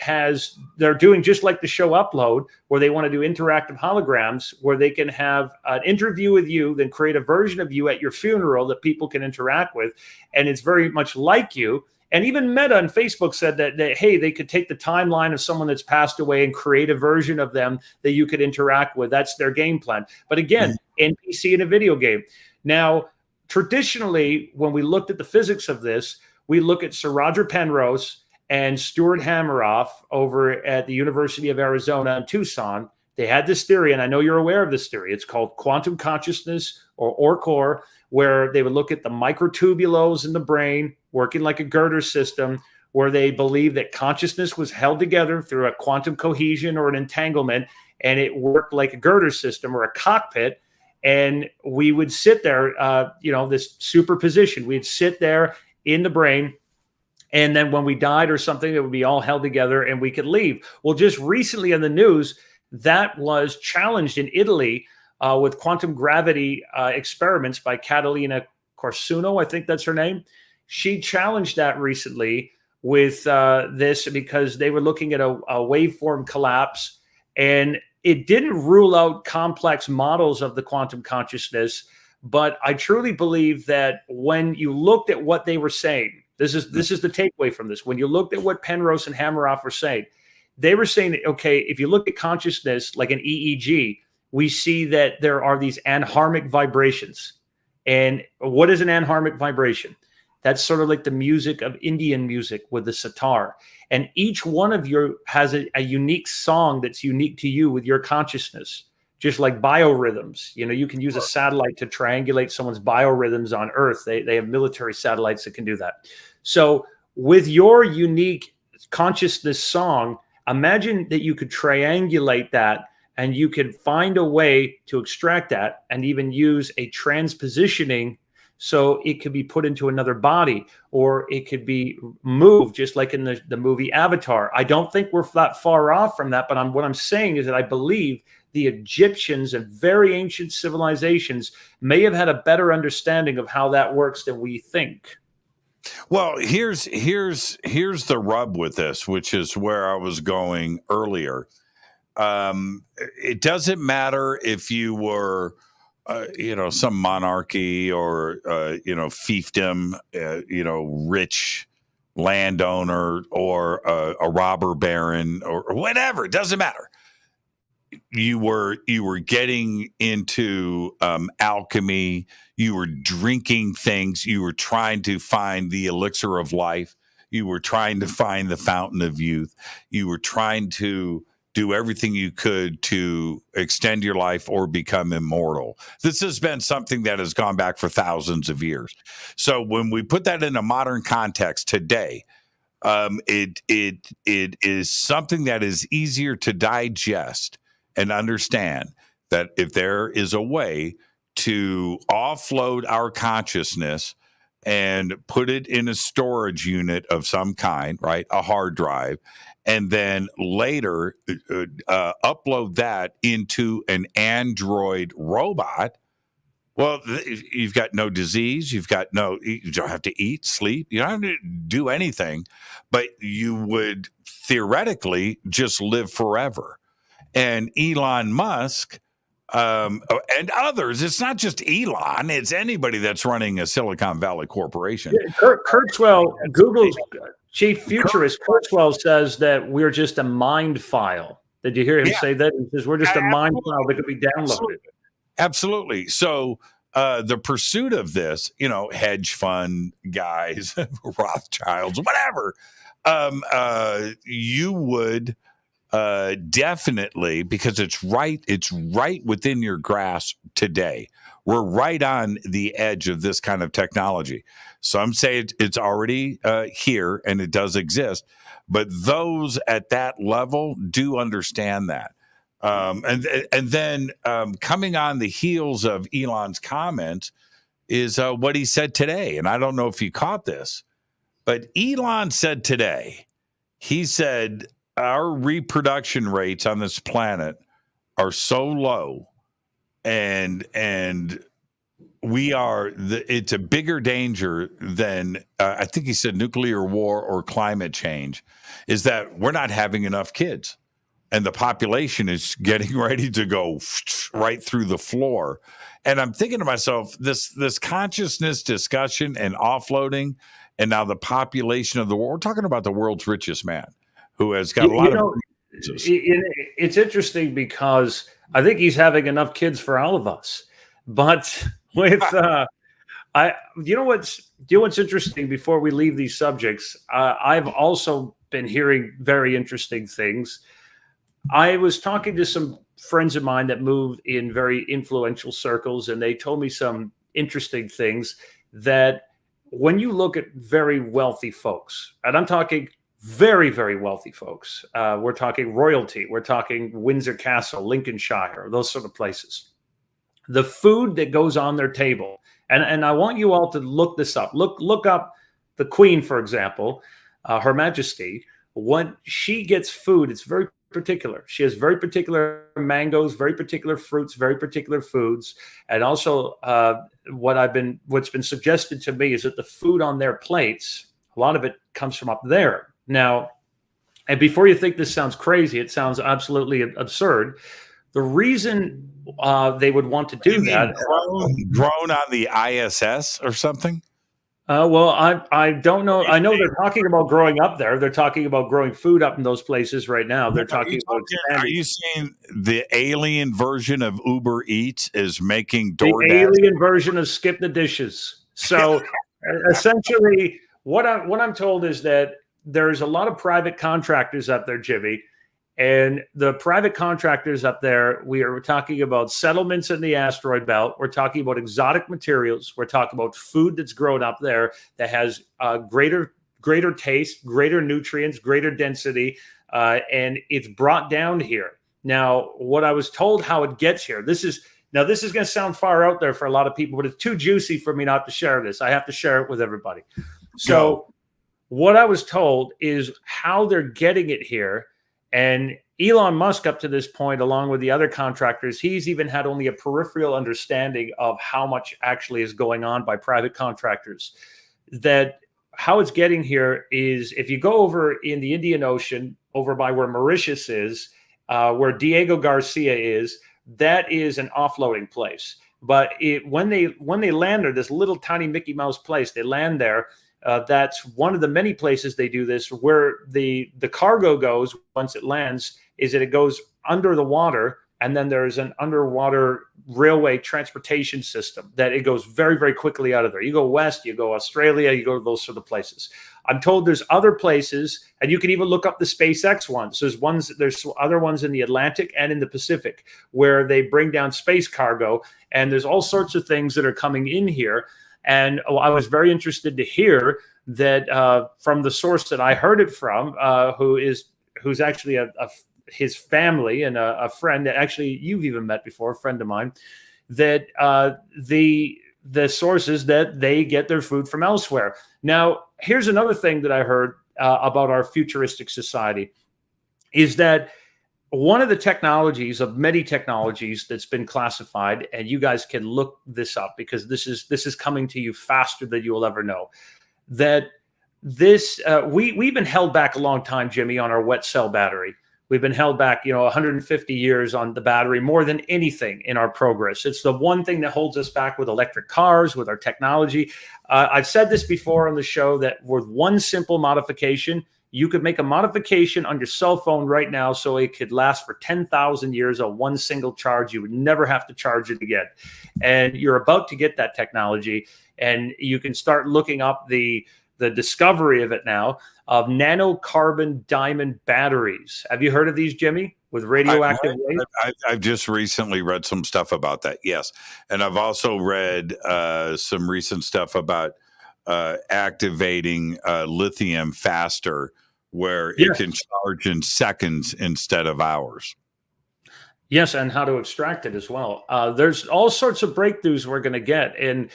they're doing just like the show Upload, where they want to do interactive holograms, where they can have an interview with you, then create a version of you at your funeral that people can interact with. And it's very much like you. And even Meta on Facebook said that, hey, they could take the timeline of someone that's passed away and create a version of them that you could interact with. That's their game plan. But again, NPC in a video game. Now, traditionally, when we looked at the physics of this, we look at Sir Roger Penrose and Stuart Hameroff over at the University of Arizona in Tucson. They had this theory, and I know you're aware of this theory. It's called quantum consciousness, or core, where they would look at the microtubules in the brain working like a girder system, where they believe that consciousness was held together through a quantum cohesion or an entanglement, and it worked like a girder system or a cockpit. And we would sit there, this superposition. We'd sit there in the brain, and then when we died or something, it would be all held together and we could leave. Well, just recently in the news, that was challenged in Italy with quantum gravity experiments by Catalina Corsuno, I think that's her name. She challenged that recently with this because they were looking at a waveform collapse, and it didn't rule out complex models of the quantum consciousness. But I truly believe that when you looked at what they were saying, this is the takeaway from this. When you looked at what Penrose and Hameroff were saying, they were saying, okay, if you look at consciousness like an EEG, we see that there are these anharmic vibrations. And what is an anharmic vibration? That's sort of like the music of Indian music with the sitar. And each one of you has a unique song that's unique to you with your consciousness, just like biorhythms. You can use a satellite to triangulate someone's biorhythms on Earth. They have military satellites that can do that. So with your unique consciousness song, imagine that you could triangulate that and you could find a way to extract that and even use a transpositioning so it could be put into another body, or it could be moved just like in the movie Avatar. I don't think we're that far off from that, but what I'm saying is that I believe the Egyptians and very ancient civilizations may have had a better understanding of how that works than we think. Well, here's the rub with this, which is where I was going earlier. It doesn't matter if you were, some monarchy or, fiefdom, rich landowner or a robber baron or whatever. It doesn't matter. You were getting into alchemy. You were drinking things. You were trying to find the elixir of life. You were trying to find the fountain of youth. You were trying to do everything you could to extend your life or become immortal. This has been something that has gone back for thousands of years. So when we put that in a modern context today, it is something that is easier to digest and understand, that if there is a way to offload our consciousness and put it in a storage unit of some kind, right? A hard drive, and then later upload that into an Android robot. Well, you've got no disease. You don't have to eat, sleep. You don't have to do anything, but you would theoretically just live forever. And Elon Musk and others, it's not just Elon, it's anybody that's running a Silicon Valley corporation. Kurzweil, Google's chief futurist, Kurzweil says that we're just a mind file. Did you hear him say that? He says we're just a mind file that could be downloaded. Absolutely. So the pursuit of this, hedge fund guys, Rothschilds, whatever, you would definitely, because it's right within your grasp today. We're right on the edge of this kind of technology. Some say it's already here and it does exist, but those at that level do understand that. And then coming on the heels of Elon's comments is what he said today. And I don't know if you caught this, but Elon said today, he said, our reproduction rates on this planet are so low and we are it's a bigger danger than I think he said nuclear war or climate change, is that we're not having enough kids, and the population is getting ready to go right through the floor. And I'm thinking to myself, this consciousness discussion and offloading, and now the population of the world. We're talking about the world's richest man who has got a lot of. It's interesting because I think he's having enough kids for all of us, but with what's interesting before we leave these subjects, I've also been hearing very interesting things. I was talking to some friends of mine that move in very influential circles, and they told me some interesting things that when you look at very wealthy folks, and I'm talking very, very wealthy folks, we're talking royalty, we're talking Windsor Castle, Lincolnshire, those sort of places. The food that goes on their table, and I want you all to look this up. Look up the Queen, for example, Her Majesty. When she gets food, it's very particular. She has very particular mangoes, very particular fruits, very particular foods. And also what's been suggested to me is that the food on their plates, a lot of it comes from up there. Now, and before you think this sounds crazy, it sounds absolutely absurd. The reason they would want to do that, grown on the ISS or something. Well, I don't know. I know they're talking about growing up there. They're talking about growing food up in those places right now. They're talking about expanding. Are you saying the alien version of Uber Eats is making DoorDash? The alien version of Skip the Dishes. So essentially, what I'm told is that there's a lot of private contractors up there, Jimmy. And the private contractors up there, we're talking about settlements in the asteroid belt. We're talking about exotic materials. We're talking about food that's grown up there that has greater taste, greater nutrients, greater density, and it's brought down here. Now, what I was told how it gets here, this is going to sound far out there for a lot of people, but it's too juicy for me not to share this. I have to share it with everybody. So what I was told is how they're getting it here. And Elon Musk, up to this point, along with the other contractors, he's even had only a peripheral understanding of how much actually is going on by private contractors. That how it's getting here is if you go over in the Indian Ocean, over by where Mauritius is, where Diego Garcia is, that is an offloading place. But when they land there, this little tiny Mickey Mouse place, they land there. That's one of the many places they do this, where the cargo goes once it lands, is that it goes under the water, and then there's an underwater railway transportation system that it goes very, very quickly out of there. You go west, you go Australia, you go to those sort of places. I'm told there's other places, and you can even look up the SpaceX ones. There's other ones in the Atlantic and in the Pacific where they bring down space cargo, and there's all sorts of things that are coming in here. And I was very interested to hear that from the source that I heard it from, who's actually his family and a friend that actually you've even met before, a friend of mine, that the source is that they get their food from elsewhere. Now, here's another thing that I heard about our futuristic society is that one of the technologies of many technologies that's been classified, and you guys can look this up because this is coming to you faster than you will ever know, that this we've been held back a long time, Jimmy, on our wet cell battery. We've been held back, 150 years on the battery, more than anything in our progress. It's the one thing that holds us back with electric cars, with our technology. I've said this before on the show that with one simple modification, you could make a modification on your cell phone right now so it could last for 10,000 years on one single charge. You would never have to charge it again. And you're about to get that technology, and you can start looking up the discovery of it now, of nanocarbon diamond batteries. Have you heard of these, Jimmy, with radioactive waste? I've just recently read some stuff about that, yes. And I've also read some recent stuff about activating lithium faster, where it can charge in seconds instead of hours. Yes, and how to extract it as well. There's all sorts of breakthroughs we're going to get. And,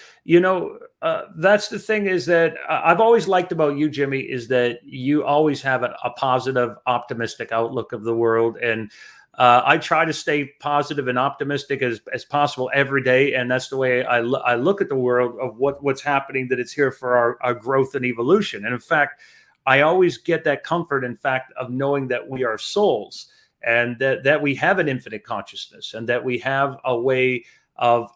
that's the thing is that I've always liked about you, Jimmy, is that you always have a positive, optimistic outlook of the world. And I try to stay positive and optimistic as possible every day, and that's the way I look at the world of what's happening. That it's here for our growth and evolution. And in fact, I always get that comfort, in fact, of knowing that we are souls, and that we have an infinite consciousness, and that we have a way of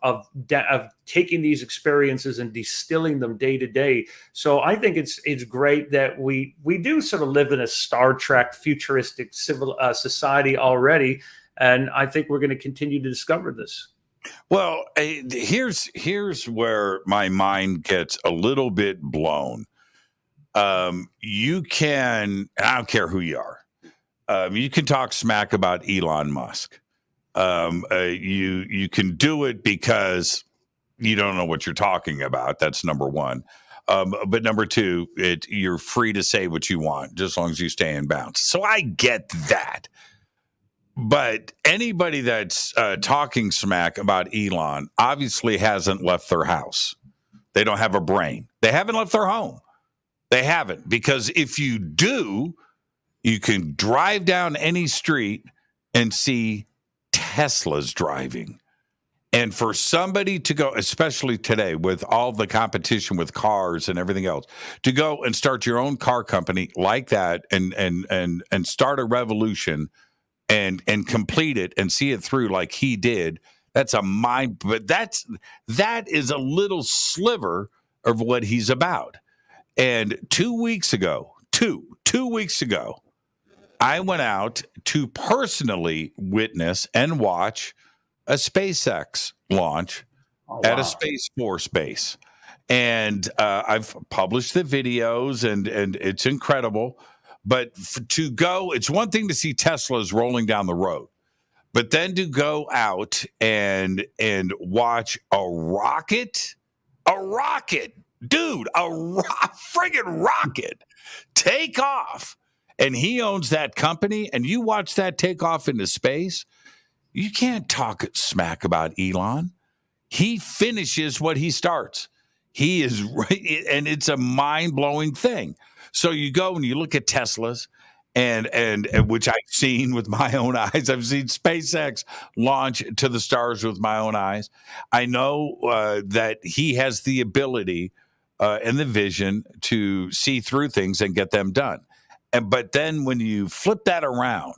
taking these experiences and distilling them day to day. So I think it's great that we do sort of live in a Star Trek futuristic civil society already, and I think we're going to continue to discover this. Well, here's where my mind gets a little bit blown. You can, I don't care who you are, you can talk smack about Elon Musk. You can do it because you don't know what you're talking about. That's number one. But number two, you're free to say what you want, just as long as you stay in bounds. So I get that. But anybody that's talking smack about Elon obviously hasn't left their house. They don't have a brain. They haven't left their home. They haven't. Because if you do, you can drive down any street and see Tesla's driving. And for somebody to go, especially today with all the competition with cars and everything else, to go and start your own car company like that and start a revolution and complete it and see it through like he did, that's a mind. But that is a little sliver of what he's about. And 2 weeks ago, two weeks ago, I went out to personally witness and watch a SpaceX launch at a Space Force base. And I've published the videos, and it's incredible. But to go, it's one thing to see Teslas rolling down the road, but then to go out and watch a rocket, dude, a friggin' rocket take off. And he owns that company, and you watch that take off into space, you can't talk smack about Elon. He finishes what he starts. He is right, and it's a mind-blowing thing. So you go and you look at Teslas, and which I've seen with my own eyes. I've seen SpaceX launch to the stars with my own eyes. I know that he has the ability and the vision to see through things and get them done. But then when you flip that around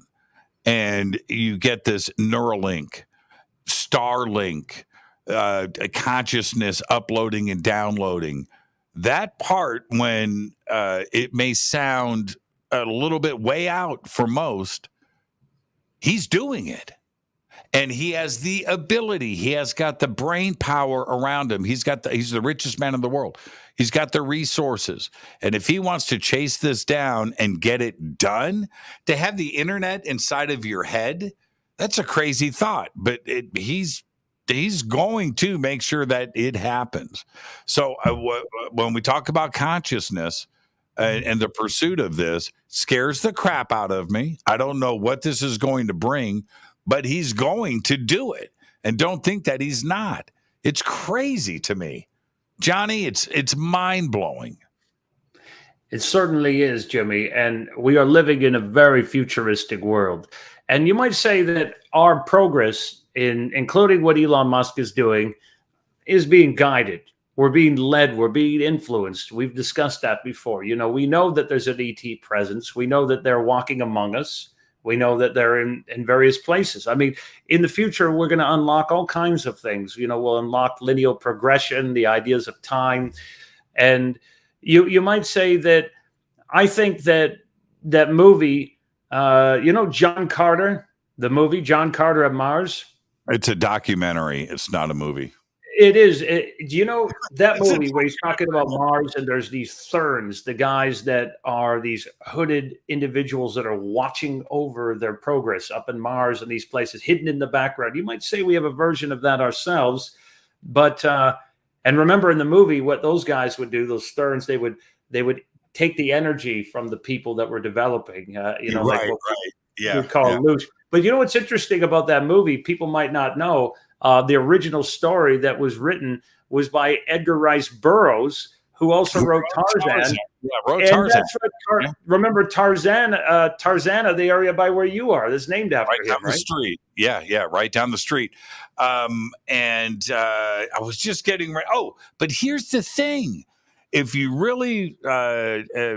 and you get this Neuralink, Starlink, consciousness uploading and downloading, that part, when it may sound a little bit way out for most, he's doing it. And he has the ability. He has got the brain power around him. He's the richest man in the world. He's got the resources. And if he wants to chase this down and get it done, to have the internet inside of your head, that's a crazy thought. But he's going to make sure that it happens. So when we talk about consciousness and the pursuit of this, scares the crap out of me. I don't know what this is going to bring, but he's going to do it. And don't think that he's not. It's crazy to me. Johnny, it's mind-blowing. It certainly is, Jimmy. And we are living in a very futuristic world. And you might say that our progress, including what Elon Musk is doing, is being guided. We're being led. We're being influenced. We've discussed that before. You know, we know that there's an ET presence. We know that they're walking among us. We know that they're in various places. I mean, in the future, we're going to unlock all kinds of things. You know, we'll unlock linear progression, the ideas of time. And you might say that I think that movie, John Carter, the movie John Carter of Mars. It's a documentary. It's not a movie. It is. Do you know that movie where he's talking about Mars and there's these Therns, the guys that are these hooded individuals that are watching over their progress up in Mars and these places hidden in the background? You might say we have a version of that ourselves, but and remember in the movie what those guys would do, those Therns, they would take the energy from the people that were developing, like what we call loose. But you know what's interesting about that movie? People might not know. The original story that was written was by Edgar Rice Burroughs, who also wrote Tarzan. Yeah, wrote and Tarzan. That's what remember Tarzana, the area by where you are, that's named after right him, down right? the street. Yeah, right down the street. And I was just getting ready. Oh, but here's the thing. If you really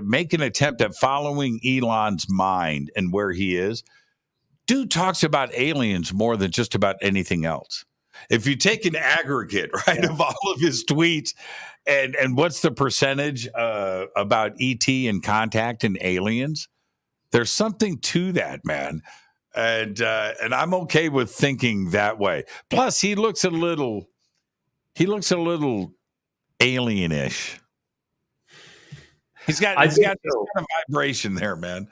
make an attempt at following Elon's mind and where he is, dude talks about aliens more than just about anything else. If you take an aggregate, right, of all of his tweets, and what's the percentage about ET and contact and aliens, there's something to that, man. And I'm okay with thinking that way. Plus, he looks a little alienish. He's got kind of vibration there, man.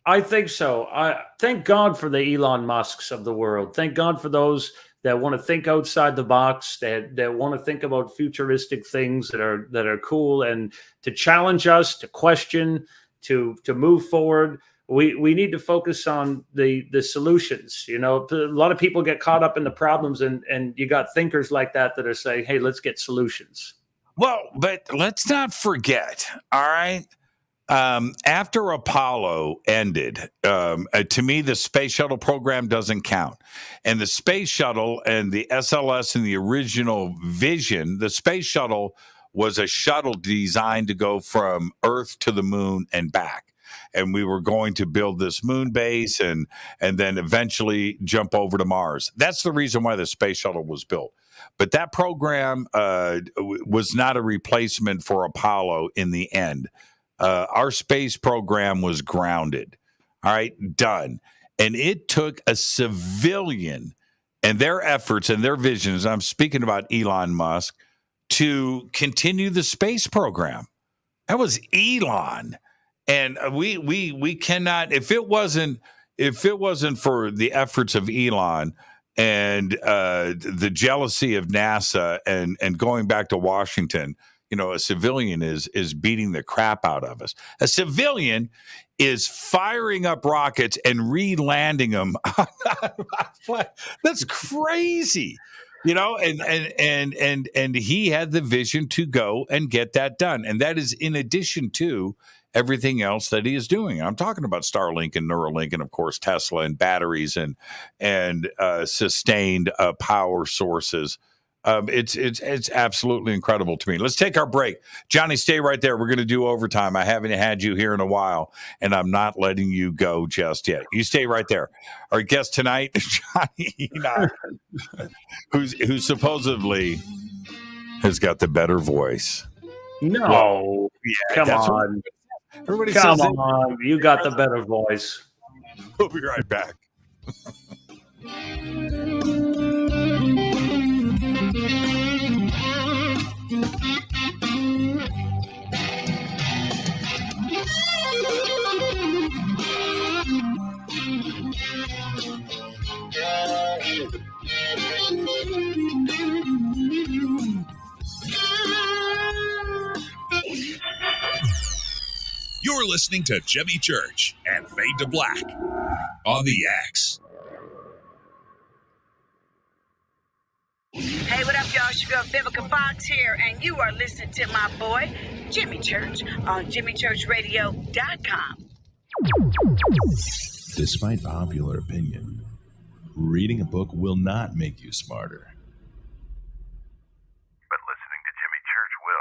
I think so. Thank God for the Elon Musks of the world. Thank God for those that want to think outside the box, that want to think about futuristic things that are cool, and to challenge us, to question, to move forward. We need to focus on the solutions. You know, a lot of people get caught up in the problems, and you got thinkers like that are saying, hey, let's get solutions. Well, but let's not forget, all right? After Apollo ended, to me, the space shuttle program doesn't count. And the space shuttle and the SLS and the original vision, the space shuttle was a shuttle designed to go from Earth to the moon and back. And we were going to build this moon base and then eventually jump over to Mars. That's the reason why the space shuttle was built. But that program was not a replacement for Apollo in the end. Our space program was grounded. All right, done. And it took a civilian and their efforts and their visions, I'm speaking about Elon Musk, to continue the space program. That was Elon. And we cannot, if it wasn't for the efforts of Elon and the jealousy of NASA and going back to Washington, you know, a civilian is beating the crap out of us. A civilian is firing up rockets and re-landing them. That's crazy. You know, and he had the vision to go and get that done. And that is in addition to everything else that he is doing. I'm talking about Starlink and Neuralink and, of course, Tesla and batteries and sustained power sources. It's absolutely incredible to me. Let's take our break. Johnny, stay right there. We're going to do overtime. I haven't had you here in a while, and I'm not letting you go just yet. You stay right there. Our guest tonight, Jonny Enoch, who supposedly has got the better voice. No. Well, yeah, come on. Everybody come says on. You got the better voice. We'll be right back. You're listening to Jimmy Church and Fade to Black on the X. Hey, what up, y'all? It's your girl Vivica Fox here, and you are listening to my boy, Jimmy Church, on JimmyChurchRadio.com. Despite popular opinion, reading a book will not make you smarter. But listening to Jimmy Church will.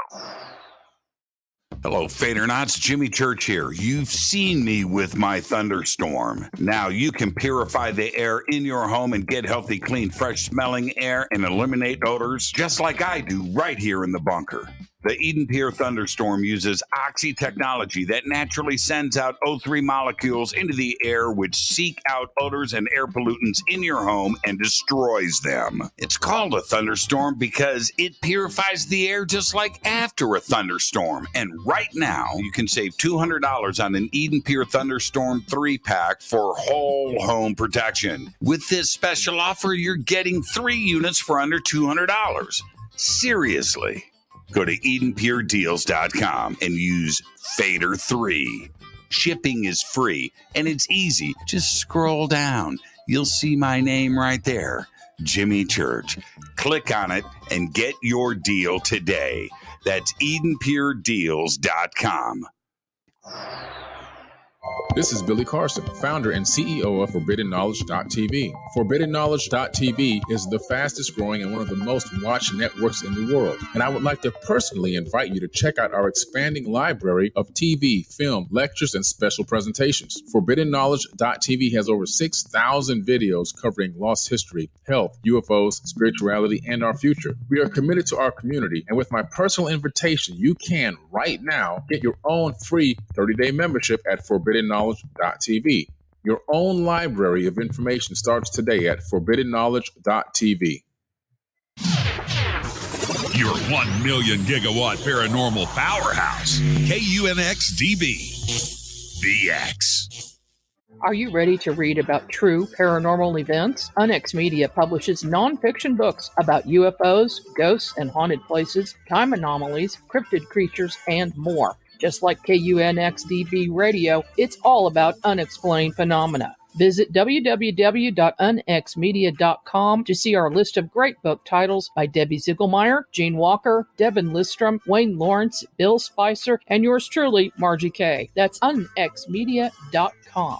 Hello, Fadernauts. Jimmy Church here. You've seen me with my Thunderstorm. Now you can purify the air in your home and get healthy, clean, fresh-smelling air and eliminate odors just like I do right here in the bunker. The EdenPURE Thunderstorm uses oxy technology that naturally sends out O3 molecules into the air, which seek out odors and air pollutants in your home and destroys them. It's called a thunderstorm because it purifies the air just like after a thunderstorm. And right now, you can save $200 on an EdenPURE Thunderstorm 3-pack for whole home protection. With this special offer, you're getting 3 units for under $200. Seriously. Go to EdenPureDeals.com and use Fader3. Shipping is free and it's easy. Just scroll down. You'll see my name right there. Jimmy Church. Click on it and get your deal today. That's EdenPureDeals.com. This is Billy Carson, founder and CEO of ForbiddenKnowledge.tv. ForbiddenKnowledge.tv is the fastest growing and one of the most watched networks in the world. And I would like to personally invite you to check out our expanding library of TV, film, lectures, and special presentations. ForbiddenKnowledge.tv has over 6,000 videos covering lost history, health, UFOs, spirituality, and our future. We are committed to our community, and with my personal invitation, you can, right now, get your own free 30-day membership at ForbiddenKnowledge.tv. Your own library of information starts today at ForbiddenKnowledge.tv. Your 1 million gigawatt paranormal powerhouse, KUNX-DB, VX. Are you ready to read about true paranormal events? Unex Media publishes nonfiction books about UFOs, ghosts and haunted places, time anomalies, cryptid creatures, and more. Just like KUNX-DB Radio, it's all about unexplained phenomena. Visit www.unxmedia.com to see our list of great book titles by Debbie Ziegelmeyer, Gene Walker, Devin Listrom, Wayne Lawrence, Bill Spicer, and yours truly, Margie Kay. That's unxmedia.com.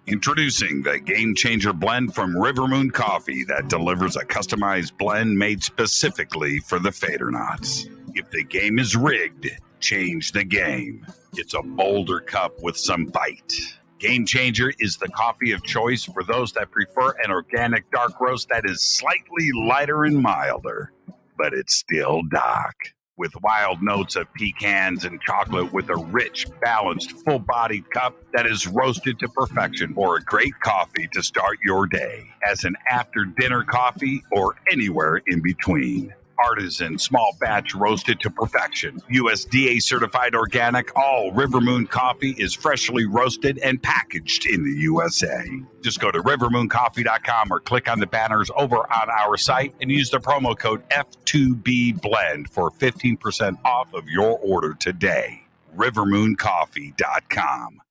Introducing the Game Changer blend from Rivermoon Coffee that delivers a customized blend made specifically for the Fadernauts. If the game is rigged, change the game. It's a bolder cup with some bite. Game Changer is the coffee of choice for those that prefer an organic dark roast that is slightly lighter and milder, but it's still dark. With wild notes of pecans and chocolate with a rich, balanced, full-bodied cup that is roasted to perfection for a great coffee to start your day, as an after-dinner coffee or anywhere in between. Artisan, small batch roasted to perfection. USDA certified organic, all Rivermoon coffee is freshly roasted and packaged in the USA. Just go to rivermooncoffee.com or click on the banners over on our site and use the promo code F2BBLEND for 15% off of your order today. rivermooncoffee.com.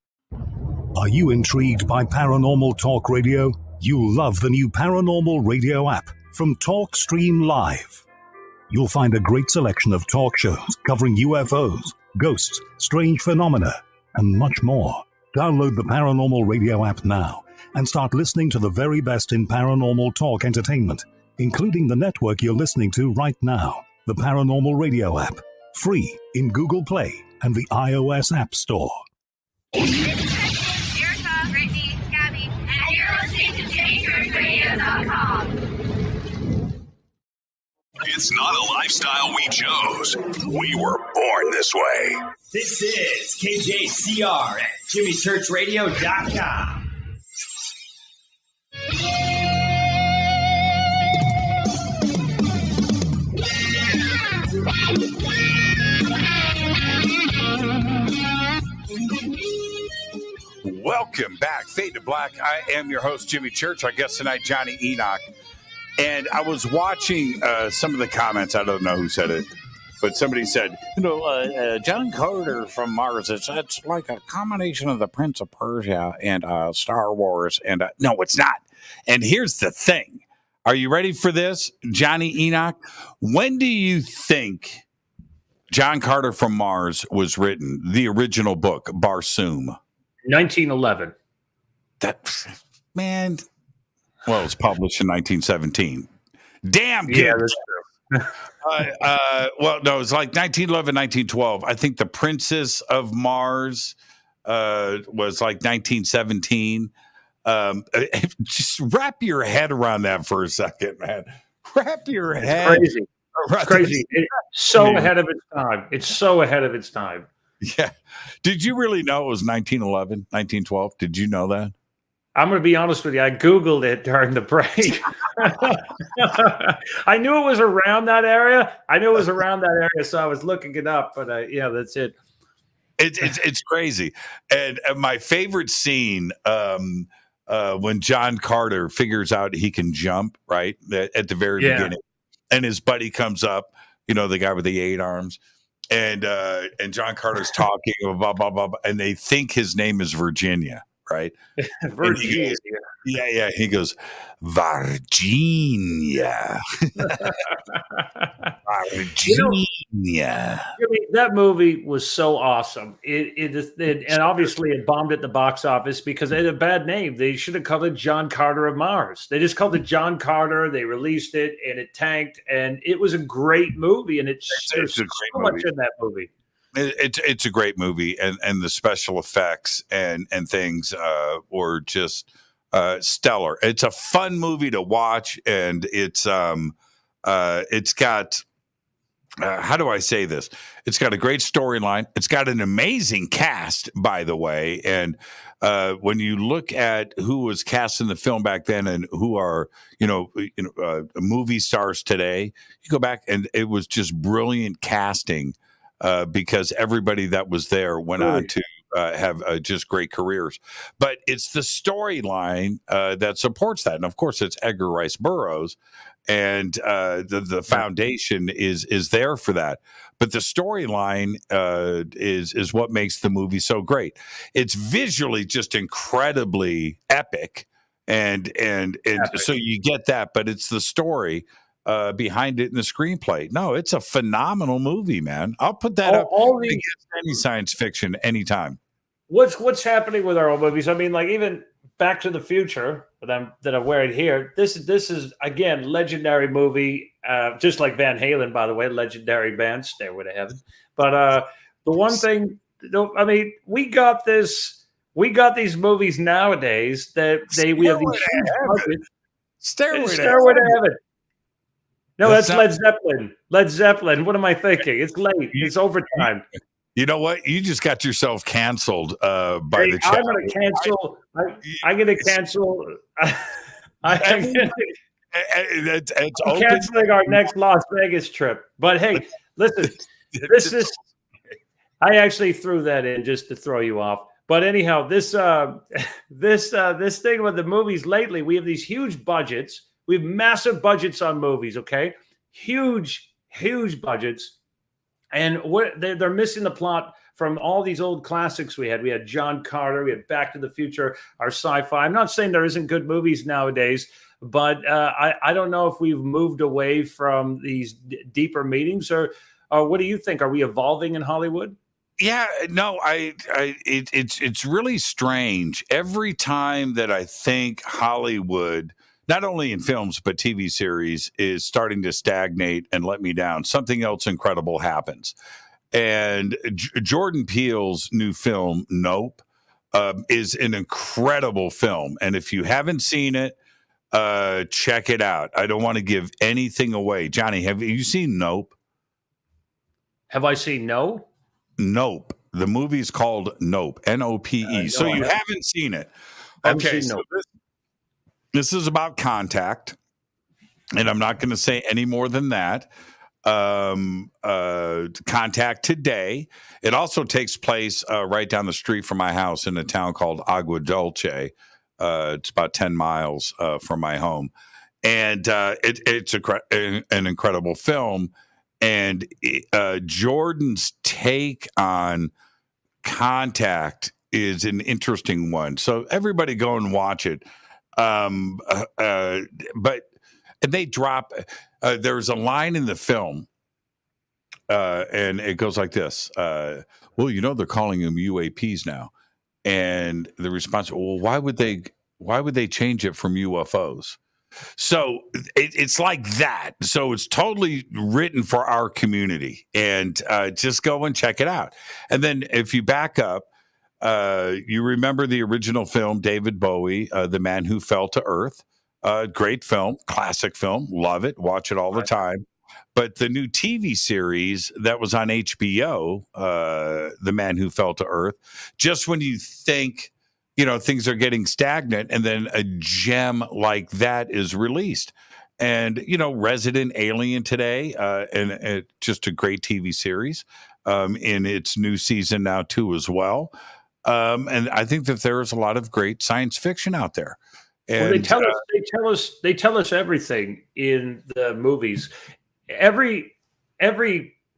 Are you intrigued by Paranormal Talk Radio? You'll love the new Paranormal Radio app from TalkStream Live. You'll find a great selection of talk shows covering UFOs, ghosts, strange phenomena, and much more. Download the Paranormal Radio app now and start listening to the very best in paranormal talk entertainment, including the network you're listening to right now, the Paranormal Radio app. Free in Google Play and the iOS App Store. This is Erica, Brittany, Gabby, and you're listening to JamieChurchRadio.com. It's not a lifestyle we chose. We were born this way. This is KJCR at JimmyChurchRadio.com. Welcome back, Fade to Black. I am your host, Jimmy Church. Our guest tonight, Jonny Enoch. And I was watching some of the comments. I don't know who said it, but somebody said, John Carter from Mars, it's like a combination of the Prince of Persia and Star Wars. And no, it's not. And here's the thing. Are you ready for this, Jonny Enoch? When do you think John Carter from Mars was written, the original book, Barsoom? 1911. Man... Well, it was published in 1917. Damn good. Yeah, that's true. Well, no, it was like 1911, 1912. I think The Princess of Mars was like 1917. Just wrap your head around that for a second, man. Wrap your head. Crazy. It's crazy. It's so ahead of its time. It's so ahead of its time. Yeah. Did you really know it was 1911, 1912? Did you know that? I'm going to be honest with you. I Googled it during the break. I knew it was around that area. So I was looking it up. But yeah, that's it. It's crazy. And my favorite scene when John Carter figures out he can jump, right, at the very beginning. And his buddy comes up, the guy with the 8 arms. And John Carter's talking, blah, blah, blah, blah, and they think his name is Virginia. Right, Virginia. Yeah. He goes, Virginia. Virginia. I mean, that movie was so awesome. And obviously it bombed at the box office because it had a bad name. They should have called it John Carter of Mars. They just called it John Carter. They released it and it tanked. And it was a great movie. And there's so much in that movie. It's a great movie, and the special effects and things were just stellar. It's a fun movie to watch, and it's got how do I say this? It's got a great storyline. It's got an amazing cast, by the way. And when you look at who was cast in the film back then and who are movie stars today, you go back and it was just brilliant casting. Because everybody that was there went on to have just great careers. But it's the storyline that supports that. And, of course, it's Edgar Rice Burroughs, and the foundation is there for that. But the storyline is what makes the movie so great. It's visually just incredibly epic, and so you get that, but it's the story behind it in the screenplay. No, it's a phenomenal movie, man. I'll put that up against any science fiction anytime. What's happening with our old movies? I mean, like even Back to the Future that I'm wearing here. This is again legendary movie, just like Van Halen, by the way, legendary band, Stairway to Heaven. But the one thing, I mean, we got these movies nowadays that we have these huge budgets. Stairway to Heaven. No, that's Led Zeppelin. Led Zeppelin. What am I thinking? It's late. It's overtime. You know what? You just got yourself canceled by the chat. I'm going to cancel. I'm going to cancel. I'm canceling our next Las Vegas trip. But hey, listen, this is. I actually threw that in just to throw you off. But anyhow, this thing with the movies lately, we have these huge budgets. We have massive budgets on movies, okay? Huge budgets. And they're missing the plot from all these old classics we had. We had John Carter. We had Back to the Future, our sci-fi. I'm not saying there isn't good movies nowadays, but I don't know if we've moved away from these deeper meanings. Or what do you think? Are we evolving in Hollywood? Yeah, no, it's really strange. Every time that I think Hollywood, not only in films, but TV series, is starting to stagnate and let me down, something else incredible happens. And Jordan Peele's new film, Nope, is an incredible film. And if you haven't seen it, check it out. I don't want to give anything away. Johnny, have you seen Nope? Have I seen No? Nope. The movie's called Nope, N-O-P-E. So you haven't seen it. Okay, so Nope. This is about contact, and I'm not going to say any more than that. Contact today. It also takes place right down the street from my house in a town called Agua Dulce. It's about 10 miles from my home. And it's an incredible film. And Jordan's take on contact is an interesting one. So everybody go and watch it. But they drop, there's a line in the film, and it goes like this. Well, they're calling them UAPs now. And the response, well, why would they change it from UFOs? So it's like that. So it's totally written for our community, and just go and check it out. And then if you back up, you remember the original film, David Bowie, The Man Who Fell to Earth. Great film, classic film. Love it. Watch it all the time. But the new TV series that was on HBO, The Man Who Fell to Earth, just when you think, things are getting stagnant, and then a gem like that is released. And, Resident Alien today, and just a great TV series in its new season now, too, as well. And I think that there's a lot of great science fiction out there. And they tell us everything in the movies. Every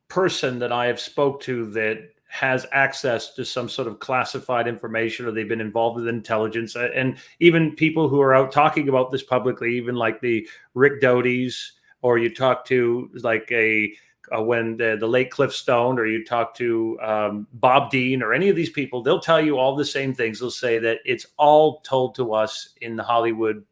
person that I have spoke to that has access to some sort of classified information, or they've been involved with intelligence, and even people who are out talking about this publicly, even like the Rick Doty's, or you talk to like when the late Cliff Stone, or you talk to Bob Dean, or any of these people, they'll tell you all the same things. They'll say that it's all told to us in the Hollywood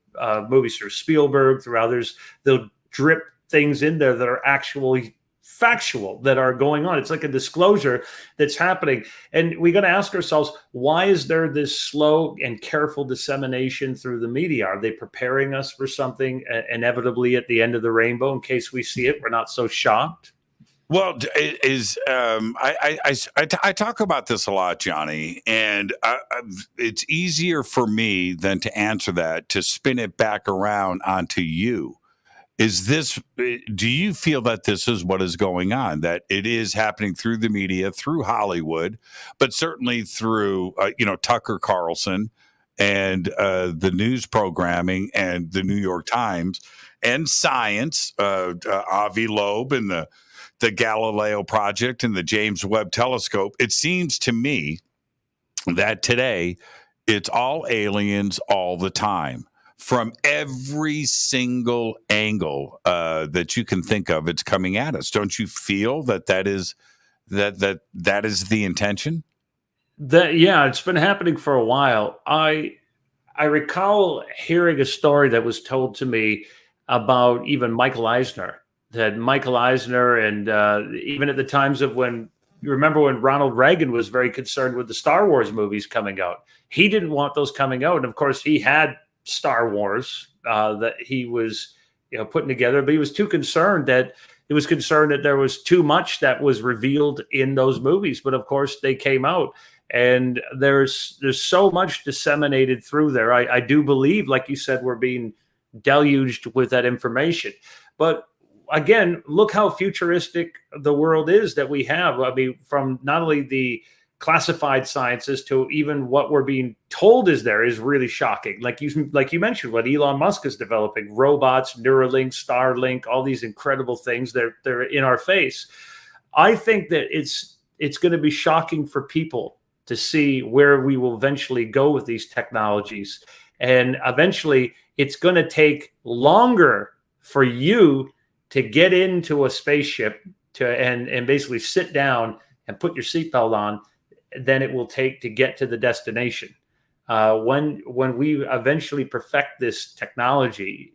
movies, through Spielberg, through others. They'll drip things in there that are actually factual, that are going on. It's like a disclosure that's happening. And we got to ask ourselves, why is there this slow and careful dissemination through the media? Are they preparing us for something inevitably at the end of the rainbow in case we see it? We're not so shocked. Well, I talk about this a lot, Johnny, and it's easier for me than to answer that, to spin it back around onto you. Do you feel that this is what is going on, that it is happening through the media, through Hollywood, but certainly through, Tucker Carlson and the news programming and the New York Times and science, Avi Loeb and the Galileo Project and the James Webb Telescope? It seems to me that today it's all aliens all the time. From every single angle that you can think of, it's coming at us. Don't you feel that is the intention? Yeah, it's been happening for a while. I recall hearing a story that was told to me about even Michael Eisner. That Michael Eisner, and even at the times of when, you remember when Ronald Reagan was very concerned with the Star Wars movies coming out. He didn't want those coming out, and of course he had Star Wars that he was putting together, but he was concerned that there was too much that was revealed in those movies. But of course they came out, and there's so much disseminated through there. I do believe, like you said, we're being deluged with that information. But again, look how futuristic the world is that we have. I mean, from not only the classified sciences to even what we're being told is really shocking. Like you mentioned, what Elon Musk is developing, robots, Neuralink, Starlink, all these incredible things. They're in our face. I think that it's going to be shocking for people to see where we will eventually go with these technologies. And eventually it's going to take longer for you to get into a spaceship and basically sit down and put your seatbelt on than it will take to get to the destination. When we eventually perfect this technology,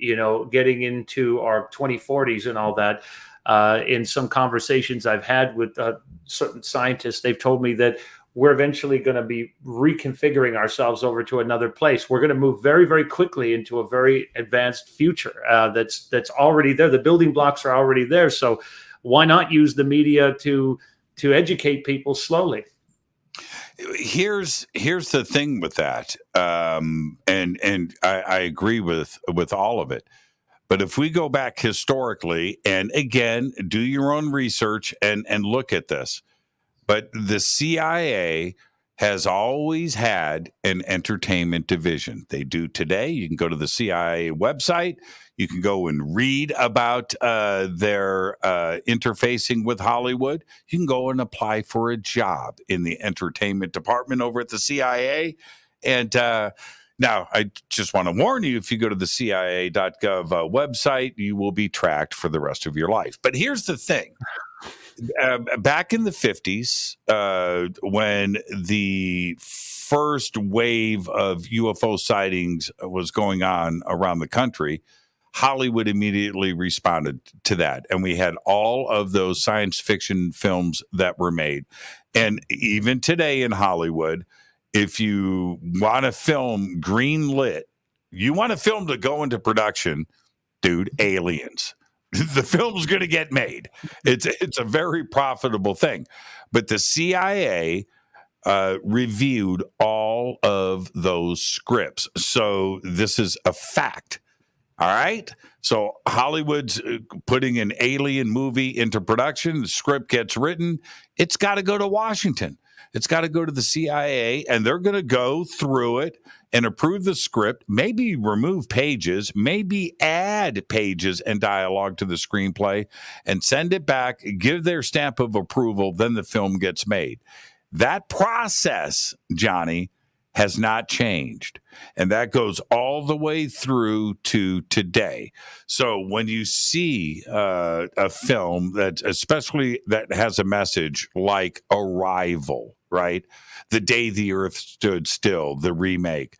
getting into our 2040s and all that, in some conversations I've had with certain scientists, they've told me that we're eventually going to be reconfiguring ourselves over to another place. We're going to move very, very quickly into a very advanced future that's already there. The building blocks are already there. So why not use the media to educate people slowly? Here's the thing with that, and I agree with all of it. But if we go back historically, and again, do your own research and look at this, but the CIA has always had an entertainment division. They do today. You can go to the CIA website. You can go and read about their interfacing with Hollywood. You can go and apply for a job in the entertainment department over at the CIA. And now, I just want to warn you, if you go to the CIA.gov website, you will be tracked for the rest of your life. But here's the thing. Back in the 50s, when the first wave of UFO sightings was going on around the country, Hollywood immediately responded to that. And we had all of those science fiction films that were made. And even today in Hollywood, if you want to film green lit, you want a film to go into production, dude, aliens. The film's going to get made. It's a very profitable thing. But the CIA reviewed all of those scripts. So this is a fact. All right. So Hollywood's putting an alien movie into production. The script gets written. It's got to go to Washington. It's got to go to the CIA, and they're going to go through it and approve the script, maybe remove pages, maybe add pages and dialogue to the screenplay, and send it back, give their stamp of approval. Then the film gets made. That process, Johnny, has not changed. And that goes all the way through to today. So when you see a film that, especially that has a message like Arrival, right? The Day the Earth Stood Still, the remake,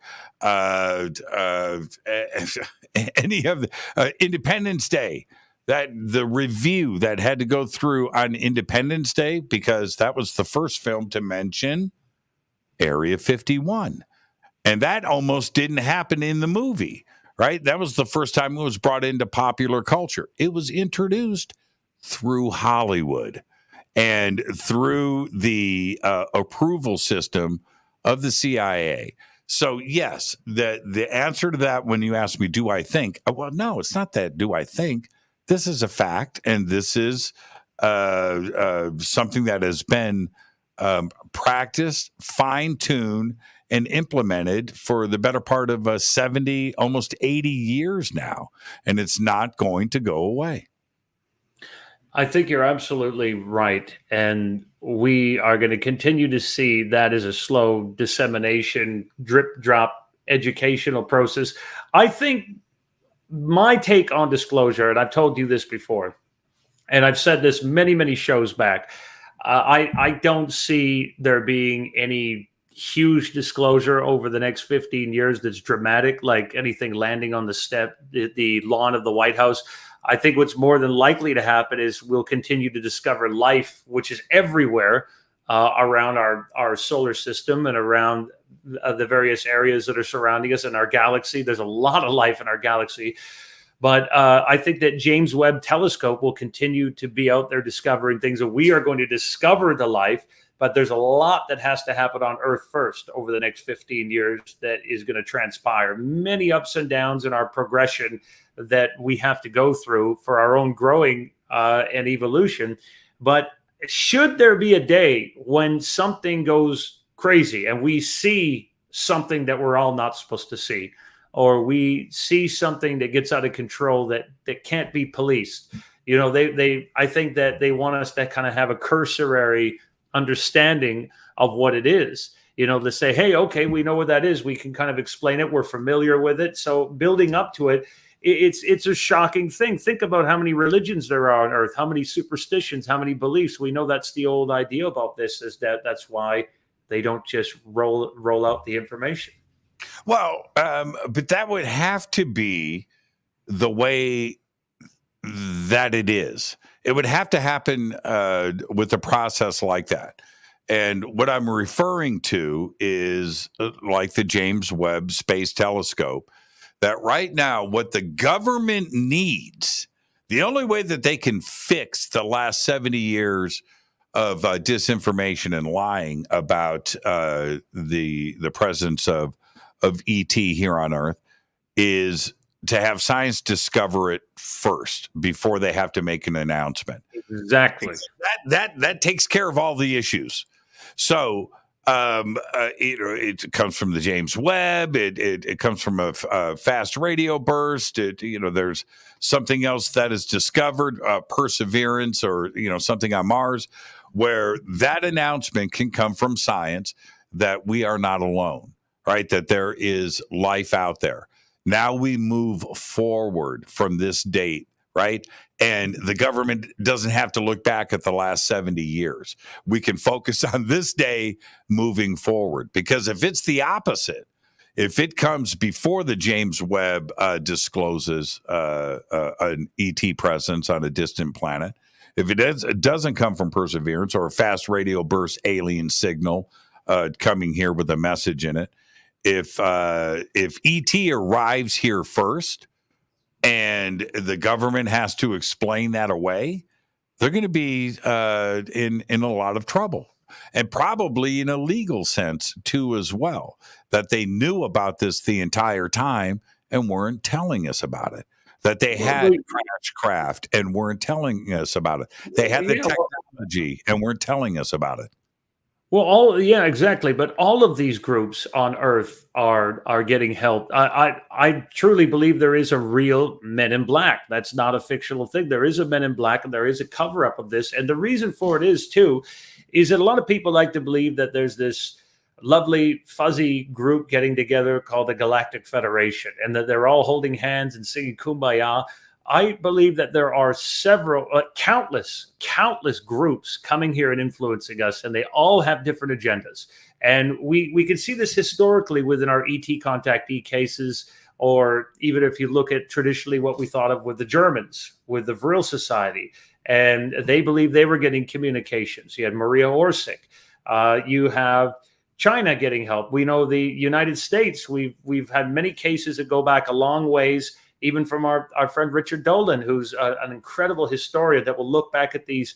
any of Independence Day, that the review that had to go through on Independence Day, because that was the first film to mention Area 51. And that almost didn't happen in the movie, right? That was the first time it was brought into popular culture. It was introduced through Hollywood and through the approval system of the CIA. So, yes, the answer to that, when you ask me, do I think? Well, no, it's not that do I think. This is a fact, and this is something that has been practiced, fine-tuned, and implemented for the better part of 70, almost 80 years now, and it's not going to go away. I think you're absolutely right, and we are going to continue to see that as a slow dissemination, drip-drop educational process. I think my take on disclosure, and I've told you this before, and I've said this many, many shows back, I don't see there being any huge disclosure over the next 15 years that's dramatic, like anything landing on the lawn of the White House. I think what's more than likely to happen is we'll continue to discover life, which is everywhere around our solar system and around the various areas that are surrounding us in our galaxy. There's a lot of life in our galaxy. But I think that James Webb Telescope will continue to be out there discovering things, and we are going to discover the life. But there's a lot that has to happen on Earth first over the next 15 years that is going to transpire. Many ups and downs in our progression that we have to go through for our own growing and evolution. But should there be a day when something goes crazy and we see something that we're all not supposed to see, or we see something that gets out of control that can't be policed, I think that they want us to kind of have a cursory understanding of what it is, to say, hey, okay, we know what that is. We can kind of explain it. We're familiar with it. So building up to it, it's a shocking thing. Think about how many religions there are on Earth, how many superstitions, how many beliefs. We know that's the old idea about this, is that's why they don't just roll out the information. Well, but that would have to be the way that it is. It would have to happen with a process like that. And what I'm referring to is like the James Webb Space Telescope, that right now what the government needs, the only way that they can fix the last 70 years of disinformation and lying about the presence of ET here on Earth is to have science discover it first before they have to make an announcement. Exactly. That takes care of all the issues. So it comes from the James Webb. It comes from a fast radio burst. There's something else that is discovered, Perseverance, or something on Mars, where that announcement can come from science that we are not alone, right? That there is life out there. Now we move forward from this date, right? And the government doesn't have to look back at the last 70 years. We can focus on this day moving forward. Because if it's the opposite, if it comes before the James Webb discloses an ET presence on a distant planet, if it doesn't come from Perseverance or a fast radio burst alien signal coming here with a message in it, if ET arrives here first and the government has to explain that away, they're going to be in a lot of trouble, and probably in a legal sense too as well, that they knew about this the entire time and weren't telling us about it, that they had crash craft and weren't telling us about it. They had the technology and weren't telling us about it. Well, exactly. But all of these groups on Earth are getting help. I truly believe there is a real Men in Black. That's not a fictional thing. There is a Men in Black, and there is a cover up of this. And the reason for it is that a lot of people like to believe that there's this lovely fuzzy group getting together called the Galactic Federation, and that they're all holding hands and singing Kumbaya. I believe that there are countless groups coming here and influencing us, and they all have different agendas. And we can see this historically within our ET contactee cases, or even if you look at traditionally what we thought of with the Germans, with the Vril Society, and they believe they were getting communications. You had Maria Orsic. You have China getting help. We know the United States, we've had many cases that go back a long ways, even from our friend Richard Dolan, who's an incredible historian that will look back at these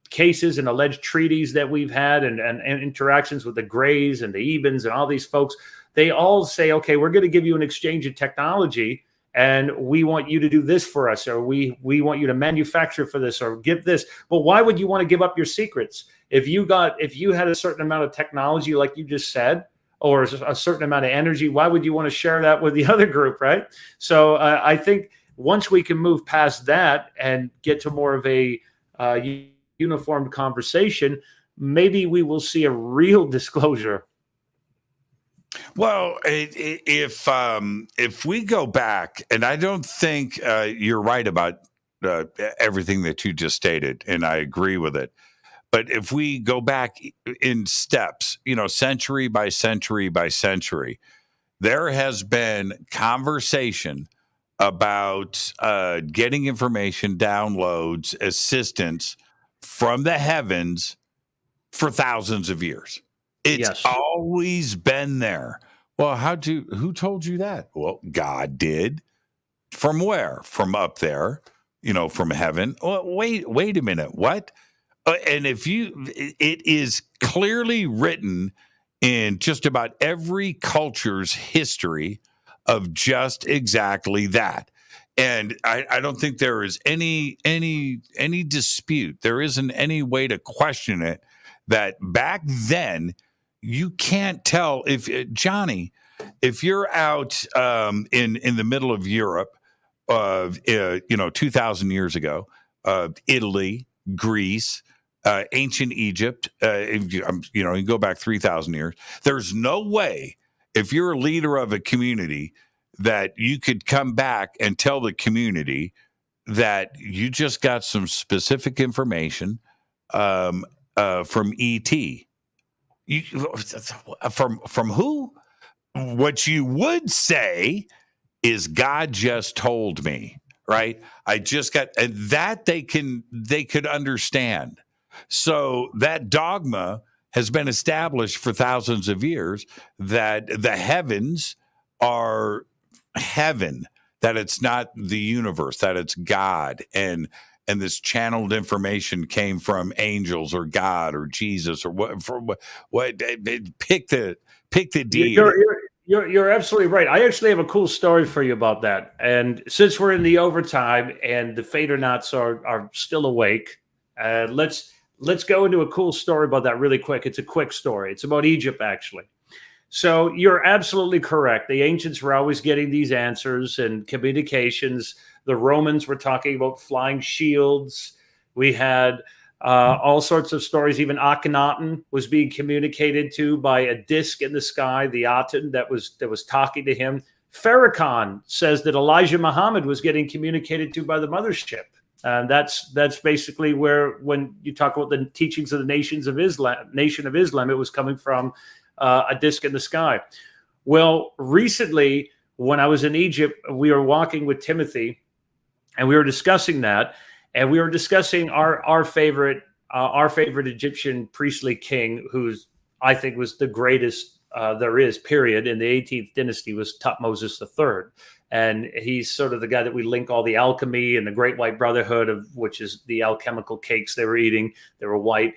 cases and alleged treaties that we've had and interactions with the Greys and the Ebens and all these folks. They all say, okay, we're going to give you an exchange of technology, and we want you to do this for us, or we want you to manufacture for this, or give this. But why would you want to give up your secrets? If you had a certain amount of technology, like you just said, or a certain amount of energy, why would you want to share that with the other group, right? So I think once we can move past that and get to more of a uniformed conversation, maybe we will see a real disclosure. Well, if we go back, and I don't think you're right about everything that you just stated, and I agree with it. But if we go back in steps, century by century by century, there has been conversation about getting information, downloads, assistance from the heavens for thousands of years. It's always been there. Well, who told you that? Well, God did. From where? From up there, from heaven. Well, wait a minute. What? And it is clearly written in just about every culture's history of just exactly that. And I don't think there is any dispute. There isn't any way to question it that back then you can't tell if Johnny, if you're out in the middle of Europe, 2,000 years ago, Italy, Greece, ancient Egypt, you go back 3,000 years. There's no way, if you're a leader of a community, that you could come back and tell the community that you just got some specific information from ET. From who? What you would say is God just told me, right? I just got, and that they could understand. So that dogma has been established for thousands of years that the heavens are heaven, that it's not the universe, that it's God, and this channeled information came from angels or God or Jesus or what pick the deity. You're absolutely right. I actually have a cool story for you about that. And since we're in the overtime and the Fadernauts are still awake, let's go into a cool story about that really quick. It's a quick story. It's about Egypt, actually. So you're absolutely correct. The ancients were always getting these answers and communications. The Romans were talking about flying shields. We had all sorts of stories. Even Akhenaten was being communicated to by a disc in the sky, the Aten that was talking to him. Farrakhan says that Elijah Muhammad was getting communicated to by the mothership. And that's basically where, when you talk about the teachings of the Nation of Islam, it was coming from a disc in the sky. Well, recently, when I was in Egypt, we were walking with Timothy, and we were discussing that, and we were discussing our favorite Egyptian priestly king, who's, I think, was the greatest there is, period, in the 18th dynasty, was Tutmosis III. And he's sort of the guy that we link all the alchemy and the Great White Brotherhood of, which is the alchemical cakes they were eating. They were white.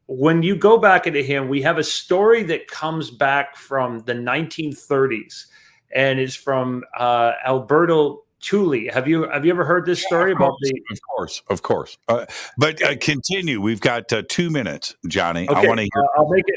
When you go back into him, we have a story that comes back from the 1930s, and is from Alberto Thule. Have you ever heard this story about the? Of course. But continue. We've got 2 minutes, Johnny. Okay, I want to hear.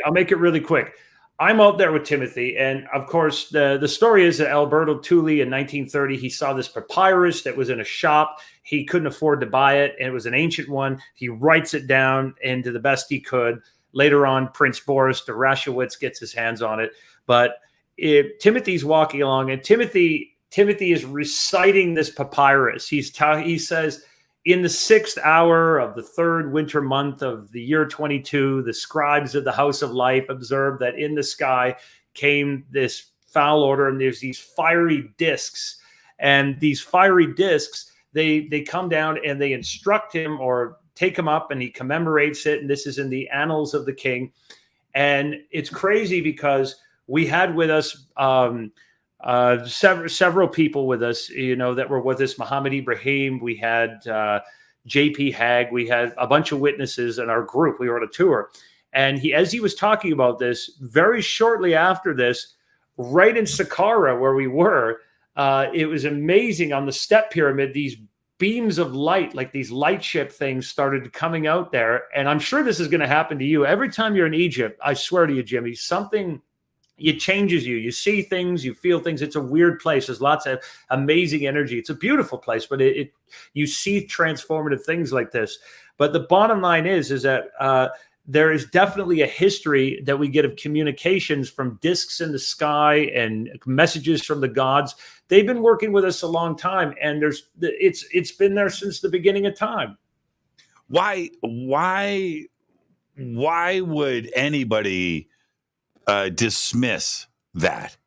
I'll make it really quick. I'm out there with Timothy, and of course, the story is that Alberto Thule in 1930 he saw this papyrus that was in a shop. He couldn't afford to buy it, and it was an ancient one. He writes it down and to the best he could. Later on, Prince Boris de Rashowitz gets his hands on it, but Timothy's walking along, and Timothy is reciting this papyrus. He says, in the 6th hour of the 3rd winter month of the year 22, the scribes of the house of life observed that in the sky came this foul odor, and there's these fiery discs. And these fiery discs, they come down and they instruct him or take him up, and he commemorates it. And this is in the Annals of the King. And it's crazy because we had with us several people with us, that were with us. Muhammad Ibrahim, we had JP Hag, we had a bunch of witnesses in our group. We were on a tour, and as he was talking about this, very shortly after this, right in Saqqara where we were, it was amazing. On the step pyramid, these beams of light, like these light ship things, started coming out there. And I'm sure this is going to happen to you every time you're in Egypt. I swear to you, Jimmy, it changes you. You see things, you feel things. It's a weird place. There's lots of amazing energy. It's a beautiful place, but you see transformative things like this. But the bottom line is that there is definitely a history that we get of communications from discs in the sky and messages from the gods. They've been working with us a long time, and it's been there since the beginning of time. Why would anybody dismiss that?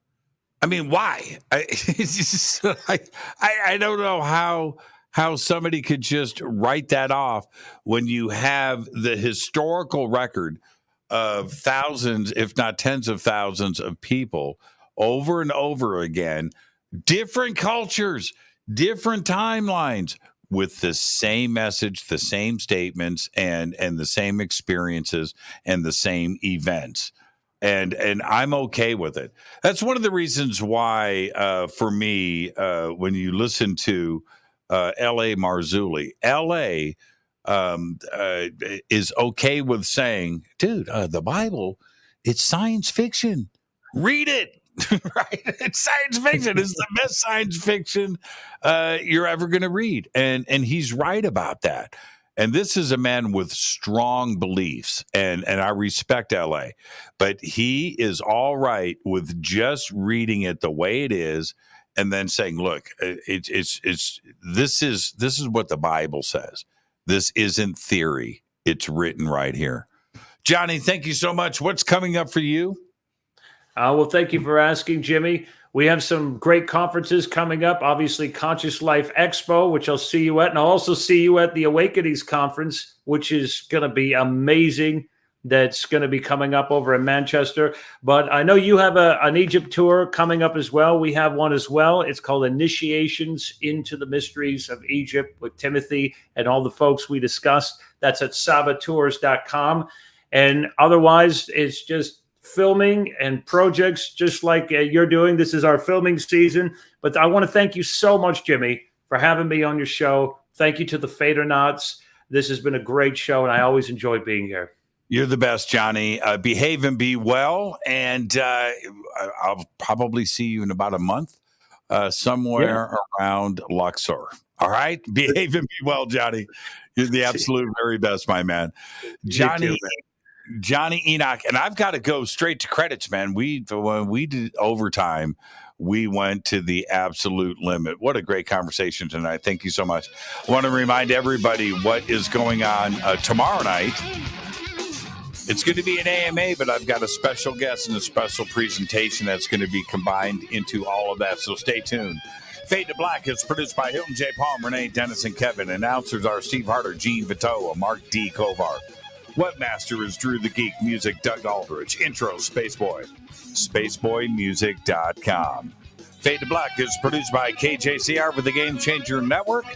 I mean, why? I don't know how somebody could just write that off when you have the historical record of thousands, if not tens of thousands of people over and over again, different cultures, different timelines, with the same message, the same statements, and the same experiences and the same events. And I'm okay with it. That's one of the reasons why, for me, when you listen to L.A. Marzulli, L.A. Is okay with saying, dude, the Bible, it's science fiction. Read it. Right? It's science fiction. It's the best science fiction you're ever going to read. And he's right about that. And this is a man with strong beliefs, and I respect LA, but he is all right with just reading it the way it is, and then saying, "Look, this is what the Bible says. This isn't theory. It's written right here." Johnny, thank you so much. What's coming up for you? Well, thank you for asking, Jimmy. We have some great conferences coming up. Obviously, Conscious Life Expo, which I'll see you at. And I'll also see you at the Awakenings Conference, which is going to be amazing. That's going to be coming up over in Manchester. But I know you have an Egypt tour coming up as well. We have one as well. It's called Initiations into the Mysteries of Egypt with Timothy and all the folks we discussed. That's at sabatours.com. And otherwise, it's just filming and projects just like you're doing. This is our filming season. But I want to thank you so much, Jimmy, for having me on your show. Thank you to the Fadernauts. This has been a great show, and I always enjoy being here. You're the best, Johnny. Behave and be well. And I'll probably see you in about a month somewhere around Luxor. All right? Behave and be well, Johnny. You're the absolute very best, my man. Jonny Enoch, and I've got to go straight to credits, man. When we did overtime, we went to the absolute limit. What a great conversation tonight. Thank you so much. I want to remind everybody what is going on tomorrow night. It's going to be an AMA, but I've got a special guest and a special presentation that's going to be combined into all of that, so stay tuned. Fade to Black is produced by Hilton J. Palm, Renee Dennis, and Kevin. Announcers are Steve Harder, Gene Vitoa, Mark D. Kovar. Webmaster is Drew the Geek. Music, Doug Aldrich. Intro, Spaceboy. SpaceboyMusic.com. Fade to Black is produced by KJCR for the Game Changer Network.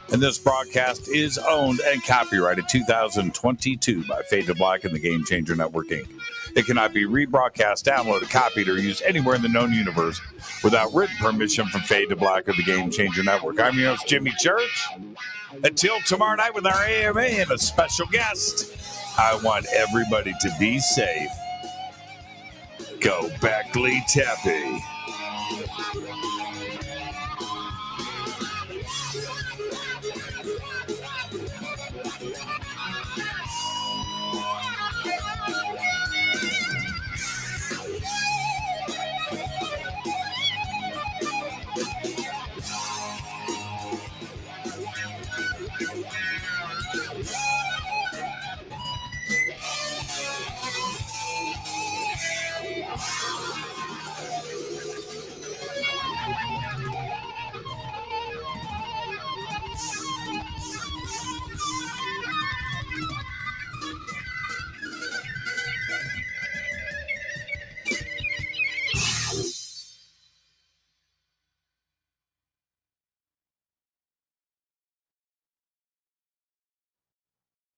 And this broadcast is owned and copyrighted 2022 by Fade to Black and the Game Changer Network, Inc. It cannot be rebroadcast, downloaded, copied, or used anywhere in the known universe without written permission from Fade to Black or the Game Changer Network. I'm your host, Jimmy Church. Until tomorrow night with our AMA and a special guest, I want everybody to be safe. Go Beckley Tepe.